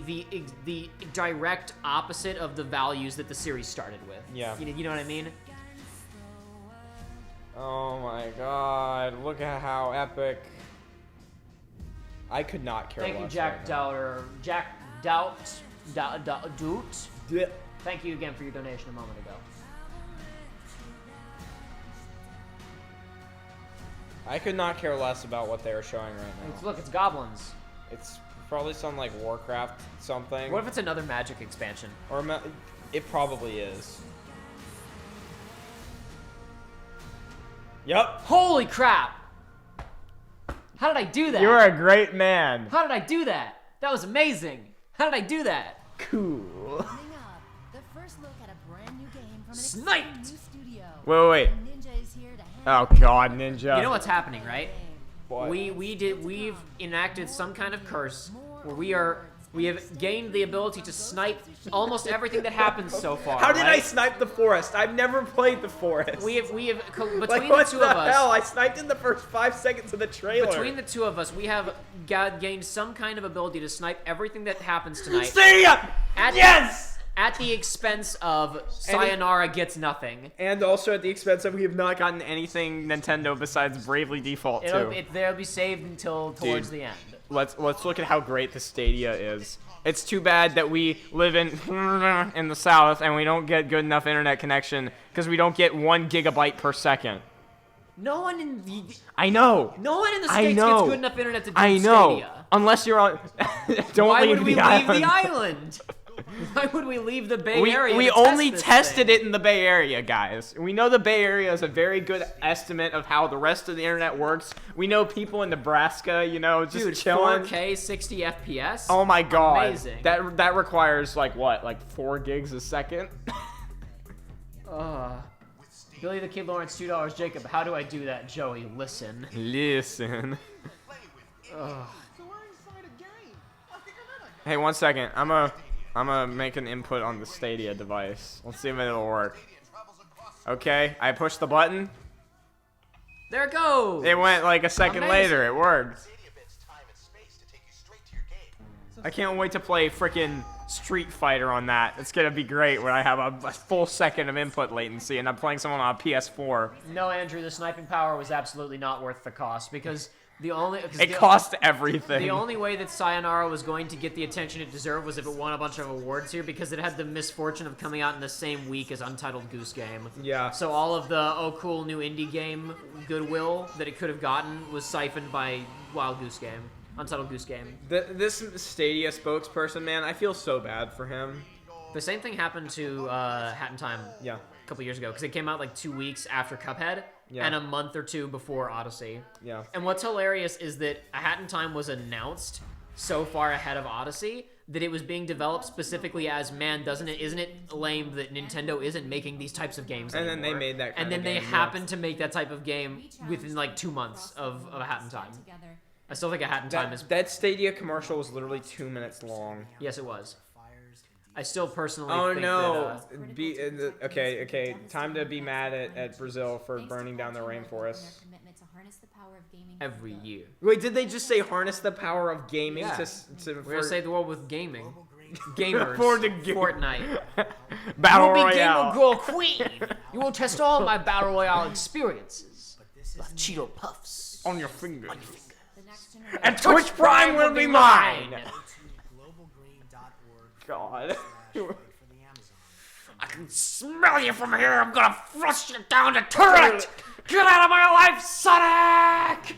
the direct opposite of the values that the series started with. Yeah. You know what I mean? Oh my god, look at how epic. I could not care less. Thank you, Jack Doubter. Jack Doot. Yeah. Thank you again for your donation a moment ago. I could not care less about what they are showing right now. Look, it's goblins. It's probably some like Warcraft something. What if it's another Magic expansion? Or it probably is. Yep. Holy crap! How did I do that? You're a great man. How did I do that? That was amazing. How did I do that? Cool. Coming up, the first look at a brand new game from an Sniped! exciting new studio. Wait. Ninja is here to Oh god, Ninja. You know what's happening, right? What? We've enacted some kind of curse where we have gained the ability to snipe almost everything that happens so far. How did right? I snipe the forest? I've never played the forest. We have between like, the what two the of us. hell? I sniped in the first 5 seconds of the trailer. Between the two of us, we have gained some kind of ability to snipe everything that happens tonight. Stadia! Yes! At the expense of Sayonara gets nothing. And also at the expense of we have not gotten anything Nintendo besides Bravely Default 2. They'll be saved until towards the end. Let's look at how great the Stadia is. It's too bad that we live in the South and we don't get good enough internet connection because we don't get 1 gigabyte per second. No one in the... I know. No one in the States gets good enough internet to do I know. Stadia. Unless you're on... Don't Why leave would we the leave island. the island? Why would we leave the Bay Area? We to only test this tested thing? it in the Bay Area, guys. We know the Bay Area is a very good estimate of how the rest of the internet works. We know people in Nebraska, you know, just Dude, chilling. 4K, 60 FPS? Oh my god. Amazing. That requires like what? Like 4 gigs a second? Billy the Kid Lawrence, $2. Jacob, how do I do that? Joey, listen. Listen. Ugh. Hey, 1 second. I'm gonna make an input on the Stadia device. Let's see if it'll work. Okay, I pushed the button. There it goes. It went like a second Amazing. later. It worked. I can't wait to play frickin' Street Fighter on that. It's gonna be great when I have a full second of input latency and I'm playing someone on a PS4. No, Andrew, the sniping power was absolutely not worth the cost because It cost everything. The only way that Sayonara was going to get the attention it deserved was if it won a bunch of awards here because it had the misfortune of coming out in the same week as Untitled Goose Game. Yeah. So all of the cool new indie game goodwill that it could have gotten was siphoned by Wild Goose Game. Untitled Goose Game. This Stadia spokesperson, man, I feel so bad for him. The same thing happened to Hat in Time a couple years ago because it came out like 2 weeks after Cuphead and a month or two before Odyssey. Yeah. And what's hilarious is that A Hat in Time was announced so far ahead of Odyssey that it was being developed specifically as, man, isn't it lame that Nintendo isn't making these types of games anymore? And then they made that kind And then of they game, happened to make that type of game within like 2 months of A Hat in Time. I still think A Hat in Time is... That Stadia commercial was literally 2 minutes long. Yes, it was. I still personally Oh think no! that... Okay. Time to be mad at Brazil for burning down the rainforest. Every year. Wait, did they just say harness the power of gaming Yeah. to We're gonna save the world with gaming. Gamers. For the Fortnite. Battle you will be Royale. Gamer Girl Queen. You will test all my Battle Royale experiences. Like Cheeto Puffs. On your finger. And Twitch Prime will be mine. God. I can smell you from here. I'm gonna flush you down the turret. Get out of my life, Sonic!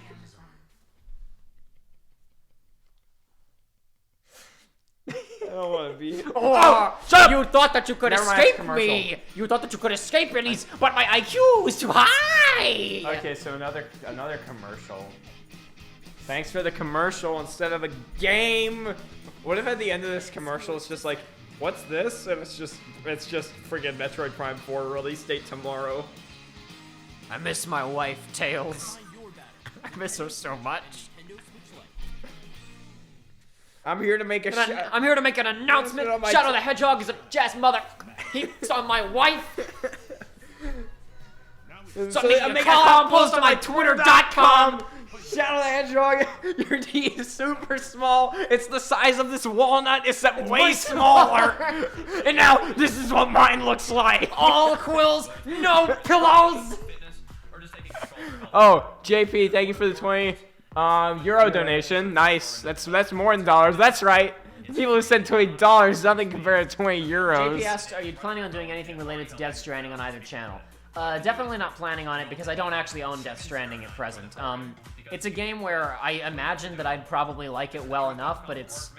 I don't want to be. Oh, shut up! You thought that you could Never mind, escape commercial. me. You thought that you could escape me, but my IQ is too high. Okay, so another commercial. Thanks for the commercial instead of a game. What if at the end of this commercial it's just like, what's this? And it's just friggin' Metroid Prime 4 release date tomorrow. I miss my wife, Tails. I miss her so much. I'm here to make a I'm here to make an announcement. Shadow the Hedgehog is a jazz mother. He's on my wife. So I'm making a column post on my Twitter.com. Shadow the Hedgehog, your D is super small. It's the size of this walnut, except way smaller. And now this is what mine looks like. All quills, no pillows. Oh, JP, thank you for the 20 euro donation. Nice. That's more than dollars. That's right. People who said $20, nothing compared to 20 euros. JP asked, are you planning on doing anything related to Death Stranding on either channel? Definitely not planning on it because I don't actually own Death Stranding at present. It's a game where I imagine that I'd probably like it well enough, but it's,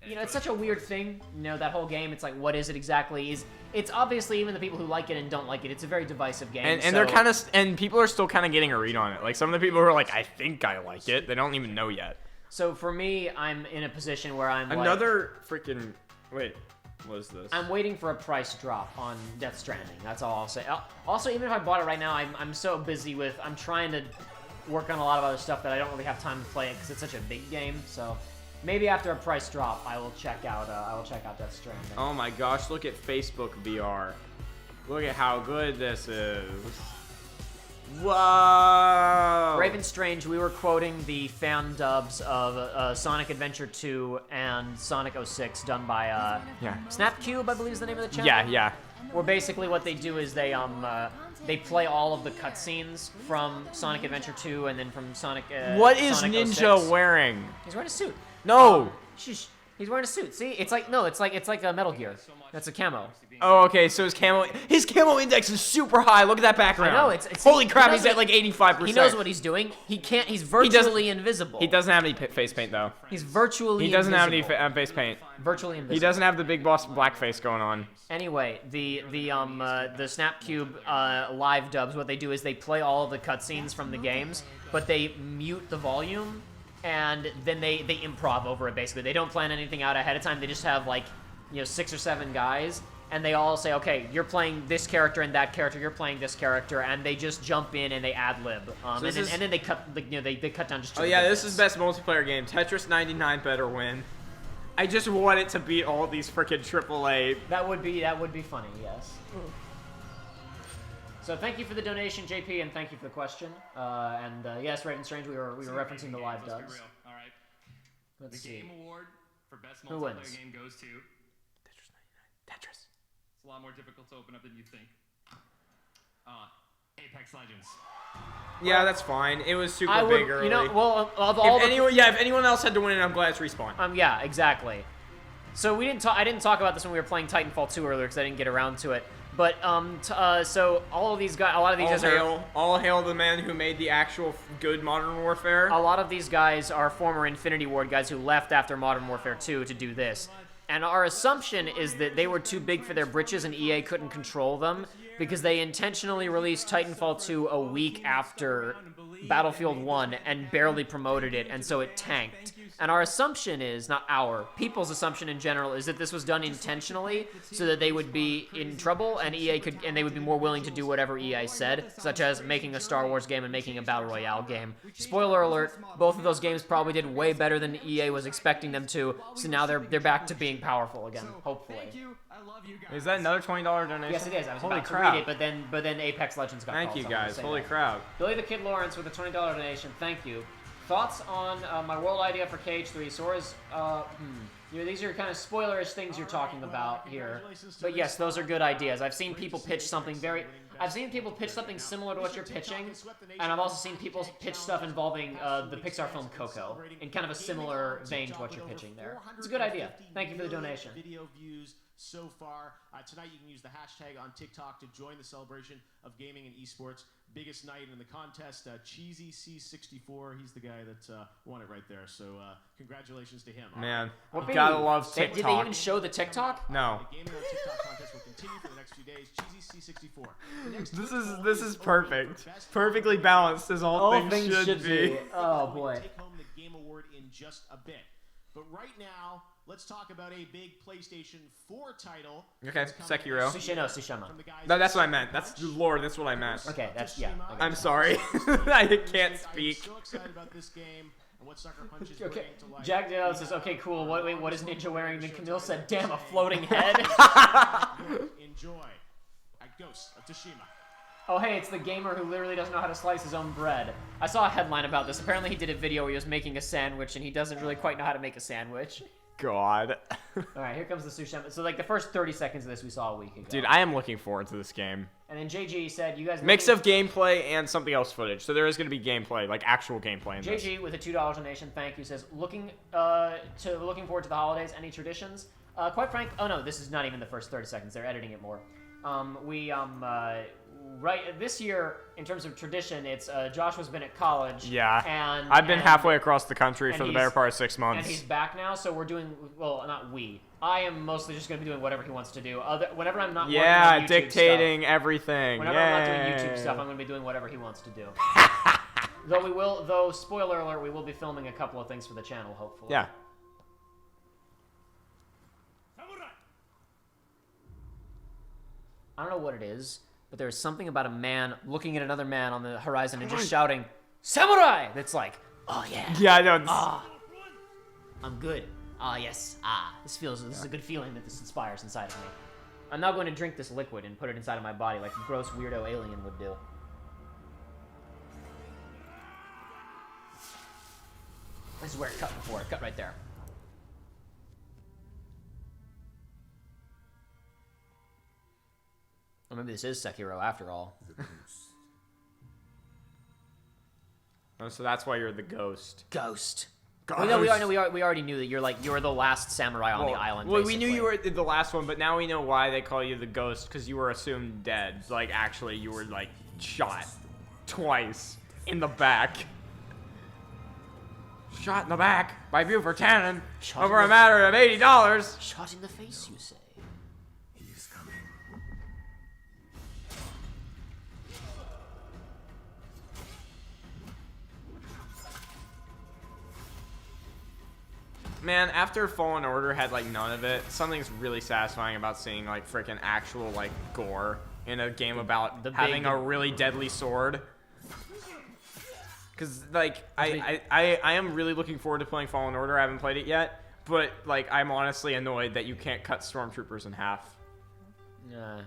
you know, it's such a weird thing, you know, that whole game. It's like, what is it exactly? It's obviously, even the people who like it and don't like it, it's a very divisive game. And they're kind of, and people are still kind of getting a read on it. Like, some of the people who are like, I think I like it, they don't even know yet. So for me, I'm in a position where I'm Another freaking, wait, what is this? I'm waiting for a price drop on Death Stranding. That's all I'll say. Also, even if I bought it right now, I'm so busy with, I'm trying to work on a lot of other stuff that I don't really have time to play it because it's such a big game. So maybe after a price drop, I will check out Death Stranding. Oh my gosh, look at Facebook VR. Look at how good this is. Whoa! Raven Strange, we were quoting the fan dubs of Sonic Adventure 2 and Sonic 06 done by Snapcube, I believe is the name of the channel. Yeah. Where basically what they do is they play all of the cutscenes from Sonic Adventure 2 and then from Sonic. What is Sonic Ninja 06. wearing? He's wearing a suit. No. He's wearing a suit. See, it's like a Metal Gear. That's a camo. Oh, okay. So his camo index is super high. Look at that background. I know. It's holy crap. He's at like 85%. He knows what he's doing. He's virtually invisible. He doesn't have any face paint though. He's virtually. He doesn't invisible. have any face paint. Virtually invisible. He doesn't have the big boss blackface going on. Anyway, the Snapcube live dubs, what they do is they play all of the cutscenes from the games, but they mute the volume, and then they improv over it. Basically, they don't plan anything out ahead of time. They just have like 6 or 7 guys, and they all say, okay, you're playing this character and that character, you're playing this character, and they just jump in and they ad lib, and then they cut they cut down just. Oh yeah, this is best multiplayer game. Tetris 99 better win. I just want it to beat all these freaking AAA. That would be funny, yes. So thank you for the donation, JP, and thank you for the question. Yes, Raven Strange, we were referencing the live dubs. All right. Let's see. Game award for best Who multiplayer wins? game goes to Tetris 99. Tetris. It's a lot more difficult to open up than you think. Apex Legends. Yeah, that's fine. It was super big early. If anyone else had to win it, I'm glad it's Respawn. Yeah, exactly. So I didn't talk about this when we were playing Titanfall 2 earlier because I didn't get around to it. But so all of these guys, a lot of these guys are all hail the man who made the actual good Modern Warfare. A lot of these guys are former Infinity Ward guys who left after Modern Warfare 2 to do this. And our assumption is that they were too big for their britches and EA couldn't control them because they intentionally released Titanfall 2 a week after Battlefield 1 and barely promoted it, and so it tanked. And our assumption is, not our, people's assumption in general, is that this was done intentionally so that they would be in trouble and they would be more willing to do whatever EA said, such as making a Star Wars game and making a Battle Royale game. Spoiler alert, both of those games probably did way better than EA was expecting them to, so now they're back to being powerful again, hopefully. Is that another $20 donation? Yes, it is. I was Holy about crap. to read it, but then Apex Legends got Thank called, you so guys. I'm gonna Holy say crap. that. Billy the Kid Lawrence with a $20 donation. Thank you. Thoughts on my world idea for KH3? Sora's, these are kind of spoilerish things you're talking about here. But yes, those are good ideas. I've seen people pitch something similar to what you're pitching, and I've also seen people pitch stuff involving the Pixar film Coco in kind of a similar vein to what you're pitching there. It's a good idea. Thank you for the donation. Video views so far. Tonight you can use the hashtag on TikTok to join the celebration of gaming and esports. Biggest night in the contest, Cheesy C64. He's the guy that won it right there. So congratulations to him. Man, you gotta love TikTok. Did they even show the TikTok? No. The gaming on TikTok contest will continue for the next few days. Cheesy C64. This is perfect. Perfectly balanced as all things should be. Oh boy. Take home the game award in just a bit. But right now, let's talk about a big PlayStation 4 title. Okay, Sekiro. Tsushima. No, that's what I meant. That's Lord. That's what I meant. Okay, that's yeah. I'm sorry. I can't speak. I'm so excited about this game and what Sucker Punch is Okay, bringing to life. Jack Dale says, "Okay, cool. What is Ninja wearing?" And then Camille said, "Damn, a floating head." Enjoy. At Ghost of Tsushima. Oh, hey, it's the gamer who literally doesn't know how to slice his own bread. I saw a headline about this. Apparently, he did a video where he was making a sandwich, and he doesn't really quite know how to make a sandwich. God. All right, here comes the Tsushima. So, like, the first 30 seconds of this we saw a week ago. Dude, I am looking forward to this game. And then JG said, you guys... Mix of gameplay and something else footage. So there is going to be gameplay, like actual gameplay in this. JG with a $2 donation, thank you, says, looking forward to the holidays. Any traditions? Quite frank... Oh, no, this is not even the first 30 seconds. They're editing it more. Right, this year, in terms of tradition, it's Joshua's been at college. Yeah. And I've been halfway across the country for the better part of 6 months. And he's back now, so we're doing, well, not we. I am mostly just going to be doing whatever he wants to do. Whenever I'm not working on YouTube dictating stuff, everything. Whenever I'm not doing YouTube stuff, I'm going to be doing whatever he wants to do. Though, spoiler alert, we will be filming a couple of things for the channel, hopefully. Yeah. I don't know what it is, but there's something about a man looking at another man on the horizon and just shouting, "Samurai!" That's like, oh yeah. Yeah, I know. Ah, I'm good. Ah, yes. Ah, this is a good feeling that this inspires inside of me. I'm now going to drink this liquid and put it inside of my body like a gross weirdo alien would do. This is where it cut before. It cut right there. Or maybe this is Sekiro after all. Oh, so that's why you're the ghost. Ghost. Well, no, we already knew that you're the last samurai on the island. Well, basically. we knew you were the last one, but now we know why they call you the ghost, because you were assumed dead. Like, actually, you were, like, shot twice in the back. Shot in the back by Buford Cannon over a matter of $80. Shot in the face, you say? He's coming. Man, after Fallen Order had, like, none of it, something's really satisfying about seeing, like, freaking actual, like, gore in a game about having a really deadly sword. Because, like, I am really looking forward to playing Fallen Order. I haven't played it yet, but, like, I'm honestly annoyed that you can't cut stormtroopers in half. Yeah.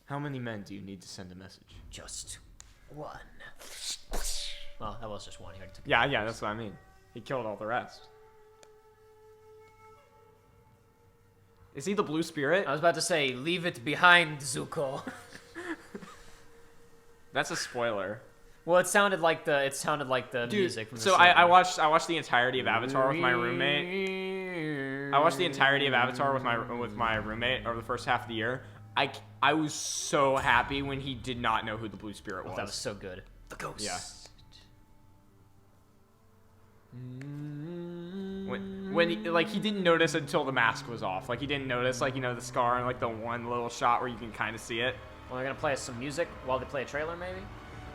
How many men do you need to send a message? Just one. Well, that was just one. He already took Yeah, that's what I mean. He killed all the rest. Is he the blue spirit? I was about to say, leave it behind, Zuko. That's a spoiler. Well, it sounded like the Dude, music from the so scene. I watched the entirety of Avatar with my roommate. I watched the entirety of Avatar with my roommate over the first half of the year. I was so happy when he did not know who the blue spirit was. That was so good. The ghost. Yeah. When he didn't notice until the mask was off. Like, he didn't notice, like, you know, the scar and, like, the one little shot where you can kind of see it. Well, they're going to play us some music while they play a trailer, maybe?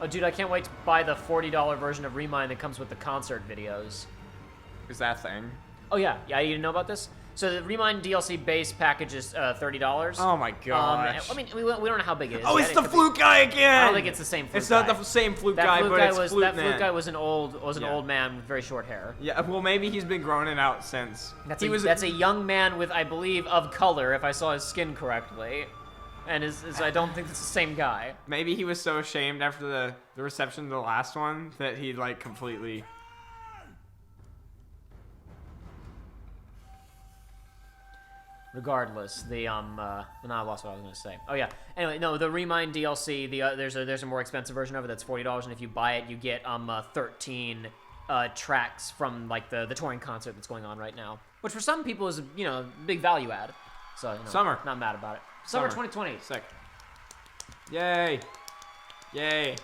Oh, dude, I can't wait to buy the $40 version of Remind that comes with the concert videos. Is that a thing? Oh, yeah. Yeah, you didn't know about this? So the Remind DLC base package is $30. Oh my gosh. I mean, we don't know how big it is. Oh, it's the flute guy again! I don't think it's the same flute It's guy. not the same flute guy, but it's Flute That Man. flute guy was an old man with very short hair. Yeah, well, maybe he's been growing it out since. That's a young man with, I believe, of color, if I saw his skin correctly. And I don't think it's the same guy. Maybe he was so ashamed after the reception of the last one that he, like, completely... Regardless, I lost what I was going to say. Oh yeah. Anyway, no, the Remind DLC. There's a more expensive version of it that's $40, and if you buy it, you get 13 tracks from like the touring concert that's going on right now, which for some people is big value add. So Summer, not mad about it. Summer 2020. Sick. Yay. Yay.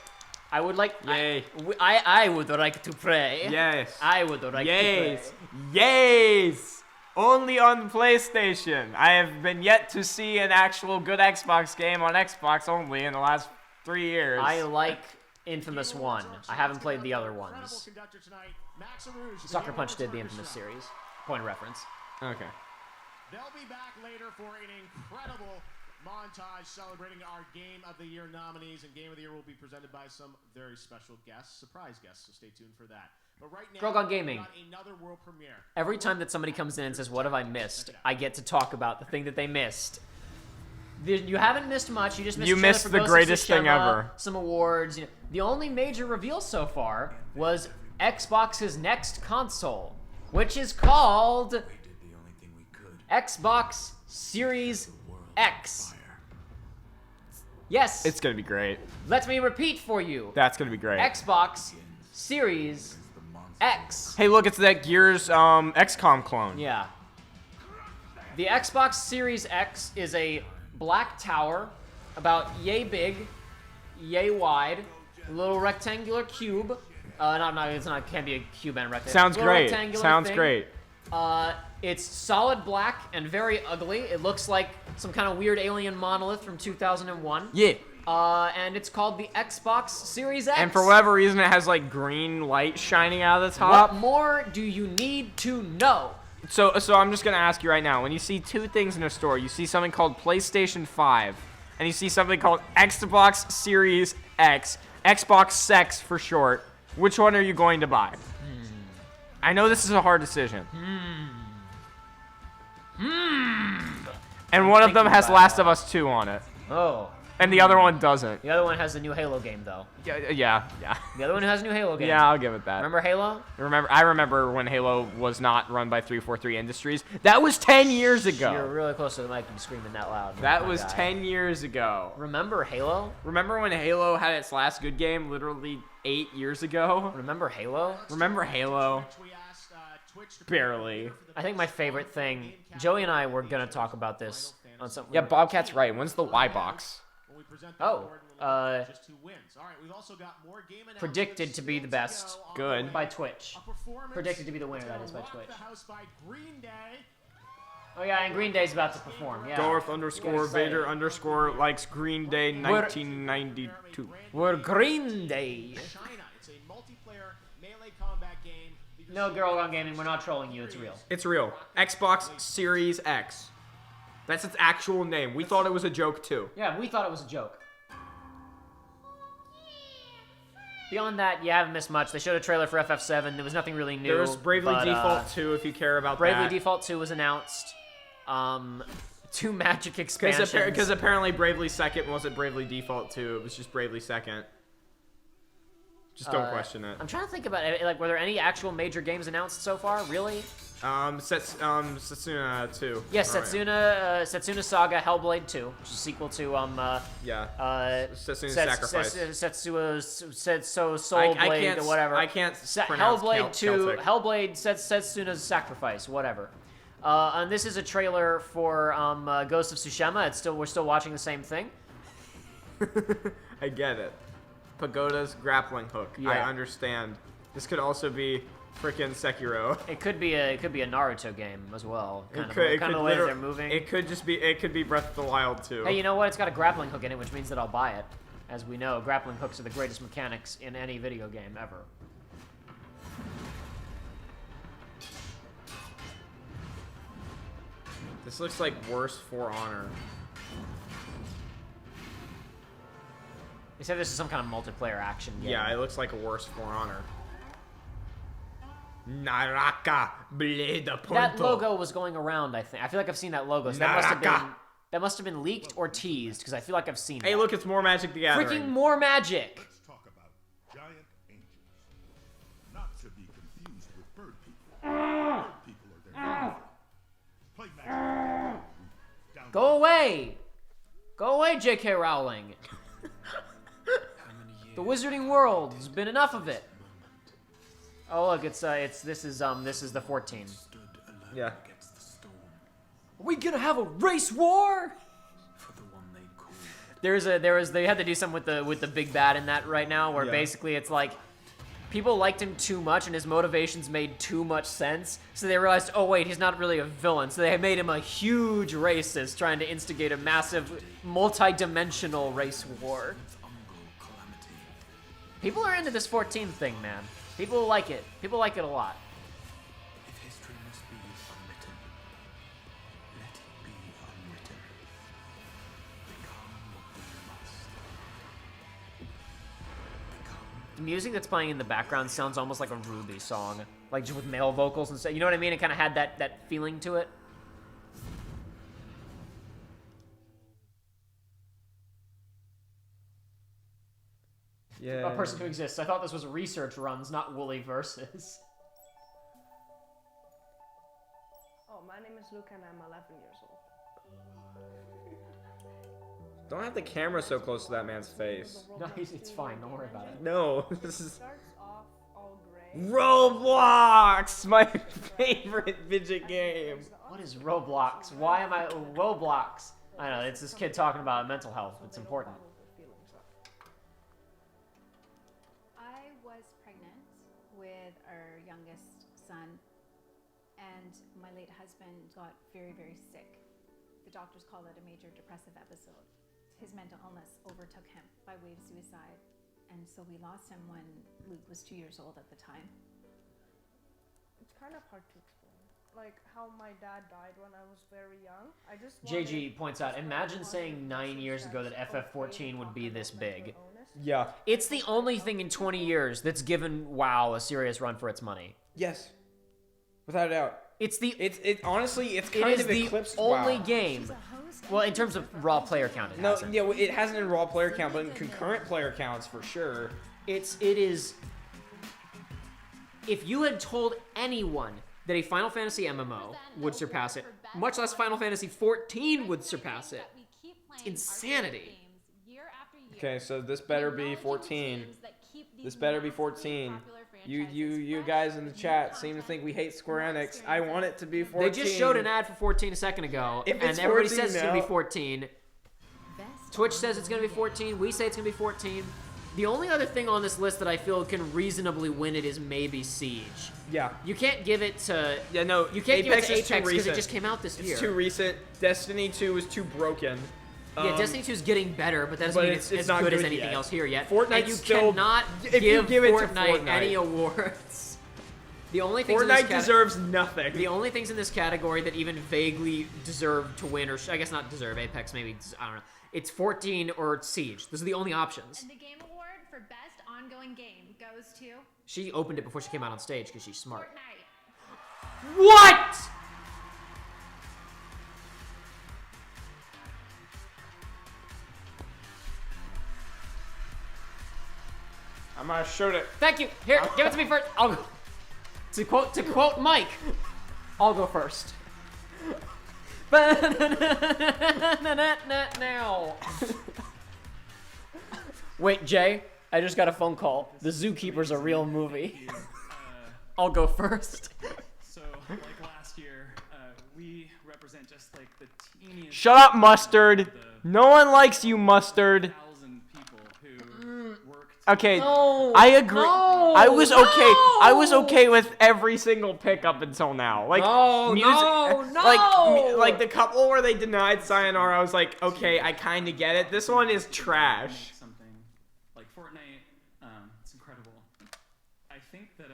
I would like. Yay. I would like to pray. Yes. I would like to pray. Yes. Only on PlayStation. I have been yet to see an actual good Xbox game on Xbox only in the last 3 years. I like Infamous 1. I haven't played the other ones. Sucker Punch did the Infamous series. Point of reference. Okay. They'll be back later for an incredible montage celebrating our Game of the Year nominees, and Game of the Year will be presented by some very special guests, surprise guests, so stay tuned for that. But right now, Girl Gone Gaming. we got another world premiere. Every time that somebody comes in and says, "What have I missed?" I get to talk about the thing that they missed. You haven't missed much. You just missed. You missed the greatest thing ever. Some awards. You know, the only major reveal so far was Xbox's next console, which is called Xbox Series X. Yes. It's gonna be great. Let me repeat for you. That's gonna be great. Xbox Series X. Hey, look, it's that Gears XCOM clone. Yeah. The Xbox Series X is a black tower, about yay big, yay wide, a little rectangular cube. It can't be a cube and a rectangle. Sounds great. Rectangular thing. Great. It's solid black and very ugly. It looks like some kind of weird alien monolith from 2001. Yeah. And it's called the Xbox Series X. And for whatever reason, it has like green light shining out of the top. What more do you need to know? So I'm just gonna ask you right now. When you see two things in a store, you see something called PlayStation 5, and you see something called Xbox Series X, Xbox Sex for short. Which one are you going to buy? I know this is a hard decision. And one of them has Last of Us 2 on it. Oh. And the other one doesn't. The other one has the new Halo game, though. Yeah. The other one has a new Halo game. Yeah, I'll give it that. Remember Halo? I remember when Halo was not run by 343 Industries. That was 10 years ago. You're really close to the mic to be screaming that loud. That was 10 years ago. Remember Halo? Remember when Halo had its last good game literally 8 years ago? Remember Halo? Remember Halo? Barely. I think my favorite thing, Joey and I were going to talk about this on something. Yeah, Bobcat's right. When's the Y box? Predicted to be the best. Good. By Twitch. Predicted to be the winner, that is, by Twitch. Oh yeah, and Green Day's about to perform, yeah. Darth_Vader_ likes Green Day 1992. We're Green Day. No, Girl Gone Gaming, we're not trolling you, it's real. It's real. Xbox Series X. That's its actual name. We thought it was a joke, too. Yeah, we thought it was a joke. Beyond that, you haven't missed much. They showed a trailer for FF7. There was nothing really new. There was Bravely Default 2, if you care about Bravely that. Bravely Default 2 was announced. 2 Magic expansions. Because apparently Bravely Second wasn't Bravely Default 2. It was just Bravely Second. Just don't question it. I'm trying to think about it. Like, were there any actual major games announced so far? Really? Setsuna 2. Yes, Setsuna Saga Hellblade 2, which is a sequel to Setsuna's Sacrifice. Soul Blade or whatever. I can't Hellblade 2, Celtic. Hellblade Setsuna's Sacrifice, whatever. And this is a trailer for Ghost of Tsushima. We're still watching the same thing. I get it. Pagoda's grappling hook. Yeah. I understand. This could also be freaking Sekiro. It could be a Naruto game as well. Kind of the way they're moving. It could be Breath of the Wild too. Hey, you know what? It's got a grappling hook in it, which means that I'll buy it. As we know, grappling hooks are the greatest mechanics in any video game ever. This looks like worse For Honor. They said this is some kind of multiplayer action game. Yeah, it looks like a worse For Honor. Naraka Blade Punto. That logo was going around, I think. I feel like I've seen that logo. So that must have been leaked or teased, because I feel like I've seen it. Hey, look, it's more Magic the Gathering. Freaking more Magic! Let's talk about giant angels. Not to be confused with bird people. Bird people are their Play Magic. Go away! Go away, J.K. Rowling! The Wizarding World. There's been enough of it. Oh look, this is the 14. Yeah. Are we gonna have a race war? They had to do something with the big bad in that right now, where Yeah. basically it's like people liked him too much and his motivations made too much sense, so they realized, oh wait, he's not really a villain, so they made him a huge racist trying to instigate a massive multi-dimensional race war. People are into this 14 thing, man. People like it. People like it a lot. If history must be unwritten, let it be unwritten. Become what we must. The music that's playing in the background sounds almost like a Ruby song, like just with male vocals and stuff. You know what I mean? It kind of had that feeling to it. Yeah. A person who exists. I thought this was research runs, not Wooly versus. Oh, my name is Luke and I'm 11 years old. Don't have the camera so close to that man's face. No, it's fine. Don't worry about it. No, this is Starts off all gray. Roblox, my favorite midget game. What is Roblox? Why am I Roblox? I know, it's this kid talking about mental health. It's important. I was pregnant with our youngest son, and my late husband got very, very sick. The doctors called it a major depressive episode. His mental illness overtook him by way of suicide, and so we lost him when Luke was 2 years old at the time. It's kind of hard to explain. Like how my dad died when I was very young. I just JG points out, imagine saying 9 years ago that FF14 would be this big. Yeah. It's the only thing in 20 years that's given WoW a serious run for its money. Yes. Without a doubt. It honestly, it's kind is of the eclipsed only WoW. game. Well, in terms of raw player count, it No, hasn't. yeah, well, it hasn't in raw player count, but in concurrent player counts for sure. It is. If you had told anyone that a Final Fantasy MMO would surpass it, much less Final Fantasy 14 would surpass it, it's insanity. Okay, so this better be 14. This better be 14. You guys in the chat seem to think we hate Square Enix. I want it to be 14. They just showed an ad for 14 a second ago, If it's and everybody 14 says it's going to now- be 14. Twitch says it's going to be 14. We say it's going to be 14. The only other thing on this list that I feel can reasonably win it is maybe Siege. Yeah. You can't give it to... Yeah, no, You can't give it to is too Apex because it recent. just came out this year. It's too recent. Destiny 2 is too broken. Yeah, Destiny 2 is getting better, but that doesn't mean it's as not good as anything yet. else here yet. Fortnite And you still, cannot if you give it to Fortnite any awards. The only things Fortnite in this deserves nothing. The only things in this category that even vaguely deserve to win, or I guess not deserve, Apex maybe, I don't know. It's 14 or Siege. Those are the only options. And the Game Award for Best Ongoing Game goes to She opened it before she came out on stage because she's smart. Fortnite. What? I'm gonna shoot it. Thank you. Here, give it to me first. I'll go. To quote Mike, I'll go first. Now. Wait, Jay, I just got a phone call. The Zookeeper's a real movie. I'll go first. So, like last year, we represent just like the teeniest. Shut up, Mustard. No one likes you, Mustard. Okay, No, I agree. no, I was okay. no. I was okay with every single pick up until now. Like No, music, no. like the couple where they denied Sayonara, I was like, okay, I kind of get it. This one is trash. Something like Fortnite, it's incredible. I think that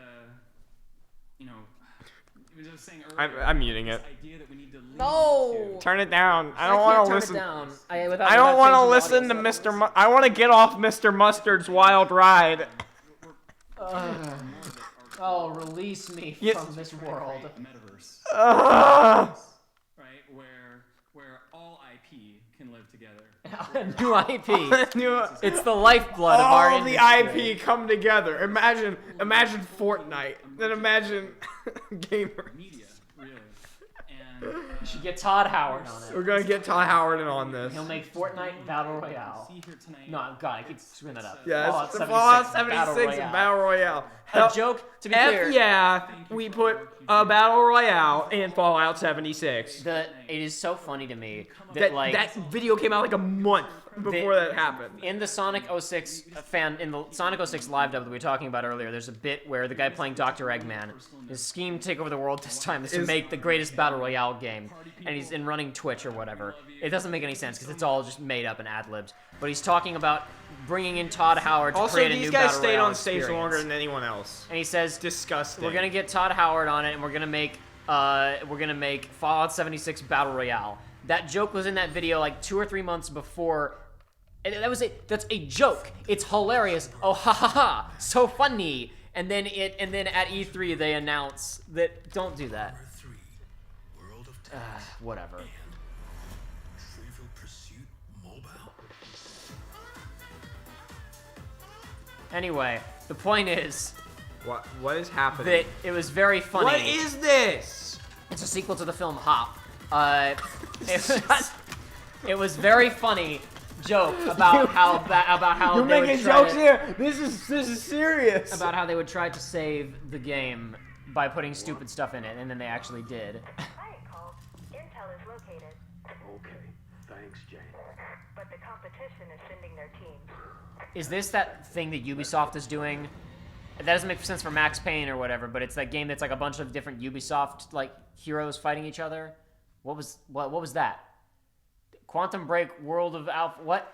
you know, I was just saying earlier. I'm muting it. this idea that we need to lean No. Turn it down. I I don't can't want to turn it listen. down. I I without don't want to changing the listen to audio Mr. I want to get off Mr. Mustard's wild ride. Oh, release me from this world. metaverse. Right, where all IP can live together. New IP. It's the lifeblood of our All the industry. IP come together. Imagine Fortnite. Then imagine gamer. Media, really. You should get Todd Howard on it. We're gonna get Todd Howard in on this. He'll make Fortnite Battle Royale. No, God, I keep screwing that up. Yeah, it's the Fallout 76 Battle Royale. A joke, to be clear. Yeah, we put a Battle Royale in Fallout 76. The It is so funny to me that like that video came out like a month before that happened. In the Sonic 06 in the Sonic 06 live dub that we were talking about earlier, there's a bit where the guy playing Dr. Eggman, his scheme to take over the world this time is to make the greatest battle royale game, and he's in running Twitch or whatever. It doesn't make any sense because it's all just made up and ad-libbed. But he's talking about bringing in Todd Howard to create a new battle royale Also, these guys stayed on stage experience. longer than anyone else. And he says, disgusting. We're gonna get Todd Howard on it, and we're gonna make Fallout 76 Battle Royale. That joke was in that video like 2 or 3 months before. And that's a joke. It's hilarious. Oh ha ha ha! So funny. And then at E3 they announce that don't do that. Whatever. Trivial Pursuit Mobile. Anyway, the point is. What is happening? That it was very funny. What is this? It's a sequel to the film Hop. It was very funny joke about how you're they making would try jokes here. This is serious. About how they would try to save the game by putting stupid stuff in it, and then they actually did. Intel is located. Okay, thanks, Jane. But the competition is sending their teams. Is this that thing that Ubisoft is doing? That doesn't make sense for Max Payne or whatever, but it's that game that's like a bunch of different Ubisoft like heroes fighting each other. What was that? Quantum Break, World of Alpha. What?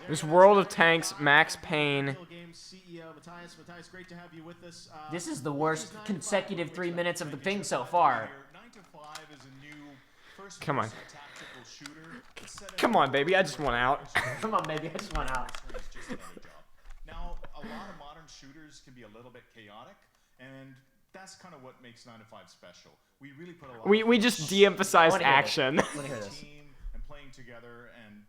This World of Tanks, Max Payne. This is the worst consecutive 3 minutes of the thing so far. Come on. Come on, baby. I just want out. Come on, baby. I just want out. Now, a lot of modern shooters can be a little bit chaotic, and that's kind of what makes 9 to 5 special. We really put a lot. We just de-emphasized action. Team and playing together, and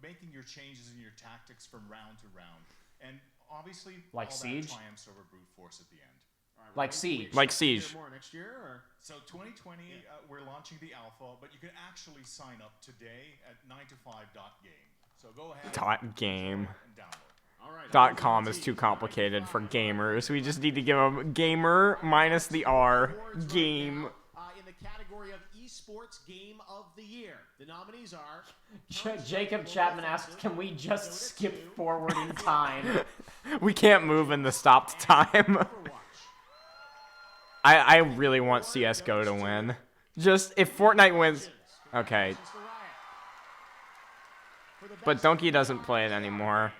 making your changes in your tactics from round to round, and obviously like all Siege? that triumphs over brute force at the end. All right, Like Siege. Like Siege. More next year, or? So 2020, we're launching the alpha, but you can actually sign up today at 9to5.game. So go ahead. .game. And download. .com is too complicated for gamers. We just need to give them gamer minus the R. Game. In the category of esports game of the year, the nominees are. Jacob Chapman asks, "Can we just skip forward in time?" We can't move in the stopped time. I really want CS:GO to win. Just if Fortnite wins, okay. But Donkey doesn't play it anymore.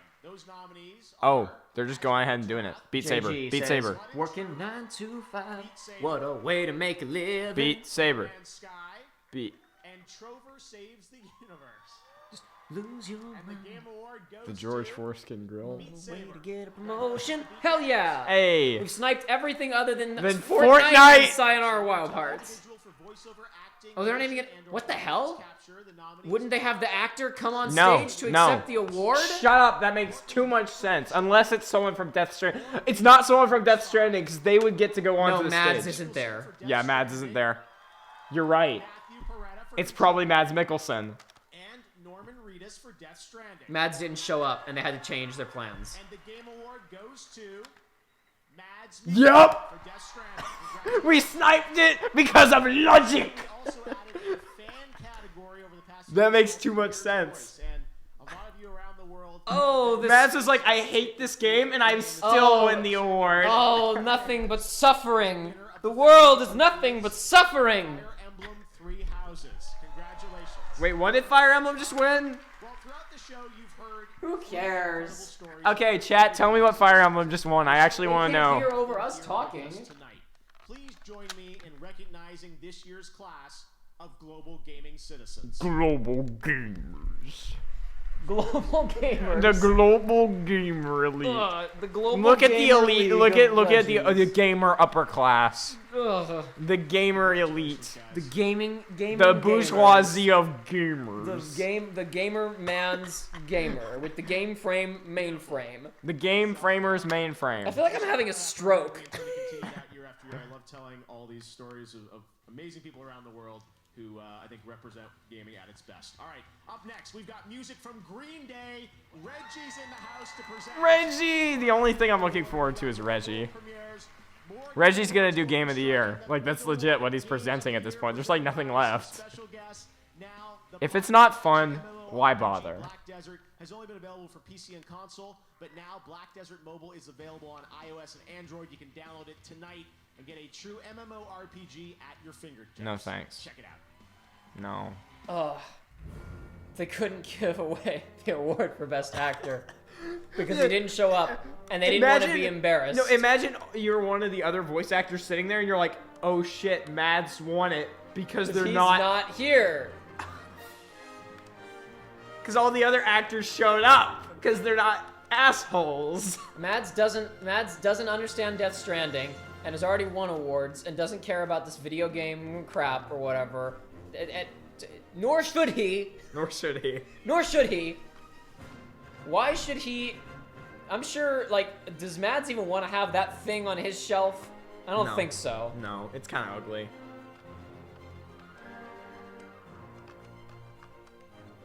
Oh, they're just going ahead and doing it. Beat Saber. JG Beat says, Saber. Working 9 to 5. What a way to make a living. Beat Saber. Beat. And Trover saves the universe. Just lose your mind. And the Game Award goes The George Foreskin Grill. Way to get a promotion. Hell yeah. Hey. We've sniped everything other than Fortnite and Sayonara Wild Hearts. Oh, they're not even gonna. What the hell? Wouldn't they have the actor come on stage to accept the award? Shut up. That makes too much sense. Unless it's someone from Death Stranding. It's not someone from Death Stranding because they would get to go on to the Mads stage. isn't there. Yeah, Mads isn't there. You're right. It's probably Mads Mikkelsen. And Norman Reedus for Death Stranding. Mads didn't show up, and they had to change their plans. And the Game Award goes to Mads Yup. for Death Stranding. We sniped it because of logic. Also added a fan category over the past That makes too much sense. And a lot of you around the world. Oh, this... Mads is like, I hate this game, and I still win the award. Oh, nothing but suffering. The world is nothing but suffering. Fire Emblem Three Houses. Congratulations. Wait, what did Fire Emblem just win? Well, throughout the show, you've heard. Who cares? Okay, chat, tell me what Fire Emblem just won. I actually want to know. Hear over us talking. Tonight. Please join me in recognizing this year's class of global gaming citizens. Global gamers. Global gamers. The global gamer elite. The global look at the gamer elite. league Look of at the gamer upper class. Ugh. The gamer elite. The gaming The bourgeoisie of gamers. The gamer man's gamer with the game frame mainframe. The game framer's mainframe. I feel like I'm having a stroke. Year after year, I love telling all these stories of amazing people around the world who I think represent gaming at its best. All right, up next, we've got music from Green Day. Reggie's in the house to present. Reggie! The only thing I'm looking forward to is Reggie. Premieres Reggie's gonna do Game of the Year. Like, that's legit what he's presenting at this point. There's like nothing left. If it's not fun, why bother? Black Desert has only been available for PC and console, but now Black Desert Mobile is available on iOS and Android. You can download it tonight and get a true MMORPG at your fingertips. No thanks. Check it out. No. Oh, they couldn't give away the award for Best Actor because he didn't show up and they didn't want to be embarrassed. No, imagine you're one of the other voice actors sitting there and you're like, oh shit, Mads won it because they're he's not here. Because all the other actors showed up because they're not assholes. Mads doesn't understand Death Stranding and has already won awards and doesn't care about this video game crap or whatever. Nor should he. Nor should he. Nor should he. Why should he? I'm sure, like, does Mads even want to have that thing on his shelf? I don't think so. No, it's kind of ugly.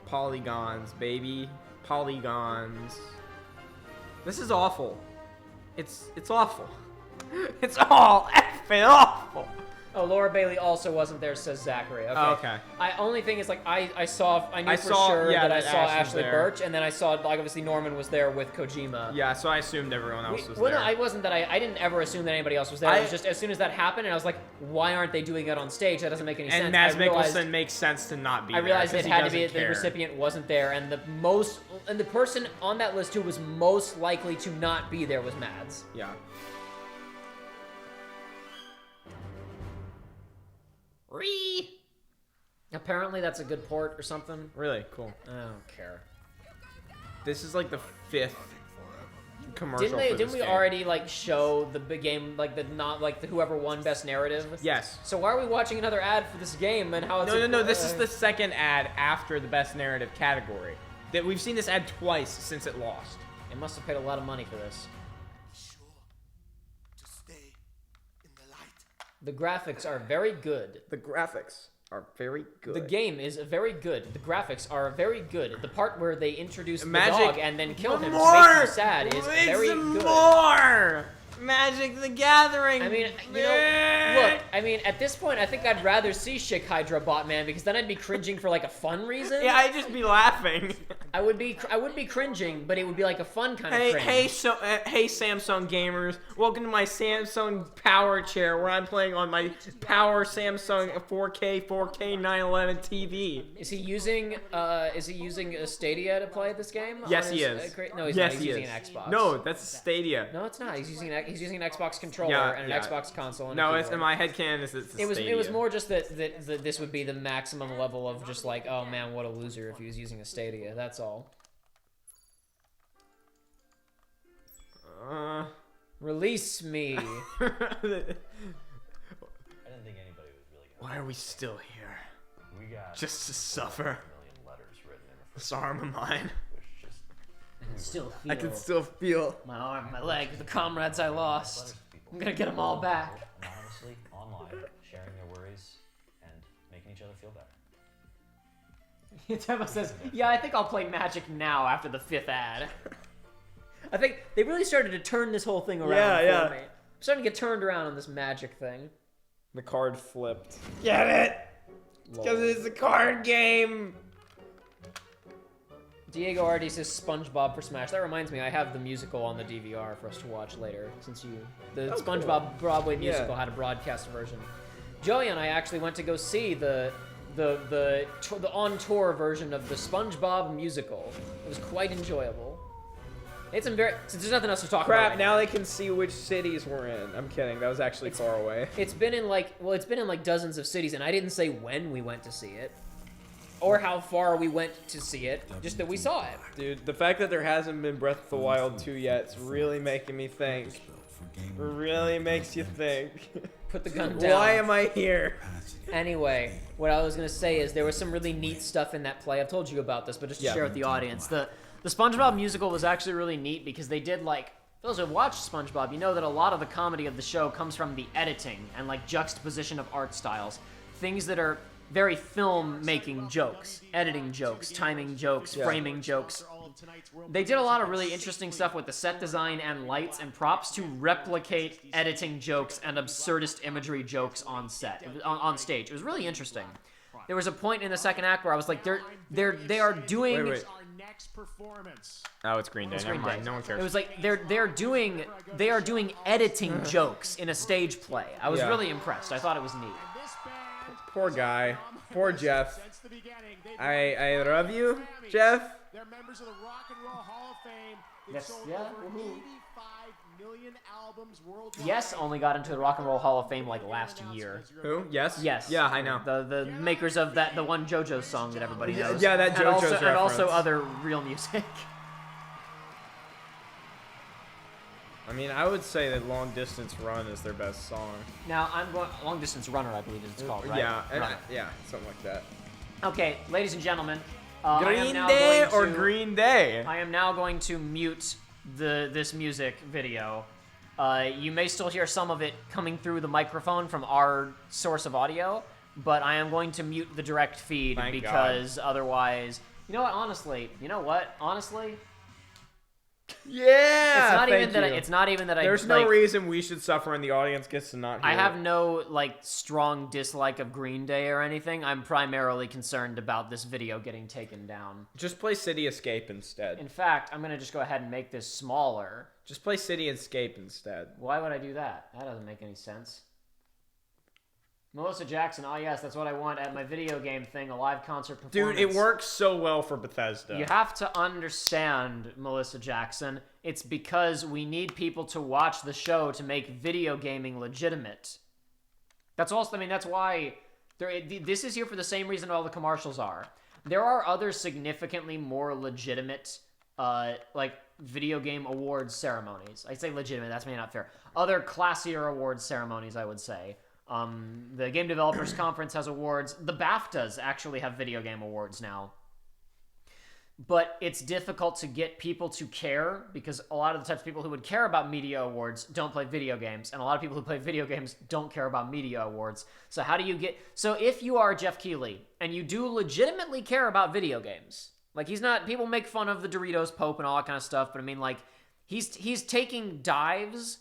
Polygons, baby. Polygons. This is awful. It's awful. It's all effing awful. Oh, Laura Bailey also wasn't there, says Zachary. Okay. Oh, okay. Only thing is, like, I knew for sure that I saw Ashley Birch, and then I saw, like, obviously Norman was there with Kojima. Yeah, so I assumed everyone else was well, there. no, I wasn't that I didn't ever assume that anybody else was there. It was just as soon as that happened, and I was like, why aren't they doing it on stage? That doesn't make any sense. And Mads Mikkelsen makes sense to not be there. I realized it had to be the the recipient wasn't there, and the person on that list who was most likely to not be there was Mads. Yeah. Apparently that's a good port or something. Really? Cool. I don't care. This is like the 5th commercial Didn't we already, like, show the big game, like, the whoever won Best Narrative? Yes. So why are we watching another ad for this game and how it's... No, this is the second ad after the Best Narrative category. That we've seen this ad twice since it lost. They must have paid a lot of money for this. The graphics are very good. The graphics are very good. The game is very good. The graphics are very good. The part where they introduce the Magic, dog and then kill him to more, make him sad is very good. More! Magic the Gathering. I mean, you know, look, I mean, at this point, I think I'd rather see Schick Hydra Botman because then I'd be cringing for like a fun reason. Yeah, I'd just be laughing. I would be cringing, but it would be like a fun kind of cringe. Hey, Samsung gamers, welcome to my Samsung Power Chair where I'm playing on my Power Samsung 4K 911 TV. Is he using a Stadia to play this game? Yes, he is. No, he's not. He's using an Xbox. No, that's Stadia. No, it's not. He's using an Xbox controller and an Xbox console. And no, it's in my headcanon. It's Stadia. It was more just that this would be the maximum level of just like, oh man, what a loser if he was using a Stadia. That's all. Release me. I didn't think anybody was really gonna. Why are we still here? We got just to suffer. 1 million letters written in This arm of mine. I can still feel my arm, my leg, the comrades I lost. I'm gonna get them all back. Anonymously online, sharing their worries and making each other feel better. Tempo says, "Yeah, I think I'll play Magic now after the 5th ad." I think they really started to turn this whole thing around for me. I'm starting to get turned around on this Magic thing. The card flipped. Get it? Because it's a card game. Diego already says SpongeBob for Smash. That reminds me, I have the musical on the DVR for us to watch later. Since the SpongeBob Broadway musical had a broadcast version. Joey and I actually went to go see the on tour version of the SpongeBob musical. It was quite enjoyable. It's since there's nothing else to talk about. Crap! Now they can see which cities we're in. I'm kidding. That was actually far away. It's been in like dozens of cities, and I didn't say when we went to see it. Or how far we went to see it, just that we saw it. Dude, the fact that there hasn't been Breath of the Wild 2 yet is really making me think. It really makes you think. Put the gun down. Why am I here? Anyway, what I was going to say is there was some really neat stuff in that play. I've told you about this, but just to share with the audience. The SpongeBob musical was actually really neat because they did like... Those who have watched SpongeBob, you know that a lot of the comedy of the show comes from the editing and like juxtaposition of art styles. Things that are... very film-making jokes, editing jokes, timing jokes, framing jokes. of tonight's world. They did a lot of really interesting stuff with the set design and lights and props to replicate editing jokes and absurdist imagery jokes on set, on stage. It was really interesting. There was a point in the second act where I was like, they are doing. Wait. Our next performance. Oh, it's Green Day. Never mind. No one cares. It was like they are doing editing jokes in a stage play. I was really impressed. I thought it was neat. Poor guy. Poor Geoff. I love you, Geoff. They're members of the Rock and Roll Hall of Fame. They've Yes, sold yeah, over woohoo. 85 million albums worldwide. Yes only got into the Rock and Roll Hall of Fame like last year. Who? Yes? Yes. Yeah, I know. The makers of the one JoJo song that everybody knows. Yeah, that JoJo's reference. And also other real music. I mean, I would say that Long Distance Run is their best song. Now, I'm going Long Distance Runner, I believe it's called, right? Yeah, Runner. yeah, something like that. Okay, ladies and gentlemen. Green Day or Green Day? I am now going to mute this music video. You may still hear some of it coming through the microphone from our source of audio, but I am going to mute the direct feed because otherwise... You know what? Honestly, Yeah, it's not even that There's no reason we should suffer and the audience gets to not hear I have it. no strong dislike of Green Day or anything. I'm primarily concerned about this video getting taken down. Just play City Escape instead. In fact, I'm gonna just go ahead and make this smaller. Just play City Escape instead. Why would I do that? That doesn't make any sense. Melissa Jackson, oh yes, that's what I want at my video game thing, a live concert performance. Dude, it works so well for Bethesda. You have to understand, Melissa Jackson, it's because we need people to watch the show to make video gaming legitimate. That's also, that's why this is here for the same reason all the commercials are. There are other significantly more legitimate, video game awards ceremonies. I say legitimate, that's maybe not fair. Other classier awards ceremonies, I would say. The Game Developers Conference has awards. The BAFTAs actually have video game awards now. But it's difficult to get people to care because a lot of the types of people who would care about media awards don't play video games, and a lot of people who play video games don't care about media awards. So how do you get... So if you are Geoff Keighley and you do legitimately care about video games, he's not... People make fun of the Doritos Pope and all that kind of stuff, but he's taking dives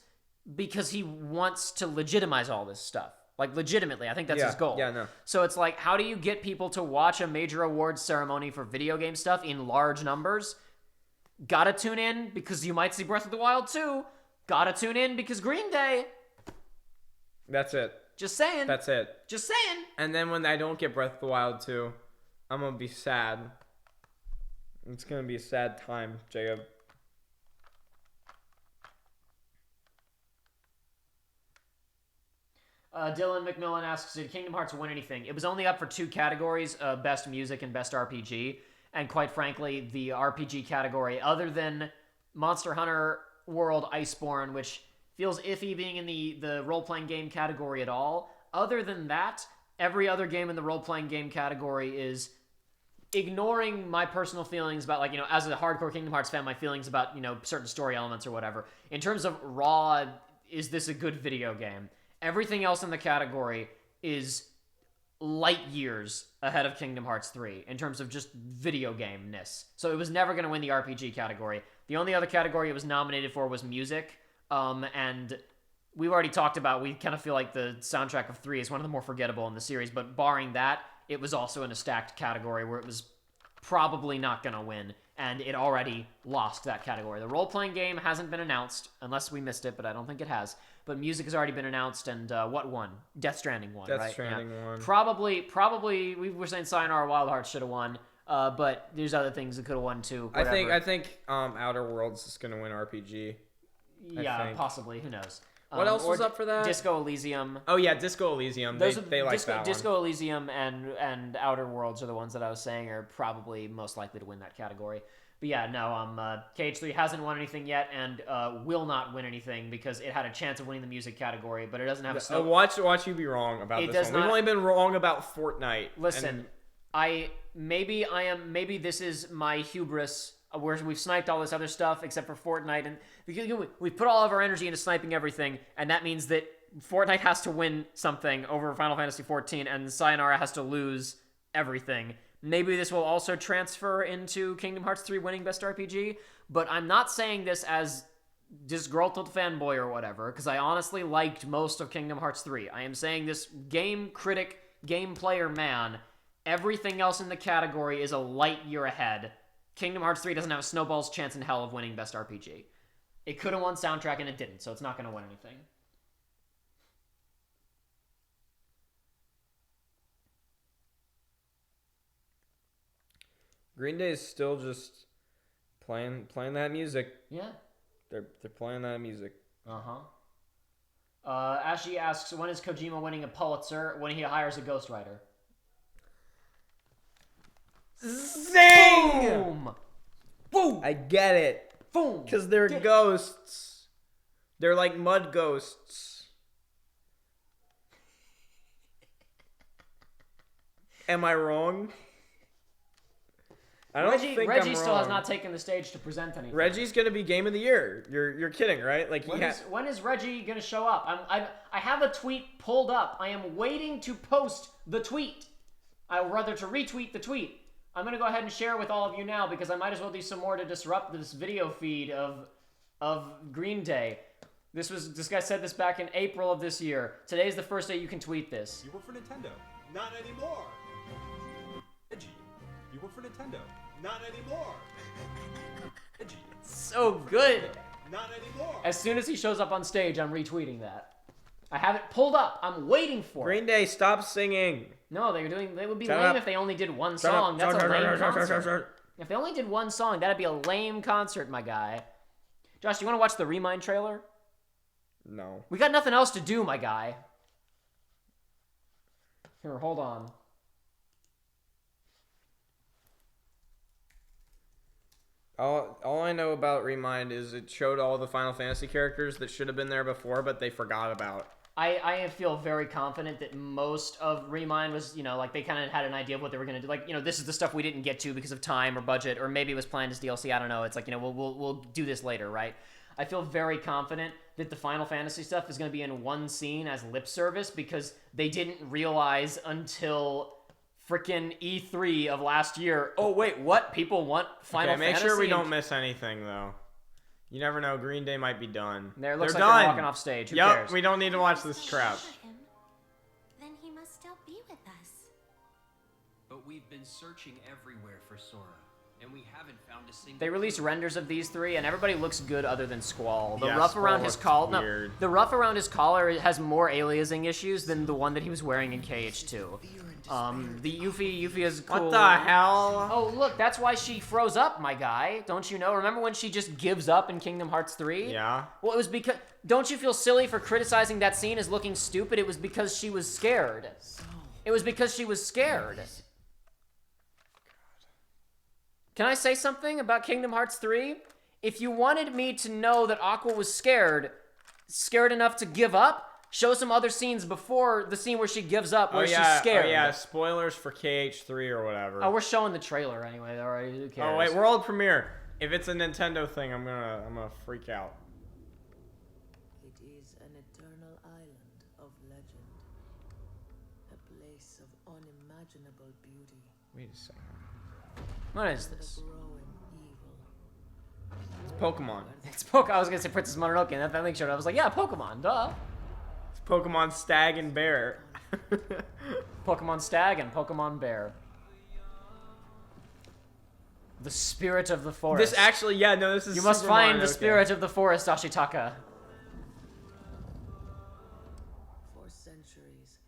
because he wants to legitimize all this stuff. Legitimately. I think that's his goal. Yeah, no. So it's how do you get people to watch a major awards ceremony for video game stuff in large numbers? Gotta tune in because you might see Breath of the Wild 2. Gotta tune in because Green Day. That's it. Just saying. That's it. Just saying. And then when I don't get Breath of the Wild 2, I'm gonna be sad. It's gonna be a sad time, Jacob. Dylan McMillan asks, did Kingdom Hearts win anything? It was only up for 2 categories, Best Music and Best RPG. And quite frankly, the RPG category, other than Monster Hunter World Iceborne, which feels iffy being in the role-playing game category at all, other than that, every other game in the role-playing game category is ignoring my personal feelings about, as a hardcore Kingdom Hearts fan, my feelings about, certain story elements or whatever. In terms of raw, is this a good video game? Everything else in the category is light years ahead of Kingdom Hearts 3 in terms of just video game-ness. So it was never going to win the RPG category. The only other category it was nominated for was music. And we've already talked about, we kind of feel like the soundtrack of 3 is one of the more forgettable in the series. But barring that, it was also in a stacked category where it was probably not going to win. And it already lost that category. The role-playing game hasn't been announced, unless we missed it, but I don't think it has. But music has already been announced, and what won? Death Stranding won, right? Death Stranding won. Probably, we were saying Sayonara Wild Hearts should have won, but there's other things that could have won too. Whatever. I think Outer Worlds is going to win RPG. Yeah, possibly. Who knows? What else was up for that? Disco Elysium. Oh yeah, Disco Elysium. They like that one. Disco Elysium and Outer Worlds are the ones that I was saying are probably most likely to win that category. But yeah, no, KH3 hasn't won anything yet and will not win anything because it had a chance of winning the music category, but it doesn't have a Watch you be wrong about this one. We've only been wrong about Fortnite. Listen, maybe this is my hubris where we've sniped all this other stuff except for Fortnite, and we put all of our energy into sniping everything, and that means that Fortnite has to win something over Final Fantasy XIV and Sayonara has to lose everything. Maybe this will also transfer into Kingdom Hearts 3 winning Best RPG, but I'm not saying this as disgruntled fanboy or whatever, because I honestly liked most of Kingdom Hearts 3. I am saying this game critic, game player man, everything else in the category is a light year ahead. Kingdom Hearts 3 doesn't have a snowball's chance in hell of winning Best RPG. It could have won soundtrack and it didn't, so it's not going to win anything. Green Day is still just playing that music. Yeah. They're playing that music. Ashley asks, when is Kojima winning a Pulitzer? When he hires a ghostwriter. Zing! Boom! Boom! I get it. Boom! Because they're ghosts. They're like mud ghosts. Am I wrong? I don't think Reggie I'm still has wrong. not taken the stage to present anything. Reggie's gonna be Game of the Year. You're kidding, right? Like when is Reggie gonna show up? I have a tweet pulled up. I am waiting to post the tweet. I'd rather to retweet the tweet. I'm gonna go ahead and share with all of you now because I might as well do some more to disrupt this video feed of Green Day. This guy said this back in April of this year. Today's the first day you can tweet this. You work for Nintendo. Not anymore. Reggie, you work for Nintendo. Not anymore. Reggie. So good. Not anymore. As soon as he shows up on stage, I'm retweeting that. I have it pulled up. I'm waiting for Green Day, stop singing. No, they would be Shut lame up. if they only did one Shut song. up. That's a lame Shut up. concert. If they only did one song, that'd be a lame concert, my guy. Josh, do you want to watch the Remind trailer? No. We got nothing else to do, my guy. Here, hold on. All I know about Remind is it showed all the Final Fantasy characters that should have been there before, but they forgot about. I feel very confident that most of Remind was, like they kind of had an idea of what they were going to do. Like, this is the stuff we didn't get to because of time or budget, or maybe it was planned as DLC. I don't know. It's like, we'll do this later, right? I feel very confident that the Final Fantasy stuff is going to be in one scene as lip service because they didn't realize until freaking E3 of last year. Oh, wait, what? People want Final Fantasy? Make sure we don't miss anything, though. You never know. Green Day might be done. There looks They're like done. they're walking off stage. Who cares? We don't need to watch this crap. Then he must still be with us. But we've been searching everywhere for Sora, and we haven't found a single. They released renders of these three, and everybody looks good other than Squall. The Yeah, ruff Squall around his looks collar, weird. the ruff around his collar has more aliasing issues than the one that he was wearing in KH2. The Yuffie is cool. What the hell? Oh, look, that's why she froze up, my guy. Don't you know? Remember when she just gives up in Kingdom Hearts 3? Yeah. Well, it was because... Don't you feel silly for criticizing that scene as looking stupid? It was because she was scared. It was because she was scared. Can I say something about Kingdom Hearts 3? If you wanted me to know that Aqua was scared enough to give up, show some other scenes before the scene where she gives up, where she's scared. Oh, yeah, spoilers for KH3 or whatever. Oh, we're showing the trailer anyway, alright, who cares? Oh, wait, world premiere. If it's a Nintendo thing, I'm gonna freak out. It is an eternal island of legend. A place of unimaginable beauty. Wait a second. What is this? It's Pokemon. It's Pokemon. I was gonna say Princess Mononoke, and that thing showed up. I was like, yeah, Pokemon, duh. It's Pokemon Stag and Bear. Pokemon Stag and Pokemon Bear. The spirit of the forest. This actually, this is. You must Super find Mario, the spirit of the forest, Ashitaka. For centuries.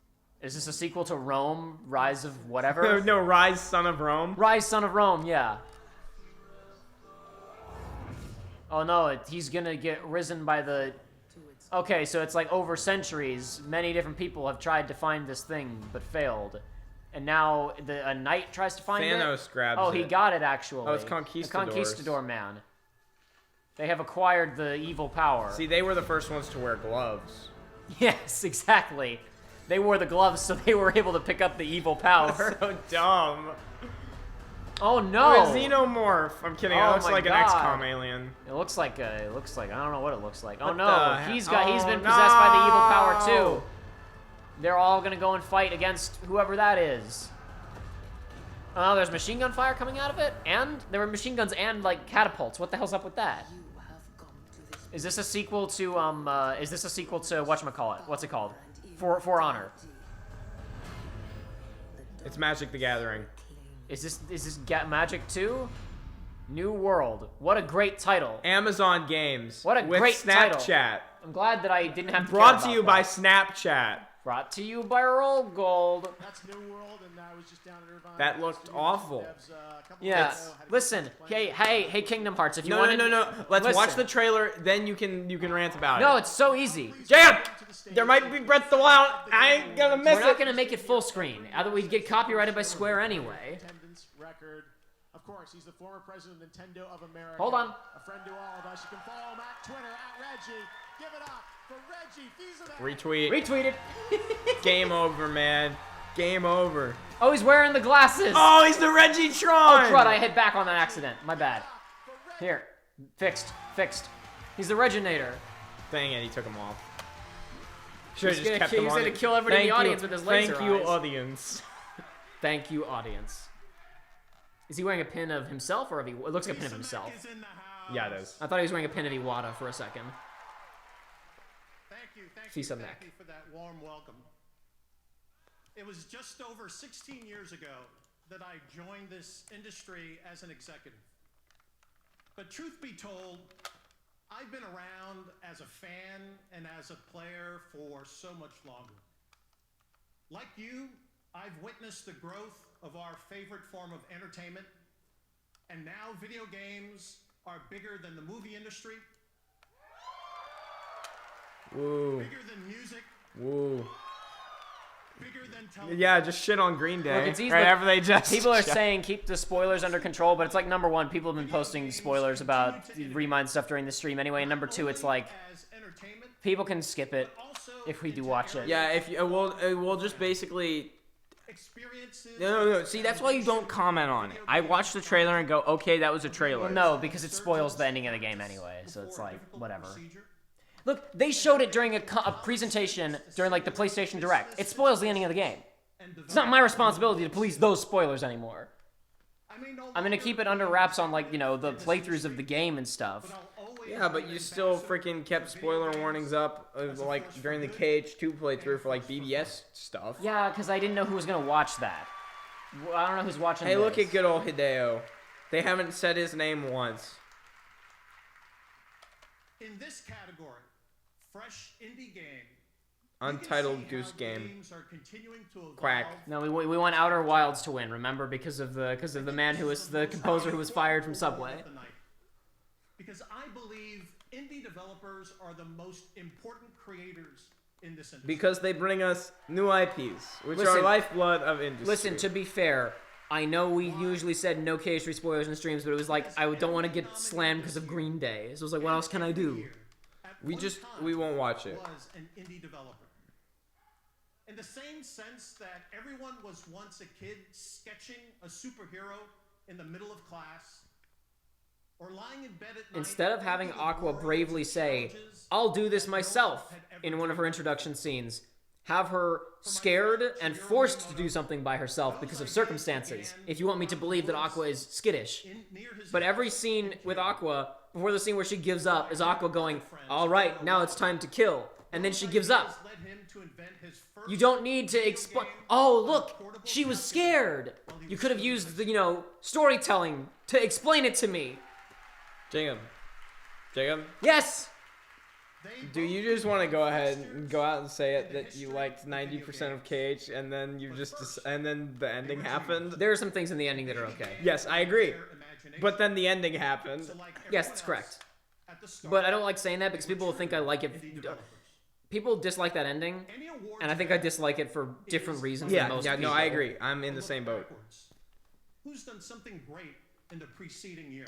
Is this a sequel to Rome? Rise of whatever? No, Rise, Son of Rome. Rise, Son of Rome, yeah. Oh no, he's gonna get risen by the... Okay, so it's like over centuries, many different people have tried to find this thing, but failed. And now a knight tries to find it? Thanos grabs Oh, it. he got it, actually. Oh, it's Conquistadors. The Conquistador man. They have acquired the evil power. See, they were the first ones to wear gloves. Yes, exactly. They wore the gloves, so they were able to pick up the evil power. So dumb. Oh no! Oh, a Xenomorph. I'm kidding. It looks like an XCOM alien. It looks like I don't know what it looks like. Oh What no, the he's hell? been Oh, possessed by the evil power no. too. They're all gonna go and fight against whoever that is. Oh, there's machine gun fire coming out of it? And there were machine guns and, like, catapults. What the hell's up with that? Is this a sequel to, whatchamacallit? What's it called? For Honor. It's Magic the Gathering. Is this Magic 2? New World. What a great title. Amazon Games. What a with great Snapchat. title. I'm glad that I didn't have to Brought care to you about by that. Snapchat. Brought to you by Roll Gold. That's New World, and I was just down in Irvine. That looked awful. Yeah. Listen. Hey, Kingdom Hearts. If you No, want no. Let's listen. watch the trailer, then you can rant about it. No, it's so easy. Jacob! There might be Breath of the Wild. I ain't gonna miss We're it. not gonna make it full screen. Either we'd get copyrighted by Square anyway. Attendance record. Of course, he's the former president of Nintendo of America. Hold on. A friend to all of us. You can follow him at Twitter @Reggie. Give it up for Reggie Fils-Aimé. Retweet. Retweeted. Game over, man. Game over. Oh, he's wearing the glasses. Oh, he's the Reggie Tron. Oh, crud, I hit back on that accident. My bad. Here. Fixed. He's the Reginator. Dang it, he took him off. Should have He's just kept him on. He's gonna kill everybody in the audience with his laser Thank you, eyes. audience. Thank you, audience. Is he wearing a pin of himself or of it looks like a pin of himself? Yeah, it is. I thought he was wearing a pin of Iwata for a second. Thank you Fils-Aimé. for that warm welcome. It was just over 16 years ago that I joined this industry as an executive. But truth be told, I've been around as a fan and as a player for so much longer. Like you, I've witnessed the growth of our favorite form of entertainment, and now video games are bigger than the movie industry, Woo. bigger than music, Woo. bigger than television. Yeah, just shit on Green Day. Look, it's easy. Right after they just. People are saying keep the spoilers under control, but it's like number one, people have been posting spoilers about Remind stuff during the stream anyway. And number two, it's like people can skip it if we do watch it. Yeah, if you, we'll just basically. No. See, that's why you don't comment on it. I watched the trailer and go, okay, that was a trailer. Well, no, because it spoils the ending of the game anyway. So it's like whatever. Look, they showed it during a presentation during like the PlayStation Direct. It spoils the ending of the game. It's not my responsibility to police those spoilers anymore. I'm gonna keep it under wraps on like, you know, the playthroughs of the game and stuff. Yeah, but you still freaking kept spoiler warnings up, like during the KH2 playthrough for like BBS stuff. Yeah, because I didn't know who was gonna watch that. I don't know who's watching. Hey, this. look at good old Hideo. They haven't said his name once. In this category, fresh indie game. Untitled Goose Game. Quack. No, we want Outer Wilds to win. Remember, because of the man who was the composer who was fired from Subway. Because I believe indie developers are the most important creators in this industry. Because they bring us new IPs, which are lifeblood of industry. Listen, to be fair, I know we usually said no KH3 spoilers in streams, but it was like I don't want to get slammed because of Green Day. So it was like, what else can I do? We won't watch it. Was an indie developer. In the same sense that everyone was once a kid sketching a superhero in the middle of class, or lying in bed at night. Instead of having Aqua bravely say, "I'll do this myself," in one of her introduction scenes, have her scared and forced to do something by herself because of circumstances. If you want me to believe that Aqua is skittish, but every scene with Aqua, before the scene where she gives up, is Aqua going, "All right, now it's time to kill," and then she gives up. You don't need to explain. Oh, look, she was scared. You could have used the, storytelling to explain it to me. Jacob. Yes. Do you just want to go ahead and go out and say it that you liked 90% of KH and then then the ending happened? There are some things in the ending that are okay. Yes, I agree. But then the ending happened. Yes, that's correct. But I don't like saying that because people will think I like it. People dislike that ending, and I think I dislike it for different reasons than most people. No, I agree. I'm in the same boat. Who's done something great in the preceding year?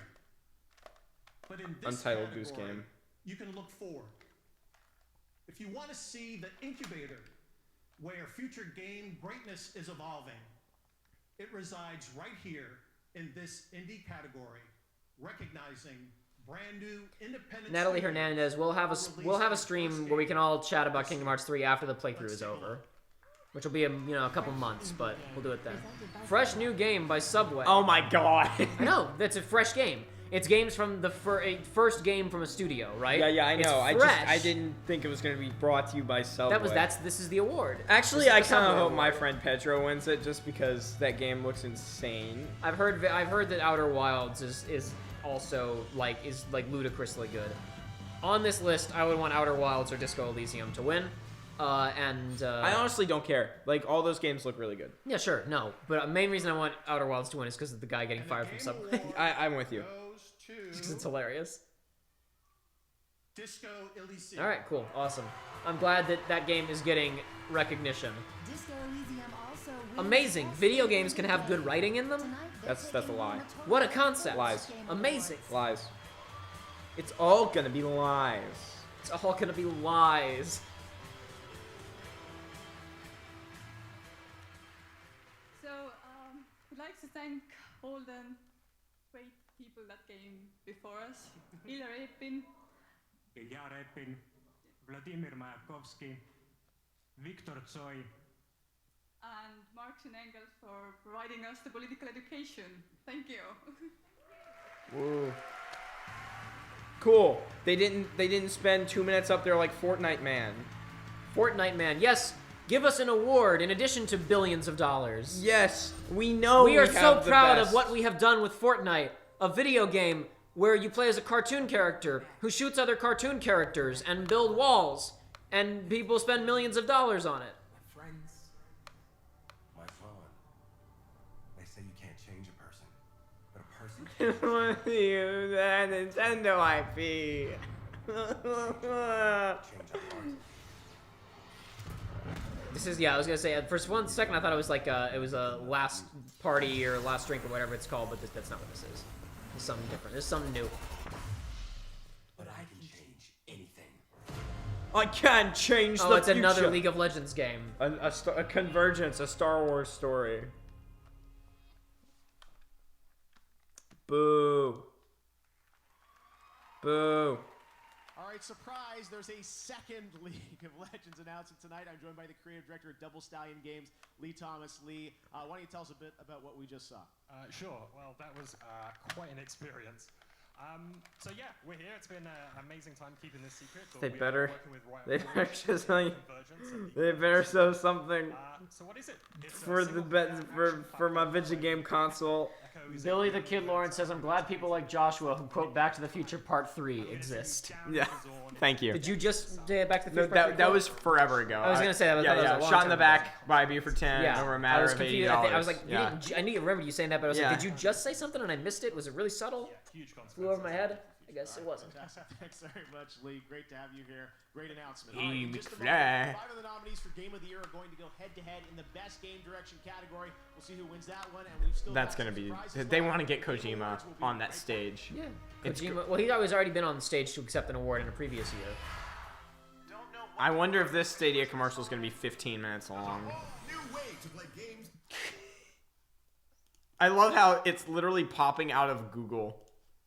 But in this Untitled Goose Game. You can look forward. If you want to see the incubator where future game greatness is evolving, it resides right here in this indie category, recognizing brand new independent. Natalie Hernandez, we'll have a stream where we can all chat about Kingdom Hearts 3 after the playthrough is over. which will be a couple months, but we'll do it then. Fresh new game by Subway. Oh my god. I know, that's a fresh game. It's games from the first game from a studio, right? Yeah, I know. It's fresh. I didn't think it was going to be brought to you by Subway. This is the award. Actually, This I is the kind of Subway hope my award. friend Pedro wins it just because that game looks insane. I've heard that Outer Wilds is also like ludicrously good. On this list, I would want Outer Wilds or Disco Elysium to win. I honestly don't care. Like, all those games look really good. Yeah, sure, no. But the main reason I want Outer Wilds to win is because of the guy getting fired from Subway. I'm with you. Because it's hilarious. Disco Elysium. All right, cool, awesome. I'm glad that game is getting recognition. Disco Elysium also Amazing. Video games can have good writing in them? That's a lie. What a concept. Lies. Amazing. Lies. It's all gonna be lies. It's all gonna be lies. So, we'd like to thank all the great people that came before us. Ilya Repin, Vladimir Mayakovsky, Viktor Tsoi, and Marx and Engels for providing us the political education. Thank you. Woo. Cool. They didn't spend 2 minutes up there like Fortnite Man. Fortnite Man, yes. Give us an award in addition to billions of dollars. Yes, we know we are so have the proud best. of what we have done with Fortnite, a video game where you play as a cartoon character who shoots other cartoon characters and build walls, and people spend millions of dollars on it. Friends, my phone. They say you can't change a person, but a person You, that Nintendo IP. change our hearts. This is, I was gonna say, for one second I thought it was like it was a last party or last drink or whatever it's called, but that's not what this is. It's something different. It's something new. But I can change anything. I can change the Oh, it's future. another League of Legends game. A convergence, a Star Wars story. Boo. Boo. All right, surprise, there's a second League of Legends announcement tonight. I'm joined by the creative director of Double Stallion Games, Lee Thomas. Lee, why don't you tell us a bit about what we just saw? Sure. Well, that was quite an experience. So yeah, we're here. It's been an amazing time keeping this secret. But They we are better. working with Riot They better Games, just like. Convergence, and They better show something. So what is it? It's a For the single-player for my video game console. Billy the Kid Lawrence says, I'm glad people like Joshua who quote Back to the Future Part 3 exist. Yeah. Thank you. Did you just say Back to the No, Future Part 3 that quote? was forever ago. I was gonna say that. I thought that was a long Shot in time the ago. back by Buford 10 over a matter I was of confused. $80. I was like, yeah. I need to remember you saying that, but I was Yeah. like, did you just say something and I missed it? Was it really subtle? Flew over my head? I guess it wasn't. Thanks very much, Lee. Great to have you here. Great announcement. Hey, All right, in just a McFly. moment, 5 of the nominees for Game of the Year are going to go head-to-head in the Best Game Direction category. We'll see who wins that one, and we've still That's got gonna some be. surprises They left. want to get Kojima on that stage. Yeah. It's Kojima, well, he's already been on the stage to accept an award in a previous year. I wonder if this Stadia commercial is going to be 15 minutes long. New way to play games. I love how it's literally popping out of Google.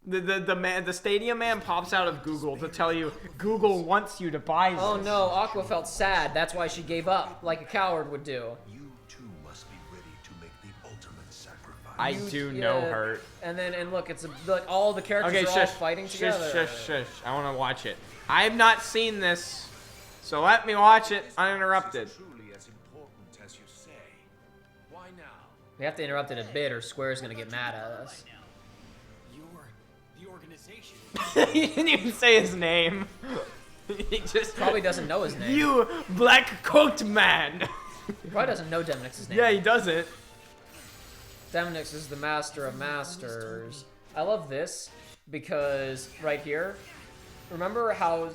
The Stadia man pops out of Google to tell you Google wants you to buy this. Oh no, Aqua felt sad. That's why she gave up, like a coward would do. You too must be ready to make the ultimate sacrifice. I do know her. And look, it's like all the characters Okay, are all shush, fighting shush, together. shush, shush. I want to watch it. I have not seen this, so let me watch it uninterrupted. Truly as important as you say. Why now? We have to interrupt it a bit, or Square's gonna get mad at us. The organization. He didn't even say his name. He just Probably doesn't know his name. You black coat man. He probably doesn't know Demnix's name. Yeah, he doesn't. Demnix is the master of masters. I love this because right here, remember how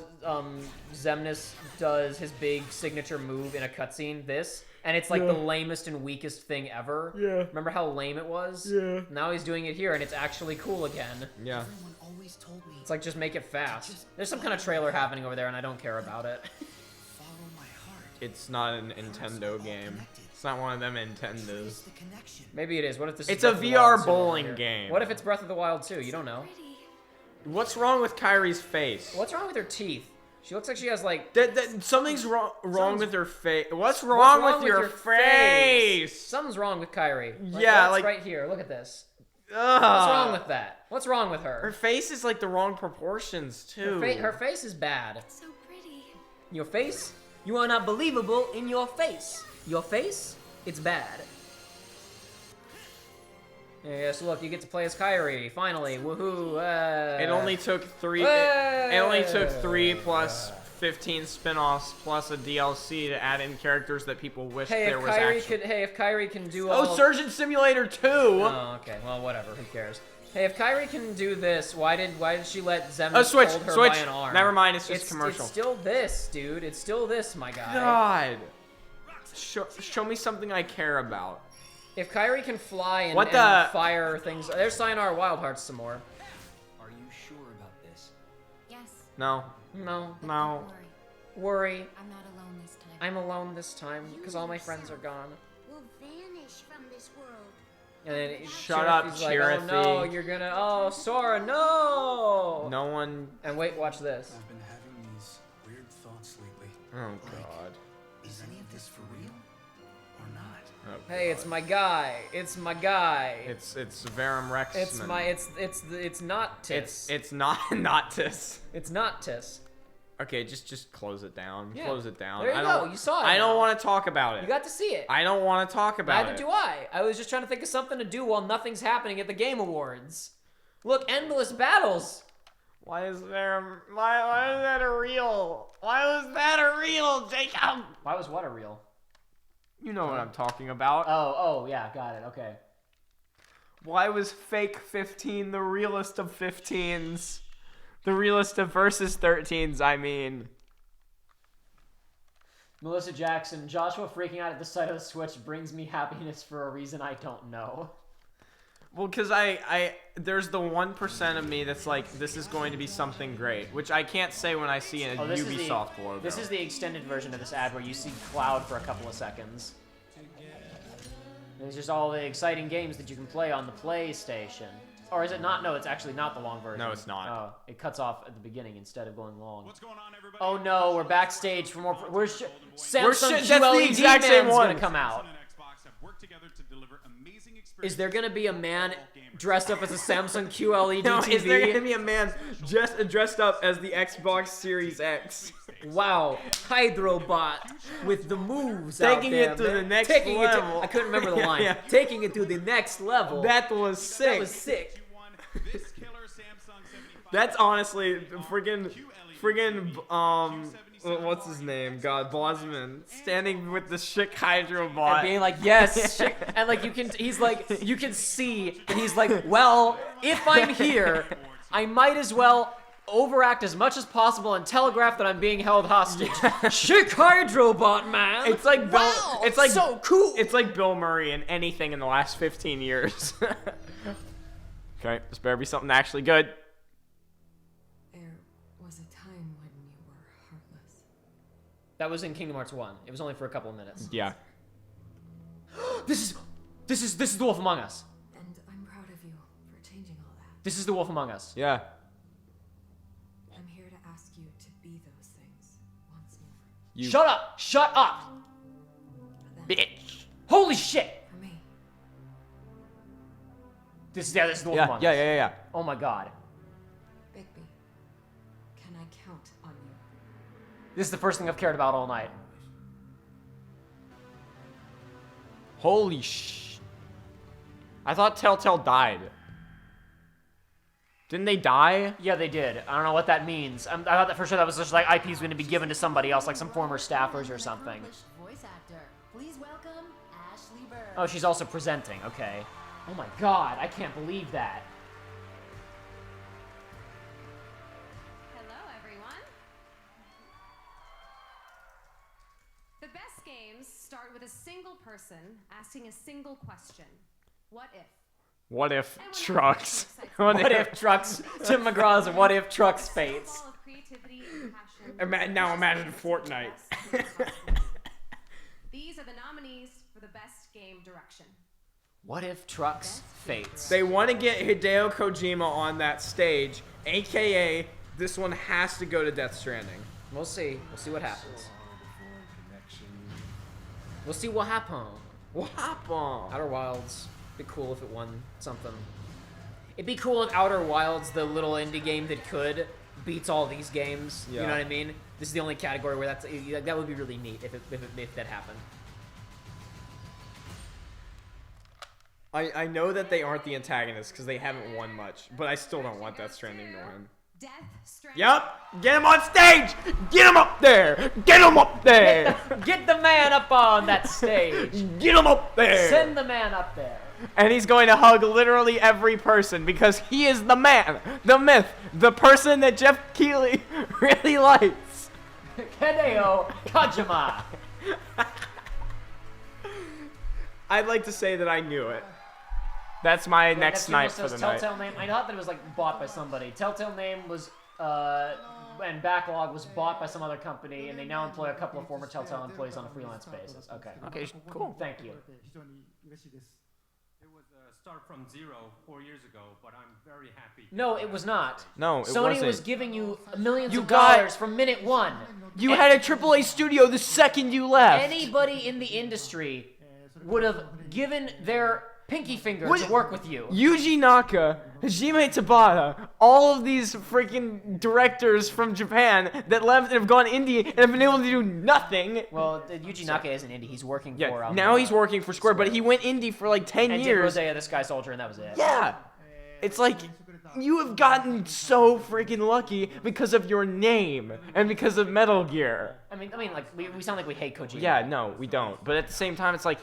Xemnas does his big signature move in a cutscene? This, and it's like the lamest and weakest thing ever. Yeah. Remember how lame it was? Yeah. Now he's doing it here, and it's actually cool again. Yeah. Everyone always told me. It's like just make it fast. There's some kind of trailer happening over there, and I don't care about it. Follow my heart. It's not a Nintendo game. It's not one of them Nintendos. The connection. Maybe it is. What if this? It's is a Breath of the VR Wild 2 over bowling here? game. What if it's Breath of the Wild 2? You don't know. What's wrong with Kyrie's face? What's wrong with her teeth? She looks like she has like something's wrong with her face. What's wrong with your face? Something's wrong with Kyrie. Yeah, like right here. Look at this. Ugh. What's wrong with that? What's wrong with her? Her face is like the wrong proportions too. Her face is bad. So pretty. Your face? You are not believable in your face. Your face? It's bad. Yes, look, you get to play as Kyrie. Finally, woohoo! It only took 3. It only took 3 plus 15 spin-offs plus a DLC to add in characters that people wish there was actually. If Kyrie can do all... Oh, Surgeon Simulator 2. Oh, okay. Well, whatever. Who cares? Hey, if Kyrie can do this, why did she let Zemus hold her by an arm? Never mind. It's just commercial. It's still this, dude. It's still this, my guy. God. Show me something I care about. If Kyrie can fly and fire things, there's Sayonara Wild Hearts some more. Are you sure about this? Yes. No. No. No. Worry. I'm not alone this time. I'm alone this time because all my friends are gone. Will vanish from this world. And then Shut up, Chirothy. Like, oh no, you're gonna. Oh, Sora, no. No one. And wait, watch this. I've been having these weird thoughts lately. Oh God. Is any of this for real or not? Oh, hey, it's my guy. It's my guy. It's Verum Rex. It's not Tis. It's not Tis. It's not Tis. Okay, just close it down. Yeah. Close it down. There you go. You saw it. I don't now. want to talk about it. You got to see it. I don't want to talk about Neither it. do I. I was just trying to think of something to do while nothing's happening at the Game Awards. Look, endless battles. Why is there? Why is that a real? Why was that a real, Jacob? Why was what a real? You know what I'm talking about. Oh, yeah, got it. Okay. Why was fake 15 the realest of 15s? The realest of versus 13s, I mean. Melissa Jackson, Joshua freaking out at the sight of the Switch brings me happiness for a reason I don't know. Well, because I there's the 1% of me that's like, this is going to be something great, which I can't say when I see a Ubisoft logo. This is the extended version of this ad where you see Cloud for a couple of seconds. It's just all the exciting games that you can play on the PlayStation. Or is it not? No, it's actually not the long version. No, it's not. Oh, it cuts off at the beginning instead of going long. What's going on, everybody? Oh no, we're backstage for more. Samsung QLED Man's gonna come out. Is there gonna be a man dressed up as a Samsung QLED No, TV? is there gonna be a man just dressed up as the Xbox Series X? Wow, Hydrobot with the moves Taking out there, it to man. the next Taking level. I couldn't remember the line. Yeah. Taking it to the next level. That was sick. That was sick. That's honestly friggin' what's his name? God, Bosman standing with the Schick Hydrobot And being like, yes, Schick. And like you can see that he's like, well, if I'm here, I might as well overact as much as possible and telegraph that I'm being held hostage. Schick Hydrobot, man. It's like Bill. Wow, it's like so cool. It's like Bill Murray in anything in the last 15 years. Okay, this better be something actually good. There was a time when you were heartless. That was in Kingdom Hearts 1. It was only for a couple of minutes. Yeah. This is The Wolf Among Us. And I'm proud of you for changing all that. This is The Wolf Among Us. Yeah. I'm here to ask you to be those things once more. Shut up! Shut up! Bitch! Holy shit! For me. This is The Wolf Among Us. Yeah. Oh my god. Bigby, can I count on you? This is the first thing I've cared about all night. Holy sh! I thought Telltale died. Didn't they die? Yeah, they did. I don't know what that means. I thought that for sure that was just like IP's going to be given to somebody else, like some former staffers or something. Voice actor. Please welcome Ashley Bird. Oh, she's also presenting. Okay. Oh my god, I can't believe that. Hello, everyone. The best games start with a single person asking a single question. What if? What if Trucks? What if Trucks? Tim McGraw's What If Trucks Fates. Now imagine Fortnite. These are the nominees for the best game direction. What if Trucks Fates? They want to get Hideo Kojima on that stage, aka this one has to go to Death Stranding. We'll see. We'll see what happens. We'll see what happens. What happened? Outer Wilds. Be cool if it won something. It'd be cool if Outer Wilds, the little indie game that could, beats all these games. Yeah. You know what I mean? This is the only category where that would be really neat if that happened. I know that they aren't the antagonists because they haven't won much, but I still don't want Death Stranding to win. Death Stranding. Yep! Get him on stage! Get him up there! Get him up there! Get the man up on that stage! Get him up there! Send the man up there! And he's going to hug literally every person because he is the man, the myth, the person that Geoff Keighley really likes. Hideo Kojima! I'd like to say that I knew it. That's my next night for the night. Telltale name. I thought that it was like bought by somebody. Telltale name was and Backlog was bought by some other company, and they now employ a couple of former Telltale employees on a freelance basis. Okay. Okay, cool. Thank you. It was a start from zero 4 years ago, but I'm very happy. No, it was not. No, it Sony wasn't. was giving you millions You of got- dollars from minute one. You had a AAA studio the second you left. Anybody in the industry would have given their pinky finger to work with you. Yuji Naka, Hajime Tabata, all of these freaking directors from Japan that left and have gone indie and have been able to do nothing. Well, Yuji Naka isn't indie. He's working for... now he's working for Square, but he went indie for like 10 and years. did Rosea the Sky Soldier, and that was it. Yeah. It's like, you have gotten so freaking lucky because of your name and because of Metal Gear. I mean, like, we sound like we hate Kojima. Yeah, no, we don't. But at the same time, it's like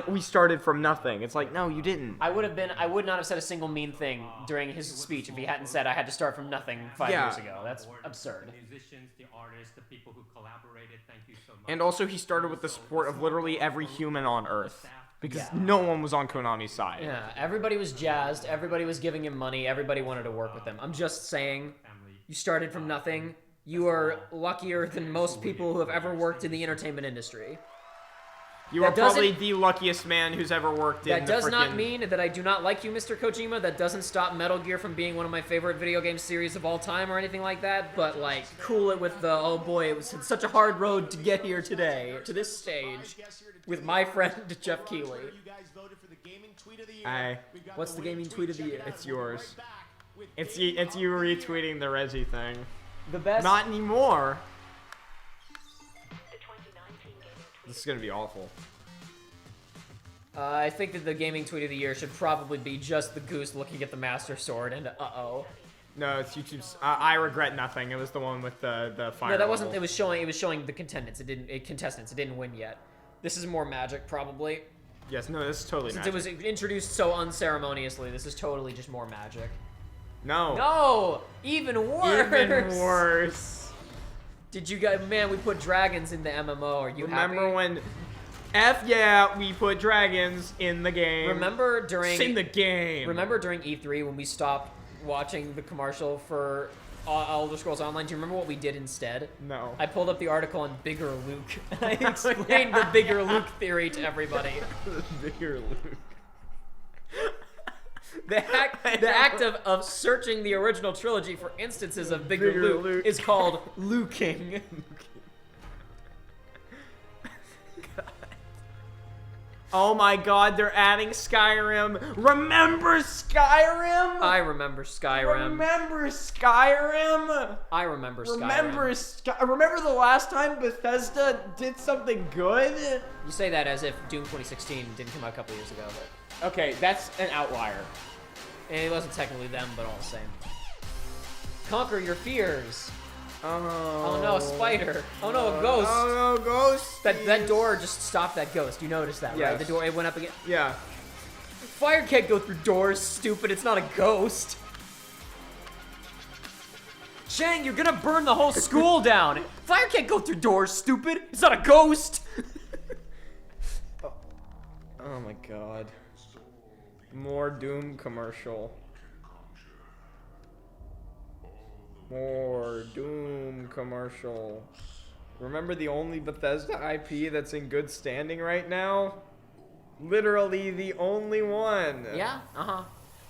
we started from nothing. It's like, no, you didn't. I would not have said a single mean thing during his speech if he hadn't said I had to start from nothing 5 years ago. That's absurd. The musicians, the artists, the people who collaborated, thank you so much. And also, he started with the support of literally every human on Earth. Because no one was on Konami's side. Yeah, everybody was jazzed. Everybody was giving him money. Everybody wanted to work with him. I'm just saying, you started from nothing. You are luckier than most people who have ever worked in the entertainment industry. You are probably the luckiest man who's ever worked in the That does not mean that I do not like you, Mr. Kojima. That doesn't stop Metal Gear from being one of my favorite video game series of all time or anything like that. But, like, cool it with the, oh boy, it was such a hard road to get here today, to this stage, with my friend Geoff Keighley. What's the gaming tweet of the year? It's yours. It's you retweeting the Reggie thing. The best. Not anymore. This is gonna be awful. I think that the gaming tweet of the year should probably be just the goose looking at the Master Sword and uh-oh. No, it's YouTube's. I regret nothing. It was the one with the fire. No, that wasn't. level. It was showing the contendants. Contestants. It didn't win yet. This is more Magic, probably. Yes. No, this is totally Since Magic. it was introduced so unceremoniously, this is totally just more Magic. No. No, even worse. Even worse. Did you guys? Man, we put dragons in the MMO. Are you happy? Remember when? We put dragons in the game. Remember during in the game. Remember during E3 when we stopped watching the commercial for Elder Scrolls Online? Do you remember what we did instead? No. I pulled up the article on Bigger Luke. I explained the Bigger Luke theory to everybody. Bigger Luke. The act of searching the original trilogy for instances of Bigger Luke is called luking. Oh my god, they're adding Skyrim. Remember Skyrim? I remember Skyrim. Remember Skyrim? I remember Skyrim. Remember the last time Bethesda did something good? You say that as if Doom 2016 didn't come out a couple years ago. But... Okay, that's an outlier. And it wasn't technically them, but all the same. Conquer your fears. Oh no, a spider. Oh no, a ghost. Oh no, ghost. That door just stopped that ghost. You noticed that, right? The door, it went up again. Yeah. Fire can't go through doors, stupid. It's not a ghost. Shang, you're gonna burn the whole school down. Fire can't go through doors, stupid. It's not a ghost. Oh my god. More Doom commercial. More Doom commercial. Remember the only Bethesda IP that's in good standing right now? Literally the only one. Yeah,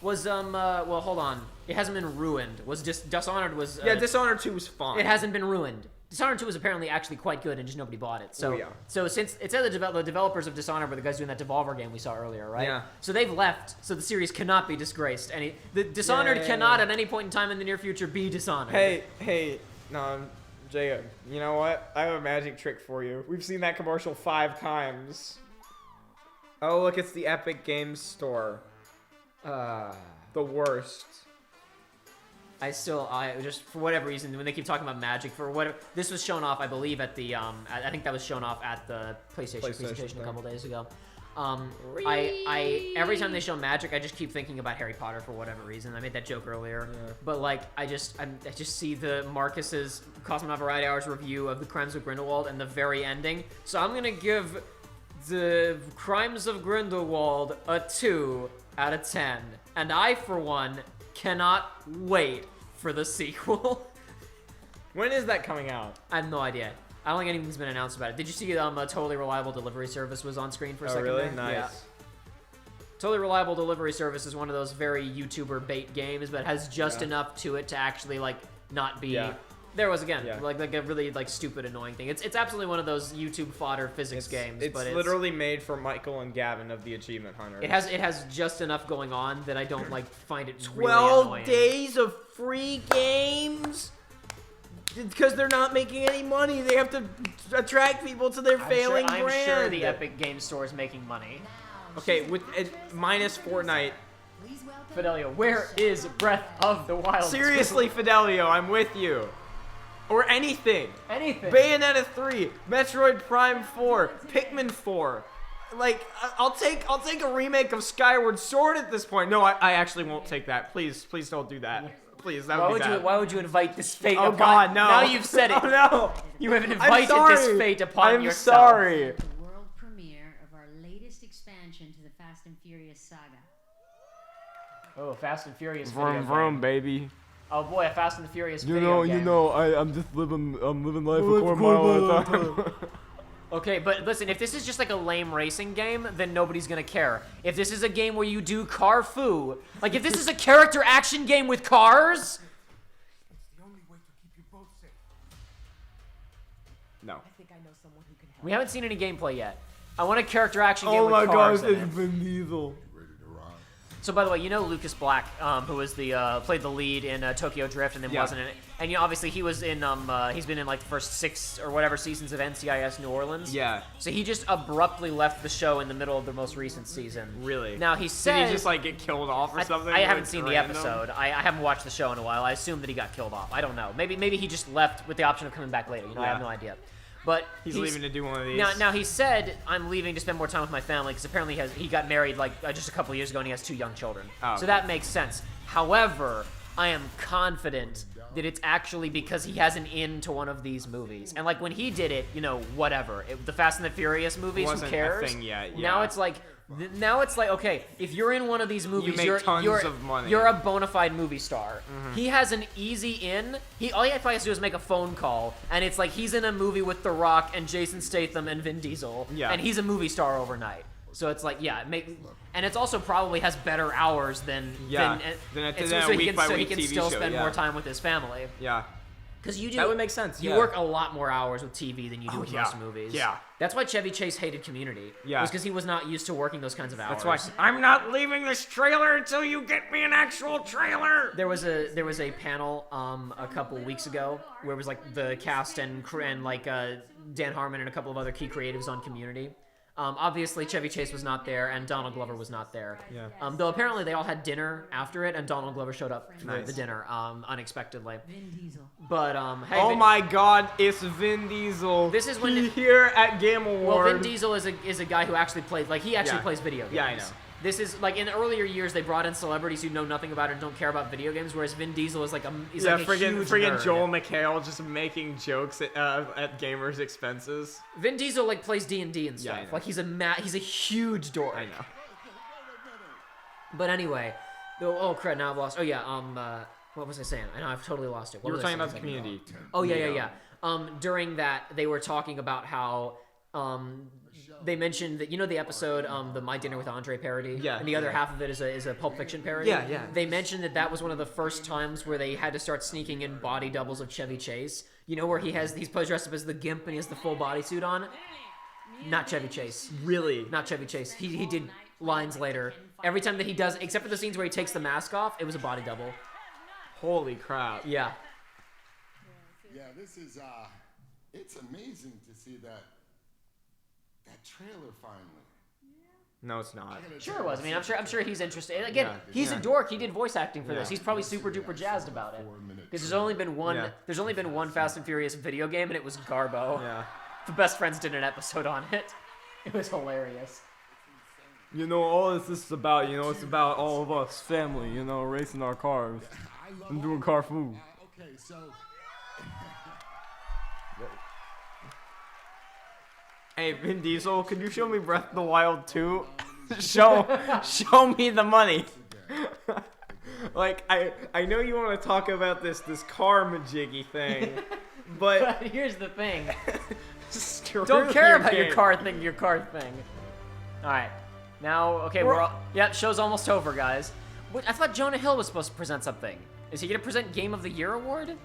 Was, well, hold on. It hasn't been ruined. Was just Dishonored was... yeah, Dishonored 2 was fine. It hasn't been ruined. Dishonored 2 was apparently actually quite good, and just nobody bought it. So, yeah. so since it said the developers of Dishonored were the guys doing that Devolver game we saw earlier, right? Yeah. So they've left, so the series cannot be disgraced. The Dishonored cannot at any point in time in the near future be Dishonored. Hey, no, Jay, you know what? I have a magic trick for you. We've seen that commercial 5 times. Oh, look, it's the Epic Games Store. The worst. I just, for whatever reason, when they keep talking about magic, this was shown off, I believe, at the, I think that was shown off at the PlayStation presentation a couple days ago. Every time they show magic, I just keep thinking about Harry Potter for whatever reason. I made that joke earlier, but like, I just see the Marcus's Cosmonaut Variety Hours review of the Crimes of Grindelwald and the very ending. So I'm gonna give the Crimes of Grindelwald a 2 out of 10, and I, for one, cannot wait for the sequel. When is that coming out? I have no idea. I don't think anything's been announced about it. Did you see a Totally Reliable Delivery Service was on screen for a second? Oh, really? There? Nice. Yeah. Totally Reliable Delivery Service is one of those very YouTuber bait games, but has just enough to it to actually like not be. Yeah. There was again like a really like stupid annoying thing. It's absolutely one of those YouTube fodder physics games. It's but literally made for Michael and Gavin of the Achievement Hunters. It has just enough going on that I don't like find it really 12 annoying. days of free games. Because they're not making any money, they have to attract people to their failing brand. I'm sure the Epic Game Store is making money. Okay, with minus Fortnite. Fidelio, where is Breath of the Wild? Seriously, Fidelio, I'm with you. Or anything. Anything. Bayonetta 3, Metroid Prime 4, Pikmin 4. Like, I'll take a remake of Skyward Sword at this point. No, I actually won't take that. Please don't do that. Please, that would be bad. Why would you invite this fate Oh upon... God, no. Now you've said it. Oh, no. You have invited this fate upon yourself. I'm sorry. The world premiere of our latest expansion to the Fast and Furious saga. Oh, Fast and Furious Vroom, video vroom, game. baby. Oh boy, a Fast and the Furious video game. I'm living life a quarter mile at a time. Okay, but listen, if this is just like a lame racing game, then nobody's gonna care. If this is a game where you do car foo, like if this is a character action game with cars, It's the only way to keep you both safe. No. I think I know someone who can help. we haven't seen any gameplay yet. I want a character action game Oh with my cars gosh, in it's it. Vin Diesel. So by the way, you know Lucas Black, who was the played the lead in Tokyo Drift and then wasn't in it, and you know obviously he was in he's been in like the first 6 or whatever seasons of NCIS New Orleans. Yeah. So he just abruptly left the show in the middle of the most recent season. Really? Now he said Did he just like get killed off or something? I haven't Like, seen the random? episode. I haven't watched the show in a while. I assume that he got killed off. I don't know. Maybe he just left with the option of coming back later. You know, I have no idea. But he's leaving to do one of these. Now he said, I'm leaving to spend more time with my family because apparently he got married like just a couple of years ago and he has 2 young children. Oh, so that makes sense. However, I am confident that it's actually because he has an in to one of these movies. And like when he did it, you know, whatever. The Fast and the Furious movies, Wasn't who cares? a thing yet, Now yeah. it's like, okay, if you're in one of these movies, make tons of money. You're a bona fide movie star. Mhm. He has an easy in. All he has to do is make a phone call, and it's like he's in a movie with The Rock and Jason Statham and Vin Diesel, and he's a movie star overnight. So it's like, and it's also probably has better hours than a so week-by-week he can TV still show, spend more time with his family. Yeah. Because you do. That would make sense. You yeah. work a lot more hours with TV than you do with most movies. Yeah. That's why Chevy Chase hated Community. Yeah. Was because he was not used to working those kinds of hours. That's why I'm not leaving this trailer until you get me an actual trailer. There was a panel a couple weeks ago where it was like the cast and like Dan Harmon and a couple of other key creatives on Community. Obviously, Chevy Chase was not there, and Donald Glover was not there. Yeah. Though apparently they all had dinner after it, and Donald Glover showed up for the dinner unexpectedly. Vin Diesel. But hey, oh my God, it's Vin Diesel. This is when here at Game Awards. Well, Vin Diesel is a guy who actually plays plays video games. Yeah, I know. This is like in earlier years they brought in celebrities who know nothing about it and don't care about video games, whereas Vin Diesel is like a huge nerd. Joel McHale just making jokes at gamers' expenses. Vin Diesel like plays D&D and stuff. Yeah, I know. Like he's a huge dork. I know. But anyway, oh crap! Now I've lost. Oh yeah. What was I saying? I know I've totally lost it. What You were was talking I about the saying? Community. Oh yeah. During that they were talking about how they mentioned that, you know, the episode, the My Dinner with Andre parody? Yeah. And the other half of it is a Pulp Fiction parody? Yeah. They mentioned that was one of the first times where they had to start sneaking in body doubles of Chevy Chase, You know where he's probably dressed up as the Gimp and he has the full bodysuit on? Not Chevy Chase. Really? Not Chevy Chase. He did lines later. Every time that he does, except for the scenes where he takes the mask off, it was a body double. Holy crap. Yeah. Yeah, this is it's amazing to see that trailer finally. No, it's not. Sure it was. I mean, I'm sure he's interested. Again, he's a dork. He did voice acting for this. He's probably super duper jazzed about it. Because there's only been one Fast and Furious video game, and it was Garbo. Yeah. The Best Friends did an episode on it. It was hilarious. You know, all this is about, it's about all of us, family, racing our cars and doing car food. Okay, so Hey, Vin Diesel, could you show me Breath of the Wild 2? show me the money. Like, I know you want to talk about this car majiggy thing, but here's the thing. Don't care about your car thing. All right. Now, okay, show's almost over, guys. I thought Jonah Hill was supposed to present something. Is he going to present Game of the Year award?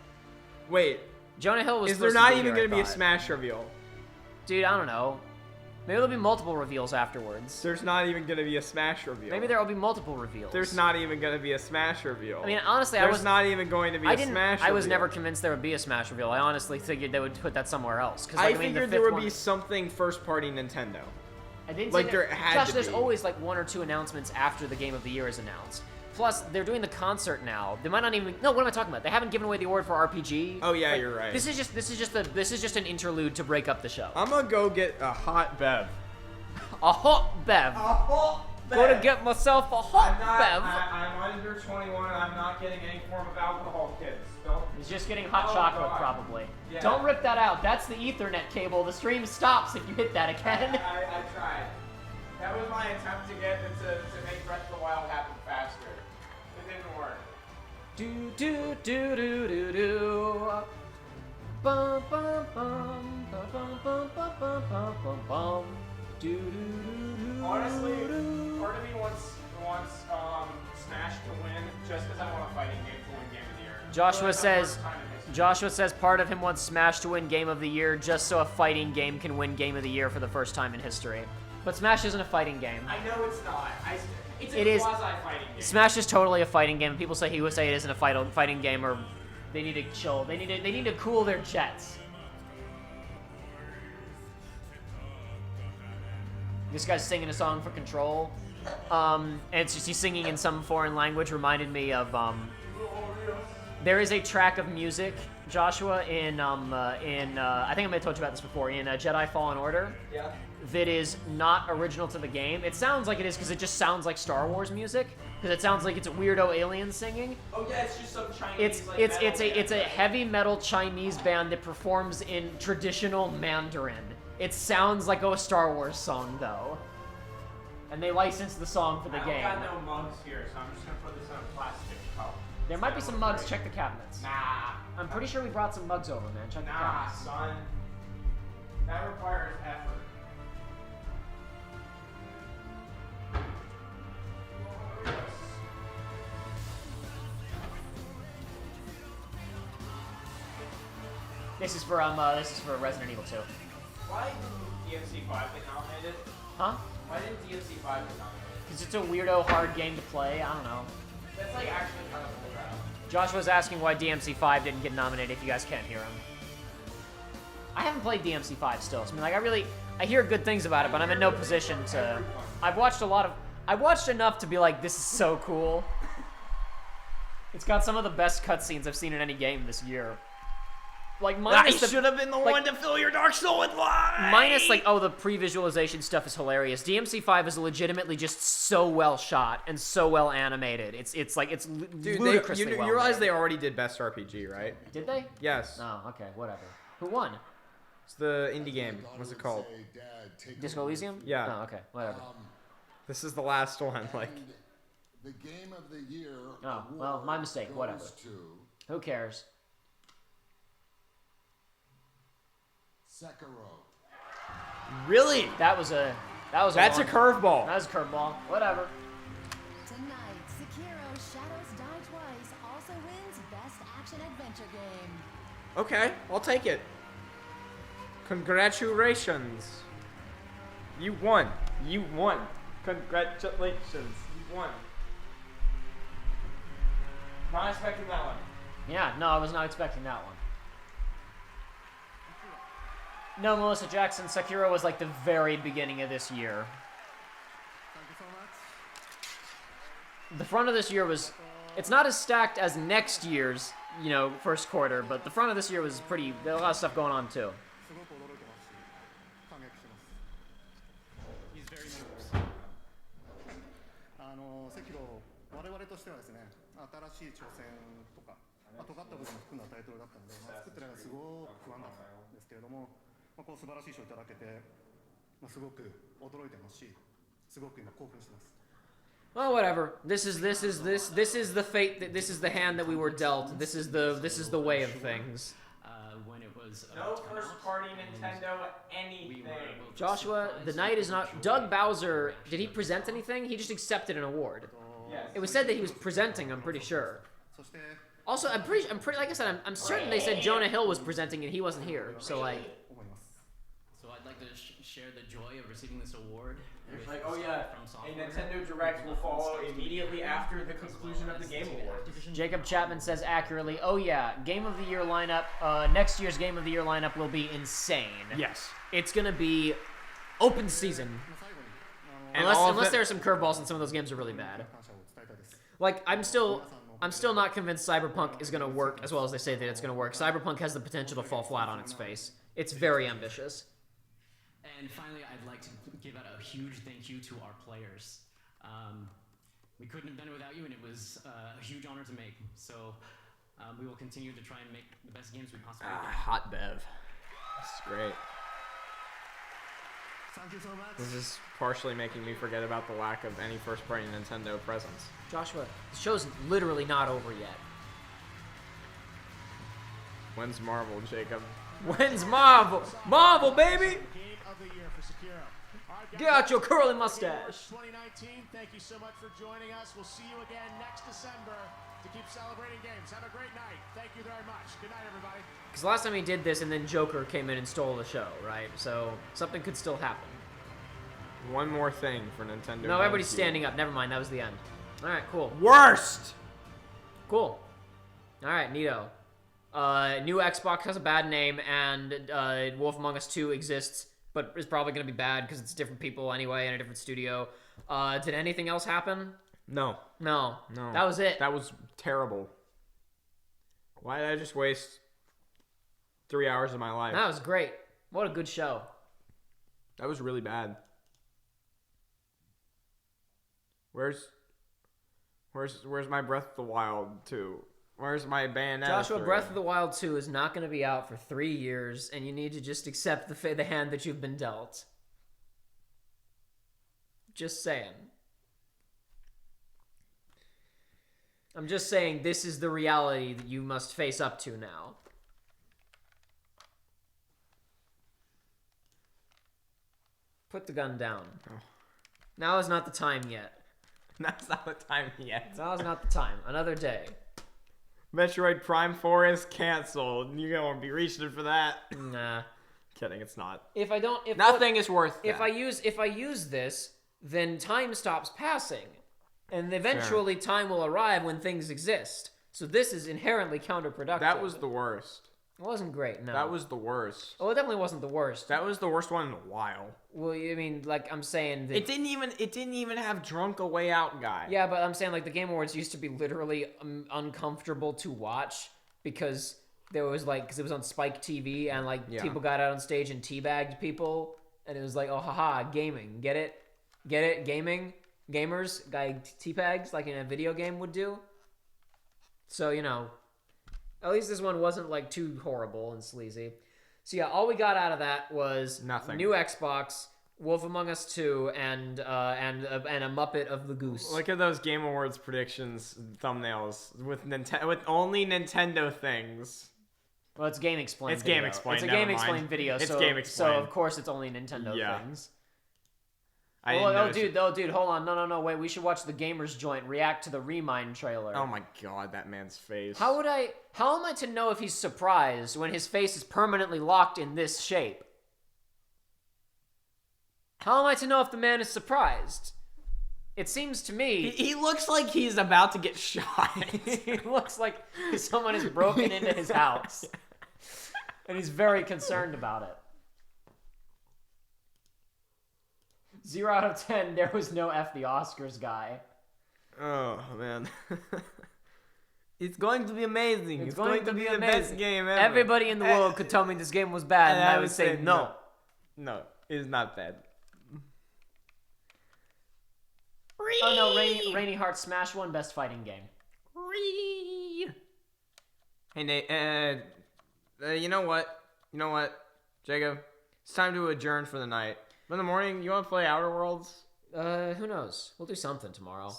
Wait. Jonah Hill was Is there not even going to be a Smash reveal? Dude, I don't know. Maybe there'll be multiple reveals afterwards. There's not even going to be a Smash reveal. Maybe there'll be multiple reveals. There's not even going to be a Smash reveal. I mean, honestly, There's not even going to be a Smash reveal. I was never convinced there would be a Smash reveal. I honestly figured they would put that somewhere else. I figured there would be something first-party Nintendo. I didn't like there had Josh, to there's be. always like one or two announcements after the Game of the Year is announced. Plus, they're doing the concert now. They might not even. No, what am I talking about? They haven't given away the award for RPG. Oh yeah, you're right. This is just an interlude to break up the show. I'm gonna go get a hot bev. A hot bev. A hot bev. Go to get myself a hot bev. I'm under 21. I'm not getting any form of alcohol, kids. Don't. He's just getting hot chocolate, God. probably. Yeah. Don't rip that out. That's the Ethernet cable. The stream stops if you hit that again. I tried. That was my attempt to make Breath of the Wild happen faster. It didn't work. Do do do do do do. Bum bum bum bum bum bum bum bum bum bum bum. Do do do do. Honestly, part of me wants Smash to win just because I want a fighting game to win Game of the Year. Joshua says part of him wants Smash to win Game of the Year just so a fighting game can win Game of the Year for the first time in history. But Smash isn't a fighting game. I know it's not. It's It a is. quasi-fighting game. Smash is totally a fighting game. People say it isn't a fighting game, or they need to chill. They need to cool their jets. This guy's singing a song for Control, and it's just he's singing in some foreign language. Reminded me of there is a track of music, Joshua, in I think I may have told you about this before, in Jedi Fallen Order. Yeah. That is not original to the game. It sounds like it is because it just sounds like Star Wars music. Because it sounds like it's a weirdo alien singing. Oh yeah, it's just some Chinese. It's a heavy metal Chinese band that performs in traditional Mandarin. It sounds like a Star Wars song though. And they licensed the song for the game. I got no mugs here, so I'm just gonna put this in a plastic cup. There might be some mugs. Check the cabinets. Nah. I'm pretty sure we brought some mugs over, man. Check the Nah, cabinets. son. That requires effort. This is for Resident Evil 2. Why didn't DMC5 get nominated? Huh? Why didn't DMC5 get nominated? Because it's a weirdo hard game to play. I don't know. That's like actually kind of cool. Joshua's asking why DMC5 didn't get nominated if you guys can't hear him. I haven't played DMC5 still. So I mean, like, I hear good things about it, but I'm in no position to... I've watched enough to be like, this is so cool. It's got some of the best cutscenes I've seen in any game this year. Like, minus I should have been the one to fill your Dark Soul with light! Minus, like, the pre-visualization stuff is hilarious. DMC5 is legitimately just so well shot and so well animated. It's ludicrously well you realize made. they already did Best RPG, right? Did they? Yes. Oh, okay, whatever. Who won? It's the indie game. What's it called? Disco Elysium? Yeah. Oh, okay, whatever. This is the last one, like... The Game of the Year Oh, well, my mistake, whatever. Who cares? Sekiro. Really? That's a curveball. That was a curveball. Whatever. Tonight, Sekiro Shadows Die Twice also wins Best Action Adventure Game. Okay, I'll take it. Congratulations. You won. You won. Congratulations. You won. Not expecting that one. Yeah, no, I was not expecting that one. No, Melissa Jackson, Sekiro was like the very beginning of this year. Thank you so much. The front of this year was, it's not as stacked as next year's, you know, first quarter, but the front of this year was pretty, there was a lot of stuff going on too. He's very moves. セキロ我々としてはですね、新しい挑戦とか、尖った部分も含んだタイトルだったので、作ってるのがすごく不安だったんですけれども、こう素晴らしい賞をいただけて、すごく驚いてますし、すごく今興奮してます。 Well, whatever. This is the fate that this is the hand that we were dealt. This is the way of things. When it was no first party Nintendo anything. Joshua, the night is not. Doug Bowser, did he present anything? He just accepted an award. Yes. It was said that he was presenting. I'm pretty sure. Also, I'm pretty. Like I said, I'm certain they said Jonah Hill was presenting and he wasn't here. So like. So I'd like to share the joy of receiving this award. It's like, oh yeah, a Nintendo Direct will follow immediately after the conclusion of the Game Awards. Jacob Chapman says accurately, oh yeah, Game of the Year lineup, next year's Game of the Year lineup will be insane. Yes. It's gonna be open season. Unless there are some curveballs and some of those games are really bad. Like, I'm still not convinced Cyberpunk is gonna work as well as they say that it's gonna work. Cyberpunk has the potential to fall flat on its face. It's very ambitious. And finally, I'd like to give out a huge thank you to our players. We couldn't have done it without you, and it was a huge honor to make. So we will continue to try and make the best games we possibly can. Hot bev. This is great. Thank you so much. This is partially making me forget about the lack of any first-party Nintendo presence. Joshua, the show's literally not over yet. When's Marvel, Jacob? When's Marvel? Marvel, baby! Get out your curly mustache. 2019. Thank you so much for joining us. We'll see you again next December to keep celebrating games. Have a great night. Thank you very much. Good night, everybody. Because last time he did this and then Joker came in and stole the show, right? So something could still happen. One more thing for Nintendo. No, everybody's standing up. Never mind. That was the end. All right, cool. Worst! Cool. All right, neato. New Xbox has a bad name, and Wolf Among Us 2 exists, but is probably going to be bad because it's different people anyway in a different studio. Did anything else happen? No. No. No. That was it. That was terrible. Why did I just waste 3 hours of my life? That was great. What a good show. That was really bad. Where's my Breath of the Wild 2? Where's my Bayonetta Joshua, 3? Breath of the Wild 2 is not going to be out for 3 years, and you need to just accept the hand that you've been dealt. Just saying. I'm just saying this is the reality that you must face up to now. Put the gun down. Oh. Now is not the time yet. That's not the time yet. Now is not the time. Another day. Metroid Prime 4 is canceled. You're going to be reaching for that. Nah. Kidding, it's not. If I don't... Nothing is worth that. If I use this, then time stops passing. And eventually time will arrive when things exist. So this is inherently counterproductive. That was the worst. It wasn't great, no. That was the worst. Oh, it definitely wasn't the worst. That was the worst one in a while. Well, I mean, like, I'm saying that... It didn't even have Drunk a Way Out guy. Yeah, but I'm saying, like, the Game Awards used to be literally uncomfortable to watch because there was, like, because it was on Spike TV and, like, people got out on stage and teabagged people, and it was like, oh, haha, gaming. Get it? Get it? Gaming? Gamers? Guy teabags like in a video game would do? So, you know, at least this one wasn't, like, too horrible and sleazy. So yeah, all we got out of that was nothing. New Xbox, Wolf Among Us 2, and a Muppet of the Goose. Look at those Game Awards predictions thumbnails with only Nintendo things. Well, it's Game Explain. It's Game Explain. It's a Game Explain video. It's so, Game Explain. So of course it's only Nintendo things. Dude, hold on. No, wait. We should watch the Gamers Joint react to the Remind trailer. Oh my god, that man's face. How am I to know if he's surprised when his face is permanently locked in this shape? How am I to know if the man is surprised? It seems to me... He looks like he's about to get shot. He looks like someone has broken into his house. And he's very concerned about it. 0 out of 10, there was no F the Oscars guy. Oh, man. It's going to be amazing. It's going to be the best game ever. Everybody in the world could tell me this game was bad, and I would say no. No, it's not bad. Oh no, Rainy Heart Smash won Best Fighting Game. Hey Nate, you know what? Jacob, it's time to adjourn for the night. But in the morning, you want to play Outer Worlds? Who knows? We'll do something tomorrow.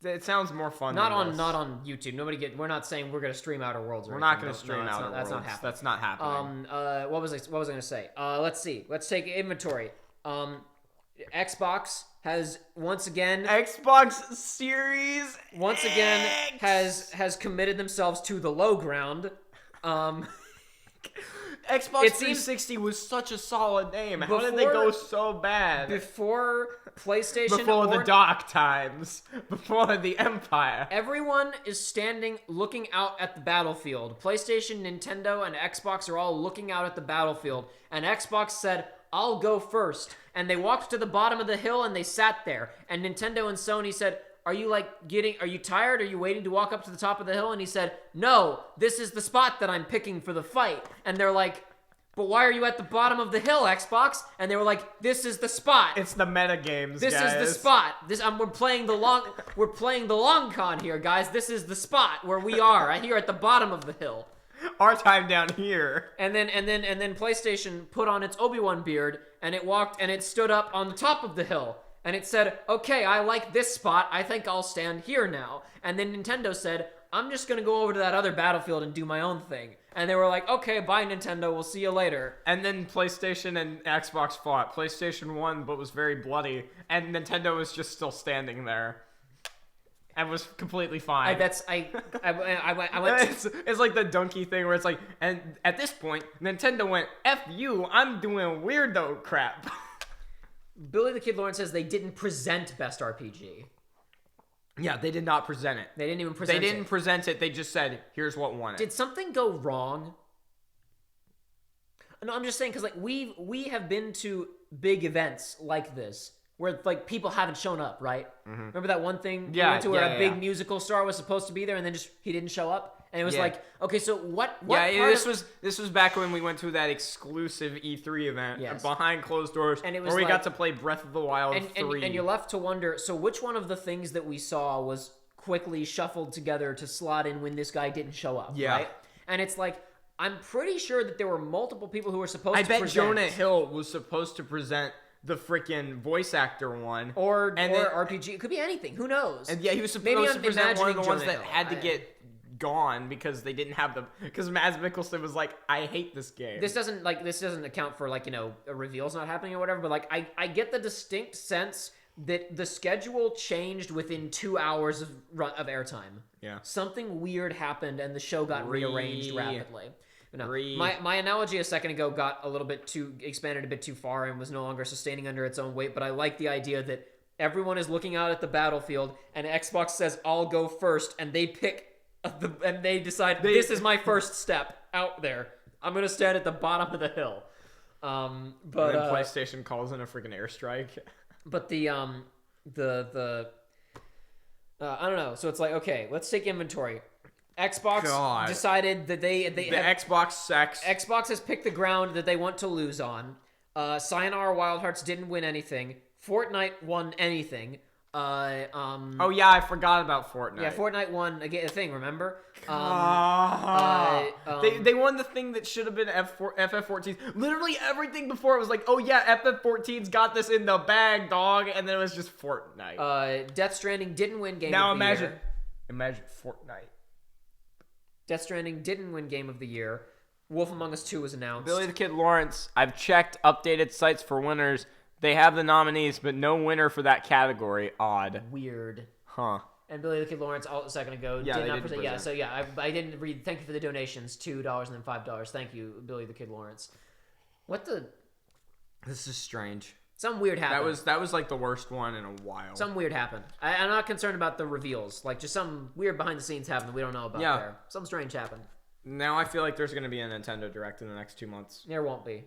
It sounds more fun. Not on YouTube. We're not saying we're gonna stream Outer Worlds. We're not gonna stream Outer Worlds. That's not happening. What was I gonna say? Let's see. Let's take inventory. Xbox has once again Xbox Series once again has committed themselves to the low ground. Xbox 360 was such a solid name. How did they go so bad? Before PlayStation, before the dark times, before the Empire. Everyone is standing looking out at the battlefield. PlayStation, Nintendo, and Xbox are all looking out at the battlefield. And Xbox said, I'll go first. And they walked to the bottom of the hill and they sat there. And Nintendo and Sony said, are you tired? Are you waiting to walk up to the top of the hill? And he said, no, this is the spot that I'm picking for the fight. And they're like, but why are you at the bottom of the hill, Xbox? And they were like, this is the spot. It's the meta games, This guys. is the spot. We're playing the long con here, guys. This is the spot where we are, right here at the bottom of the hill. Our time down here. And then PlayStation put on its Obi-Wan beard and it stood up on the top of the hill. And it said, okay, I like this spot. I think I'll stand here now. And then Nintendo said, I'm just going to go over to that other battlefield and do my own thing. And they were like, okay, bye, Nintendo. We'll see you later. And then PlayStation and Xbox fought. PlayStation won, but was very bloody. And Nintendo was just still standing there. And was completely fine. It's like the donkey thing where it's like, and at this point, Nintendo went, F you, I'm doing weirdo crap. Billy the Kid Lawrence says they didn't present Best RPG. Yeah, they did not present it. They didn't even present it. They didn't present it. They just said, here's what won it. Did something go wrong? No, I'm just saying, because we have been to big events like this where people haven't shown up, right? Mm-hmm. Remember that one thing we went to where a big musical star was supposed to be there and then he didn't show up? And it was okay, so what this was back when we went to that exclusive E3 event behind closed doors, and it was where we got to play Breath of the Wild 3. And you're left to wonder, so which one of the things that we saw was quickly shuffled together to slot in when this guy didn't show up, right? And it's like, I'm pretty sure that there were multiple people who were supposed to present. I bet Jonah Hill was supposed to present the freaking voice actor one. Or RPG. It could be anything. Who knows? And he was supposed to present one of the ones that had to get gone because they didn't have because Mads Mikkelsen was like, I hate this game. This doesn't account for a reveal's not happening or whatever, but I get the distinct sense that the schedule changed within 2 hours of airtime. Yeah. Something weird happened and the show got rearranged rapidly. No, my analogy a second ago got expanded a bit too far and was no longer sustaining under its own weight, but I like the idea that everyone is looking out at the battlefield and Xbox says, I'll go first, and they pick and they decide, this is my first step out there. I'm going to stand at the bottom of the hill. But and then PlayStation calls in a freaking airstrike. But I don't know. So it's like, okay, let's take inventory. Xbox decided that Xbox has picked the ground that they want to lose on. Sayonara Wild Hearts didn't win anything. Fortnite won anything. Oh yeah, I forgot about Fortnite. Yeah, Fortnite won a thing, remember? They won the thing that should have been FF14. Literally everything before it was like, oh yeah, FF14's got this in the bag, dog, and then it was just Fortnite. Death Stranding didn't win Game of the Year. Imagine Fortnite. Death Stranding didn't win Game of the Year. Wolf Among Us 2 was announced. Billy the Kid Lawrence, I've checked updated sites for winners. They have the nominees, but no winner for that category. Odd. Weird. Huh. And Billy the Kid Lawrence a second ago Yeah, did they not didn't present. Yeah, present. so yeah, I didn't read. Thank you for the donations, $2 and then $5. Thank you, Billy the Kid Lawrence. What the? This is strange. Something weird happened. That was like the worst one in a while. Something weird happened. I'm not concerned about the reveals. Like, just something weird behind the scenes happened that we don't know about there. Something strange happened. Now I feel like there's going to be a Nintendo Direct in the next 2 months. There won't be.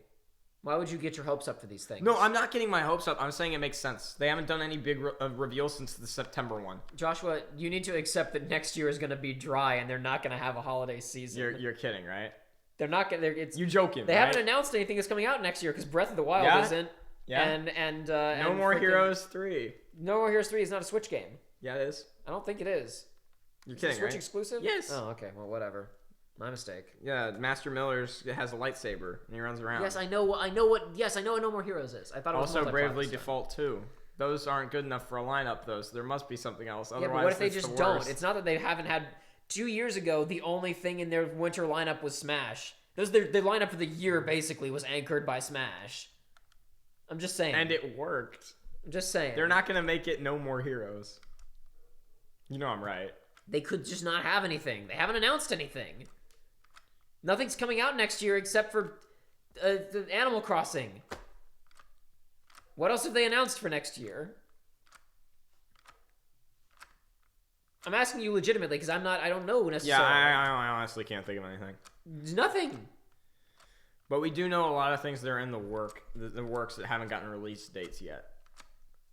Why would you get your hopes up for these things? No, I'm not getting my hopes up. I'm saying it makes sense. They haven't done any big reveals since the September one. Joshua, you need to accept that next year is going to be dry and they're not going to have a holiday season. You're kidding, right? They're not going to... You're joking, They right? haven't announced anything that's coming out next year because Breath of the Wild isn't. Yeah. No More Heroes 3. No More Heroes 3 is not a Switch game. Yeah, it is. I don't think it is. You're Is it kidding, Switch right? exclusive? Yes. Oh, okay. Well, whatever. My mistake. Yeah, Master Miller's has a lightsaber and he runs around. Yes, I know what No More Heroes is. I thought it was also multiplayer Bravely stuff. Default 2. Those aren't good enough for a lineup, though, so there must be something else. Otherwise, Yeah, but what if they it's just the don't? worst. It's not that they haven't had... 2 years ago, the only thing in their winter lineup was Smash. Their lineup for the year, basically, was anchored by Smash. I'm just saying. And it worked. I'm just saying. They're not going to make it No More Heroes. You know I'm right. They could just not have anything. They haven't announced anything. Nothing's coming out next year except for the Animal Crossing. What else have they announced for next year? I'm asking you legitimately because I don't know necessarily. Yeah, I honestly can't think of anything. Nothing. But we do know a lot of things that are in the works that haven't gotten release dates yet.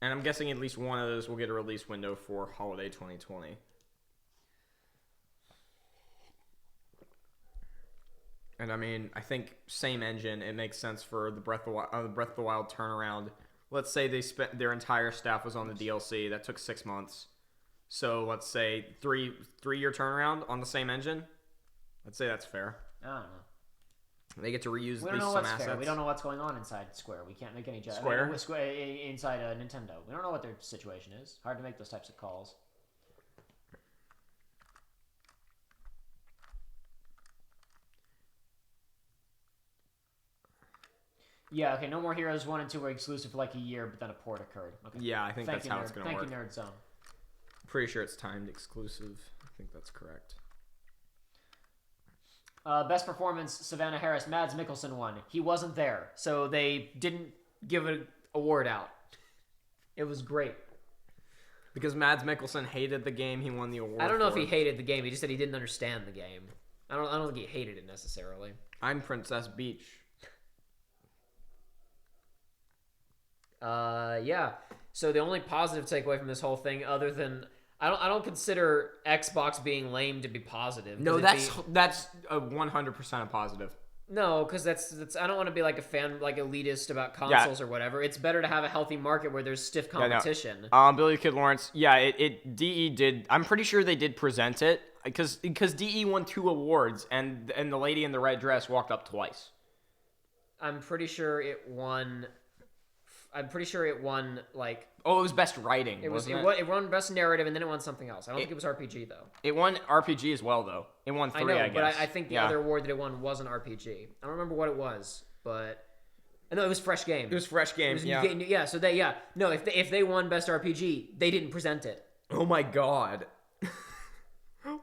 And I'm guessing at least one of those will get a release window for holiday 2020. And I mean, I think same engine, it makes sense for the Breath of the Wild turnaround. Let's say they spent their entire staff was on the DLC. That took 6 months. So let's say three-year turnaround on the same engine. Let's say that's fair. I don't know. They get to reuse We at don't least know some what's assets. fair. We don't know what's going on inside Square. We can't make any judgment. Square? Inside Nintendo. We don't know what their situation is. Hard to make those types of calls. Yeah, okay, No More Heroes 1 and 2 were exclusive for like a year, but then a port occurred. Okay. Yeah, I think that's how it's going to work. Thank you, Nerd Zone. Pretty sure it's timed exclusive. I think that's correct. Best performance, Savannah Harris. Mads Mikkelsen won. He wasn't there, so they didn't give an award out. It was great. Because Mads Mikkelsen hated the game, he won the award. I don't know if for he it. hated the game. He just said he didn't understand the game. I don't think he hated it necessarily. I'm Princess Beach. Yeah. So the only positive takeaway from this whole thing, other than I don't consider Xbox being lame to be positive. No, that's a 100% a positive. No, because that's I don't want to be like a fan, like elitist about consoles or whatever. It's better to have a healthy market where there's stiff competition. Yeah, no. Billy the Kid Lawrence. Yeah, DE did. I'm pretty sure they did present it because DE won 2 awards and the lady in the red dress walked up twice. I'm pretty sure it won like. Oh, it was best writing. It won best narrative and then it won something else. I don't think it was RPG though. It won RPG as well though. It won 3. I guess. But I think the other award that it won was an RPG. I don't remember what it was, but no, it was Fresh Game. It was Fresh Game. Yeah. So no, if they won best RPG, they didn't present it. Oh my god.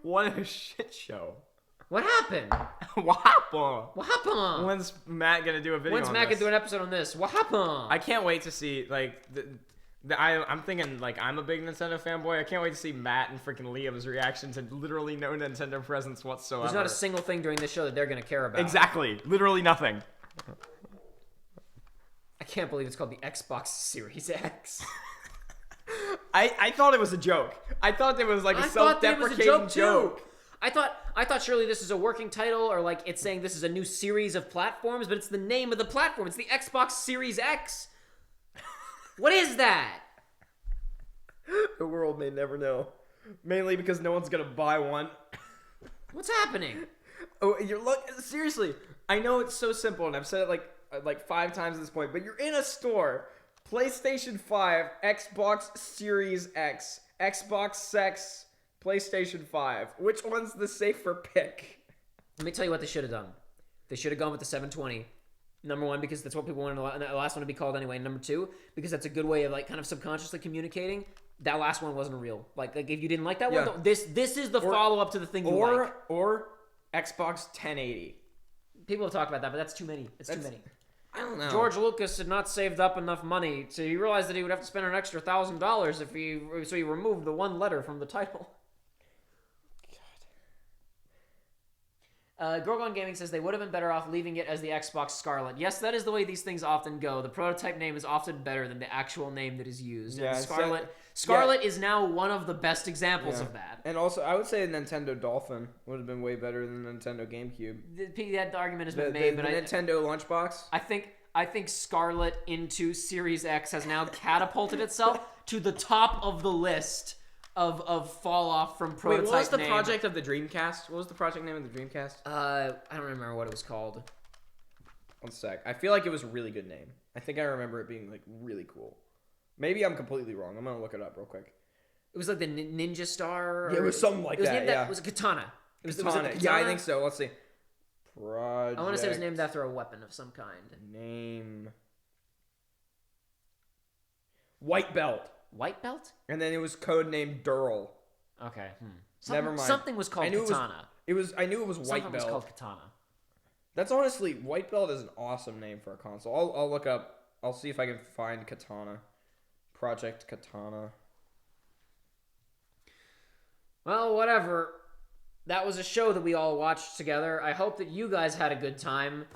What a shit show. What happened? What happened? What happened? When's Matt gonna do a video? When's Matt gonna do an episode on this? What happened? I can't wait to see like I'm thinking like I'm a big Nintendo fanboy. I can't wait to see Matt and freaking Liam's reaction to literally no Nintendo presence whatsoever. There's not a single thing during this show that they're gonna care about. Exactly. Literally nothing. I can't believe it's called the Xbox Series X. I thought it was a joke. I thought it was like a self-deprecating joke. I thought surely this is a working title or like it's saying this is a new series of platforms, but it's the name of the platform. It's the Xbox Series X. What is that? The world may never know. Mainly because no one's gonna buy one. What's happening? Oh, seriously. I know it's so simple, and I've said it like 5 times at this point. But you're in a store. PlayStation 5, Xbox Series X, Xbox X, PlayStation 5. Which one's the safer pick? Let me tell you what they should have done. They should have gone with the 720. Number one, because that's what people wanted the last one to be called anyway. Number two, because that's a good way of like kind of subconsciously communicating. That last one wasn't real. Like if you didn't like that one, this is the follow up to the thing you like. Or Xbox 1080. People have talked about that, but that's too many. Too many. I don't know. George Lucas had not saved up enough money, so he realized that he would have to spend an extra $1,000 so he removed the one letter from the title. Gorgon Gaming says they would have been better off leaving it as the Xbox Scarlet. Yes, that is the way these things often go. The prototype name is often better than the actual name that is used. Yeah, and Scarlet is now one of the best examples of that. And also, I would say Nintendo Dolphin would have been way better than Nintendo GameCube. That argument has been made, but Nintendo Lunchbox. I think Scarlet into Series X has now catapulted itself to the top of the list of fall off from prototype. Wait, what was the name. project of the Dreamcast? What was the project name of the Dreamcast? I don't remember what it was called. One sec. I feel like it was a really good name. I think I remember it being like really cool. Maybe I'm completely wrong. I'm gonna look it up real quick. It was like the Ninja Star. Yeah, it was something like that. Yeah, it was a katana. Was it Katana? Yeah, I think so. Let's see. Project. I want to say it was named after a weapon of some kind. Name. White Belt. White Belt? And then it was codenamed Durl. Okay. Never mind. Something was called Katana. I knew it was White Something Belt. was called Katana. That's honestly, White Belt is an awesome name for a console. I'll look up. I'll see if I can find Katana. Project Katana. Well, whatever. That was a show that we all watched together. I hope that you guys had a good time.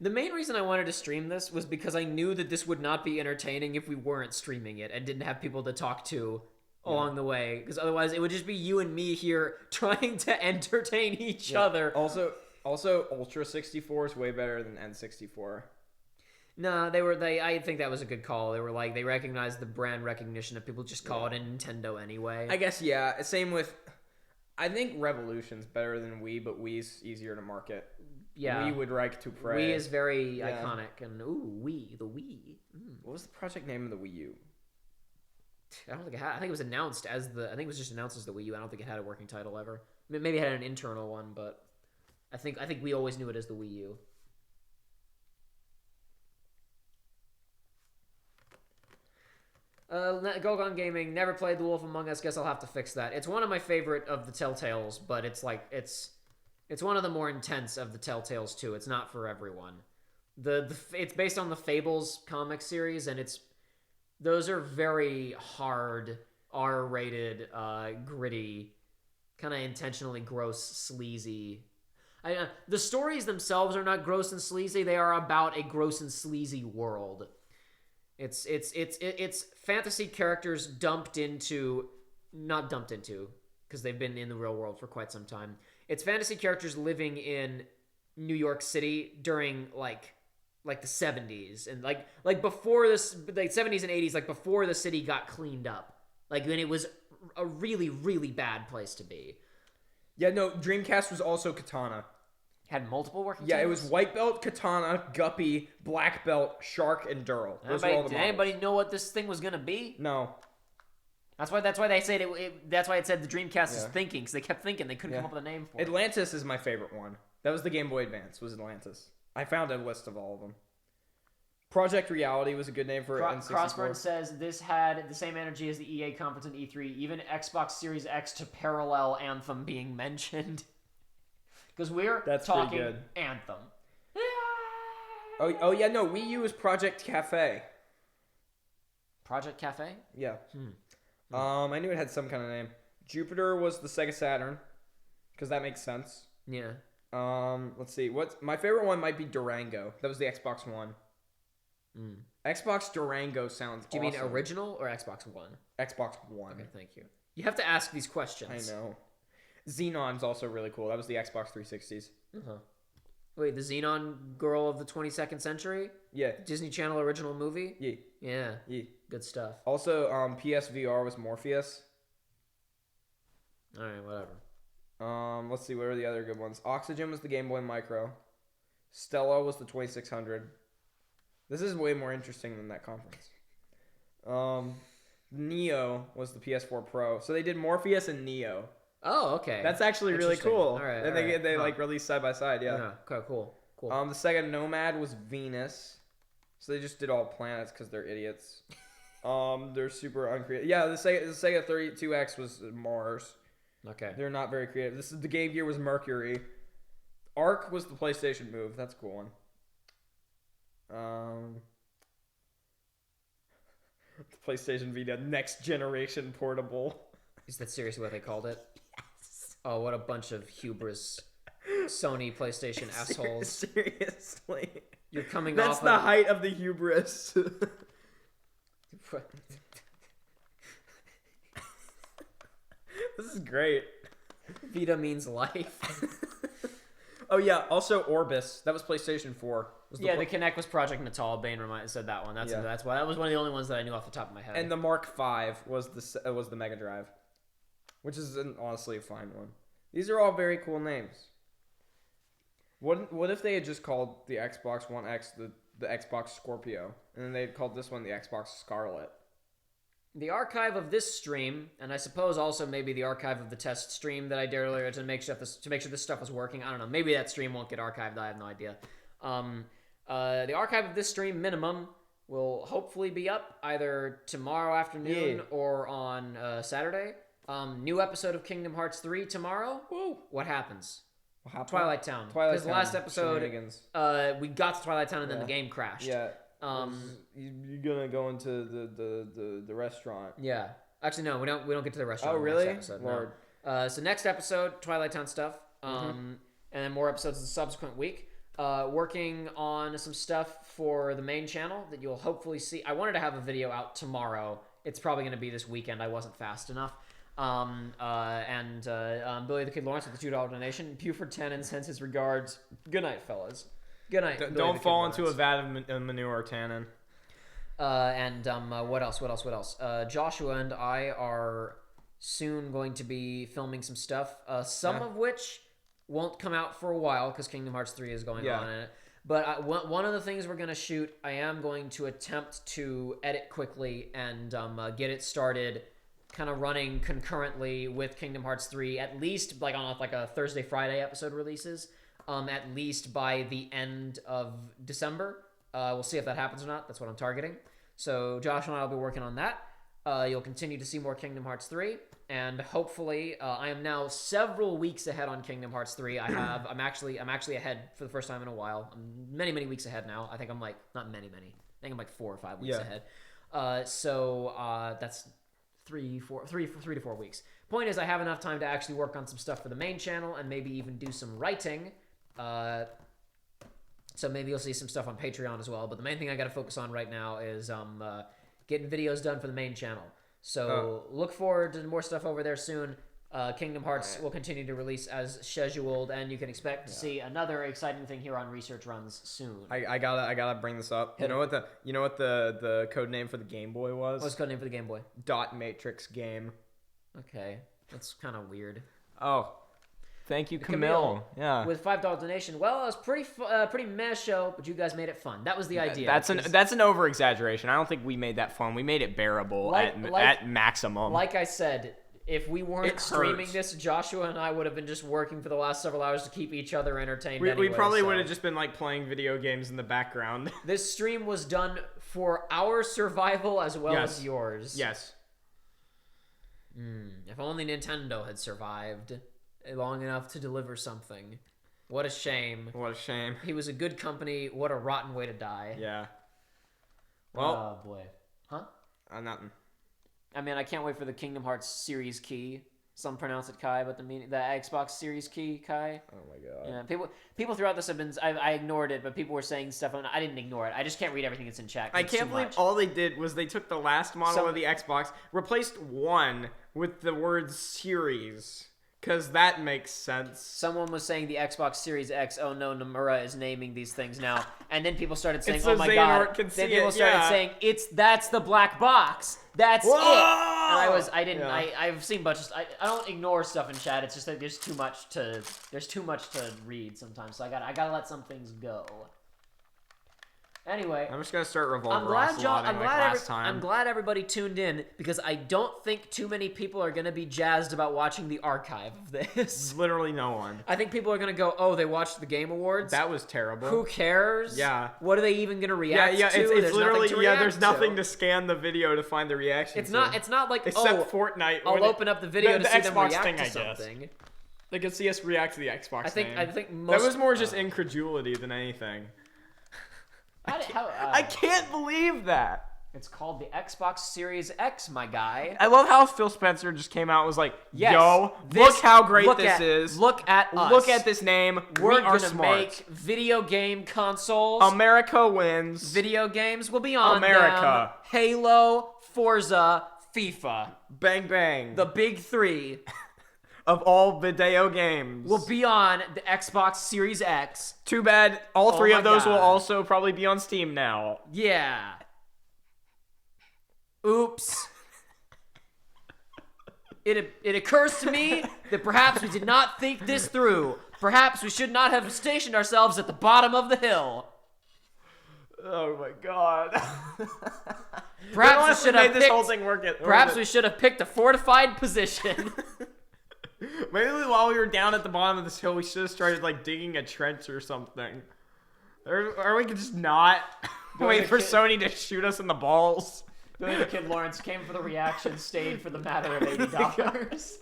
The main reason I wanted to stream this was because I knew that this would not be entertaining if we weren't streaming it and didn't have people to talk to along the way. Because otherwise, it would just be you and me here trying to entertain each other. Also, Ultra 64 is way better than N64. No, I think that was a good call. They recognized the brand recognition of people just call it a Nintendo anyway. I guess, yeah. Same with, I think Revolution's better than Wii, but Wii's easier to market. Yeah. Wii would rank to pray. Wii is very iconic. And, the Wii. What was the project name of the Wii U? I don't think it had. I think it was announced as I think it was just announced as the Wii U. I don't think it had a working title ever. Maybe it had an internal one, but I think we always knew it as the Wii U. Gogon Gaming never played The Wolf Among Us. Guess I'll have to fix that. It's one of my favorite of the Telltales, but it's one of the more intense of the Telltales too. It's not for everyone. It's based on the Fables comic series, and those are very hard, R-rated, gritty, kind of intentionally gross, sleazy. The stories themselves are not gross and sleazy. They are about a gross and sleazy world. It's fantasy characters not dumped into, because they've been in the real world for quite some time. It's fantasy characters living in New York City during like the 70s and like before this, like 70s and 80s, like before the city got cleaned up, like when it was a really, really bad place to be. Yeah, no, Dreamcast was also Katana. Had multiple working Yeah, titles? it was White Belt, Katana, Guppy, Black Belt, Shark, and Durl. Those were all the Did anybody know what this thing was gonna be? No. That's why they said it. That's why it said the Dreamcast is thinking, because they kept thinking they couldn't come up with a name for it. Atlantis is my favorite one. That was the Game Boy Advance. Was Atlantis? I found a list of all of them. Project Reality was a good name for N64. Crossburn says this had the same energy as the EA conference and E3, even Xbox Series X to parallel Anthem being mentioned. Because we're talking good. Anthem. Oh yeah, no, Wii U is Project Cafe. Project Cafe? Yeah. I knew it had some kind of name. Jupiter was the Sega Saturn, because that makes sense. Yeah. Let's see. My favorite one might be Durango. That was the Xbox One. Xbox Durango sounds awesome. Do you mean original or Xbox One? Xbox One. Okay, thank you. You have to ask these questions. I know. Xenon's also really cool. That was the Xbox 360s. Wait, the Xenon Girl of the 22nd Century? Yeah. Disney Channel original movie? Yeah. Yeah. Good stuff. Also, PSVR was Morpheus. Alright, whatever. Let's see, what are the other good ones? Oxygen was the Game Boy Micro. Stella was the 2600. This is way more interesting than that conference. Neo was the PS4 Pro. So they did Morpheus and Neo. Oh, okay. That's actually really cool. All right. And they like released side by side, yeah. Okay, cool. Cool. The Sega Nomad was Venus. So they just did all planets because they're idiots. They're super uncreative. Yeah, the Sega 32X was Mars. Okay. They're not very creative. The Game Gear was Mercury. Arc was the PlayStation Move. That's a cool one. The PlayStation Vita Next Generation Portable. Is that seriously what they called it? Yes. Oh, what a bunch of hubris. Sony PlayStation assholes. Seriously. You're coming That's off the height of the hubris. This is great. Vita means life. Oh yeah, also Orbis. That was PlayStation 4. The Kinect was Project Natal. Bane said that one. That's why that was one of the only ones that I knew off the top of my head. And the Mark V was the Mega Drive, which is honestly a fine one. These are all very cool names. What if they had just called the Xbox One X the Xbox Scorpio, and then they had called this one the Xbox Scarlet? The archive of this stream, and I suppose also maybe the archive of the test stream that I did earlier to make sure this stuff was working. I don't know. Maybe that stream won't get archived. I have no idea. The archive of this stream minimum will hopefully be up either tomorrow afternoon or on Saturday. New episode of Kingdom Hearts 3 tomorrow. Woo! What happens? Twilight Town. Twilight Because the Town last episode, we got to Twilight Town and then Yeah. the game crashed. Yeah. You're gonna go into the restaurant. Yeah. Actually, no, we don't get to the restaurant. Oh, in the really? Next episode, Lord. no. So next episode, Twilight Town stuff, and then more episodes the subsequent week. Working on some stuff for the main channel that you'll hopefully see. I wanted to have a video out tomorrow. It's probably going to be this weekend. I wasn't fast enough. Billy the Kid Lawrence with the $2 donation. Buford Tannen sends his regards. Good night, fellas. Good night. Don't fall into a vat of manure, Tannen. What else? Joshua and I are soon going to be filming some stuff. Some of which won't come out for a while because Kingdom Hearts 3 is going on in it. But one of the things we're going to shoot, I am going to attempt to edit quickly and get it started kind of running concurrently with Kingdom Hearts 3, at least like on like a Thursday, Friday episode releases, at least by the end of December. We'll see if that happens or not. That's what I'm targeting. So Josh and I will be working on that. You'll continue to see more Kingdom Hearts 3, and hopefully, I am now several weeks ahead on Kingdom Hearts 3. I'm actually ahead for the first time in a while. I'm many weeks ahead now. I think I'm like not many. I think I'm like 4 or 5 weeks ahead. That's 3 to 4 weeks. Point is, I have enough time to actually work on some stuff for the main channel and maybe even do some writing. So maybe you'll see some stuff on Patreon as well. But the main thing I got to focus on right now is getting videos done for the main channel. So look forward to more stuff over there soon. Kingdom Hearts will continue to release as scheduled, and you can expect to see another exciting thing here on Research Runs soon. I gotta bring this up. You know what the code name for the Game Boy was? What's the code name for the Game Boy? Dot Matrix Game. Okay, that's kind of weird. Oh, thank you, Camille. Yeah, with $5 donation. Well, it was pretty meh show, but you guys made it fun. That was the idea. That's an over exaggeration. I don't think we made that fun. We made it bearable at maximum. Like I said, if we weren't streaming this, Joshua and I would have been just working for the last several hours to keep each other entertained. We probably would have just been like playing video games in the background. This stream was done for our survival as well as yours. Yes. If only Nintendo had survived long enough to deliver something. What a shame. What a shame. He was a good company. What a rotten way to die. Yeah. Well. Oh, boy. Huh? Nothing. I mean, I can't wait for the Kingdom Hearts Series key. Some pronounce it Kai, but the Xbox Series key, Kai. Oh my god. Yeah, people throughout this have been. I ignored it, but people were saying stuff, and I didn't ignore it. I just can't read everything that's in chat. I can't believe all they did was they took the last model of the Xbox, replaced one with the word Series. Because that makes sense. Someone was saying the Xbox Series X, oh no, Nomura is naming these things now. And then people started saying, so oh my Xehanort god. Can then people started saying, that's the black box. That's Whoa! it. And I've seen bunches. I don't ignore stuff in chat. It's just that there's too much to read sometimes. So I gotta let some things go. Anyway, I'm just gonna start Revolver Ocelotting last time. I'm glad everybody tuned in because I don't think too many people are gonna be jazzed about watching the archive of this. Literally no one. I think people are gonna go, "Oh, they watched the Game Awards. That was terrible. Who cares? Yeah. What are they even gonna react to? It's literally there's to. nothing to scan the video to find the reaction. It's not like except Fortnite. I'll open up the video to see them Xbox react thing, to I guess. something. They could see us react to the Xbox. I think that was more just incredulity than anything. I can't believe that. It's called the Xbox Series X, my guy. I love how Phil Spencer just came out and was like, yes, yo, look how great this is. Look at us. Look at this name. We're going to to make video game consoles. America wins. Video games will be on America. them. Halo, Forza, FIFA. Bang, bang. The big three. Of all video games. Will be on the Xbox Series X. Too bad all three of those will also probably be on Steam now. Yeah. Oops. It occurs to me that perhaps we did not think this through. Perhaps we should not have stationed ourselves at the bottom of the hill. Oh my god. Perhaps we should have this whole thing work. Perhaps we should have picked a fortified position. Maybe while we were down at the bottom of this hill, we should have started like digging a trench or something. Or we could just not wait for Sony to shoot us in the balls. Billy the Kid Lawrence came for the reaction, stayed for the matter of $80.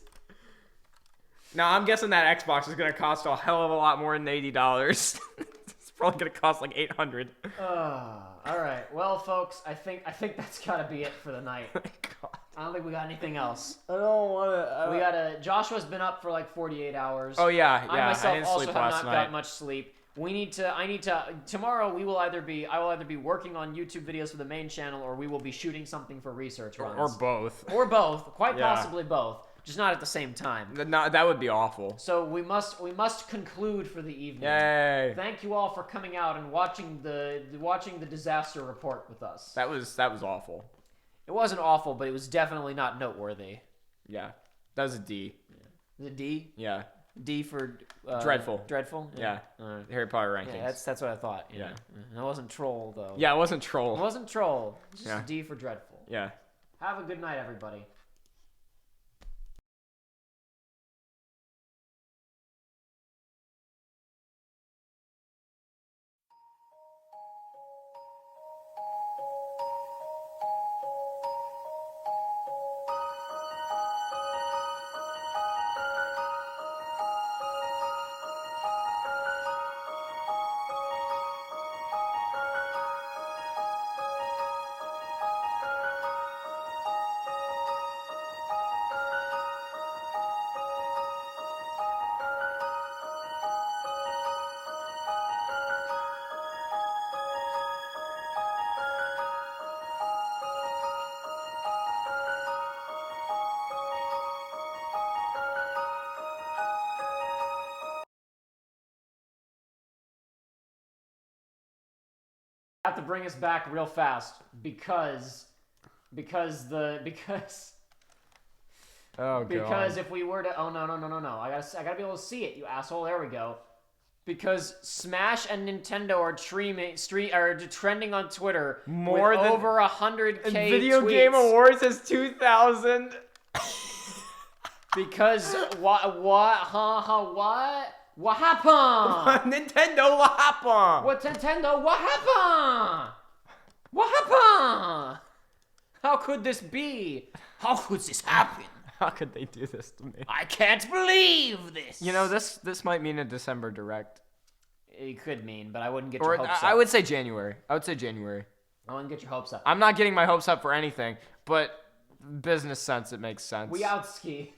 No, I'm guessing that Xbox is gonna cost a hell of a lot more than $80. It's probably gonna cost like $800. All right, well, folks, I think that's gotta be it for the night. I don't think we got anything else. I don't want to. Joshua's been up for like 48 hours. Oh yeah. I myself didn't also sleep have last not night. got much sleep. Tomorrow I will either be working on YouTube videos for the main channel, or we will be shooting something for research runs. Or both. Or both. Quite possibly both. Just not at the same time. That would be awful. So we must conclude for the evening. Yay! Thank you all for coming out and watching the disaster report with us. That was awful. It wasn't awful, but it was definitely not noteworthy. Yeah, that was a D. Was it D? Yeah. D for dreadful. Dreadful. Yeah. Harry Potter rankings. Yeah, that's what I thought. Yeah. It wasn't troll though. Yeah, it wasn't troll. It wasn't troll. Just a D for dreadful. Yeah. Have a good night, everybody. Have to bring us back real fast because Oh god. if we were to no I gotta be able to see it, you asshole. There we go. Because Smash and Nintendo are trending on Twitter More with than over 100K Video tweets. Game Awards is 2,000. Because what happened? Nintendo, what happened? What Nintendo? What happened? What happened? How could this be? How could this happen? How could they do this to me? I can't believe this. You know, this might mean a December Direct. It could mean, but I wouldn't get your hopes up. I would say January. I wouldn't get your hopes up. I'm not getting my hopes up for anything, but business sense, it makes sense. We outski.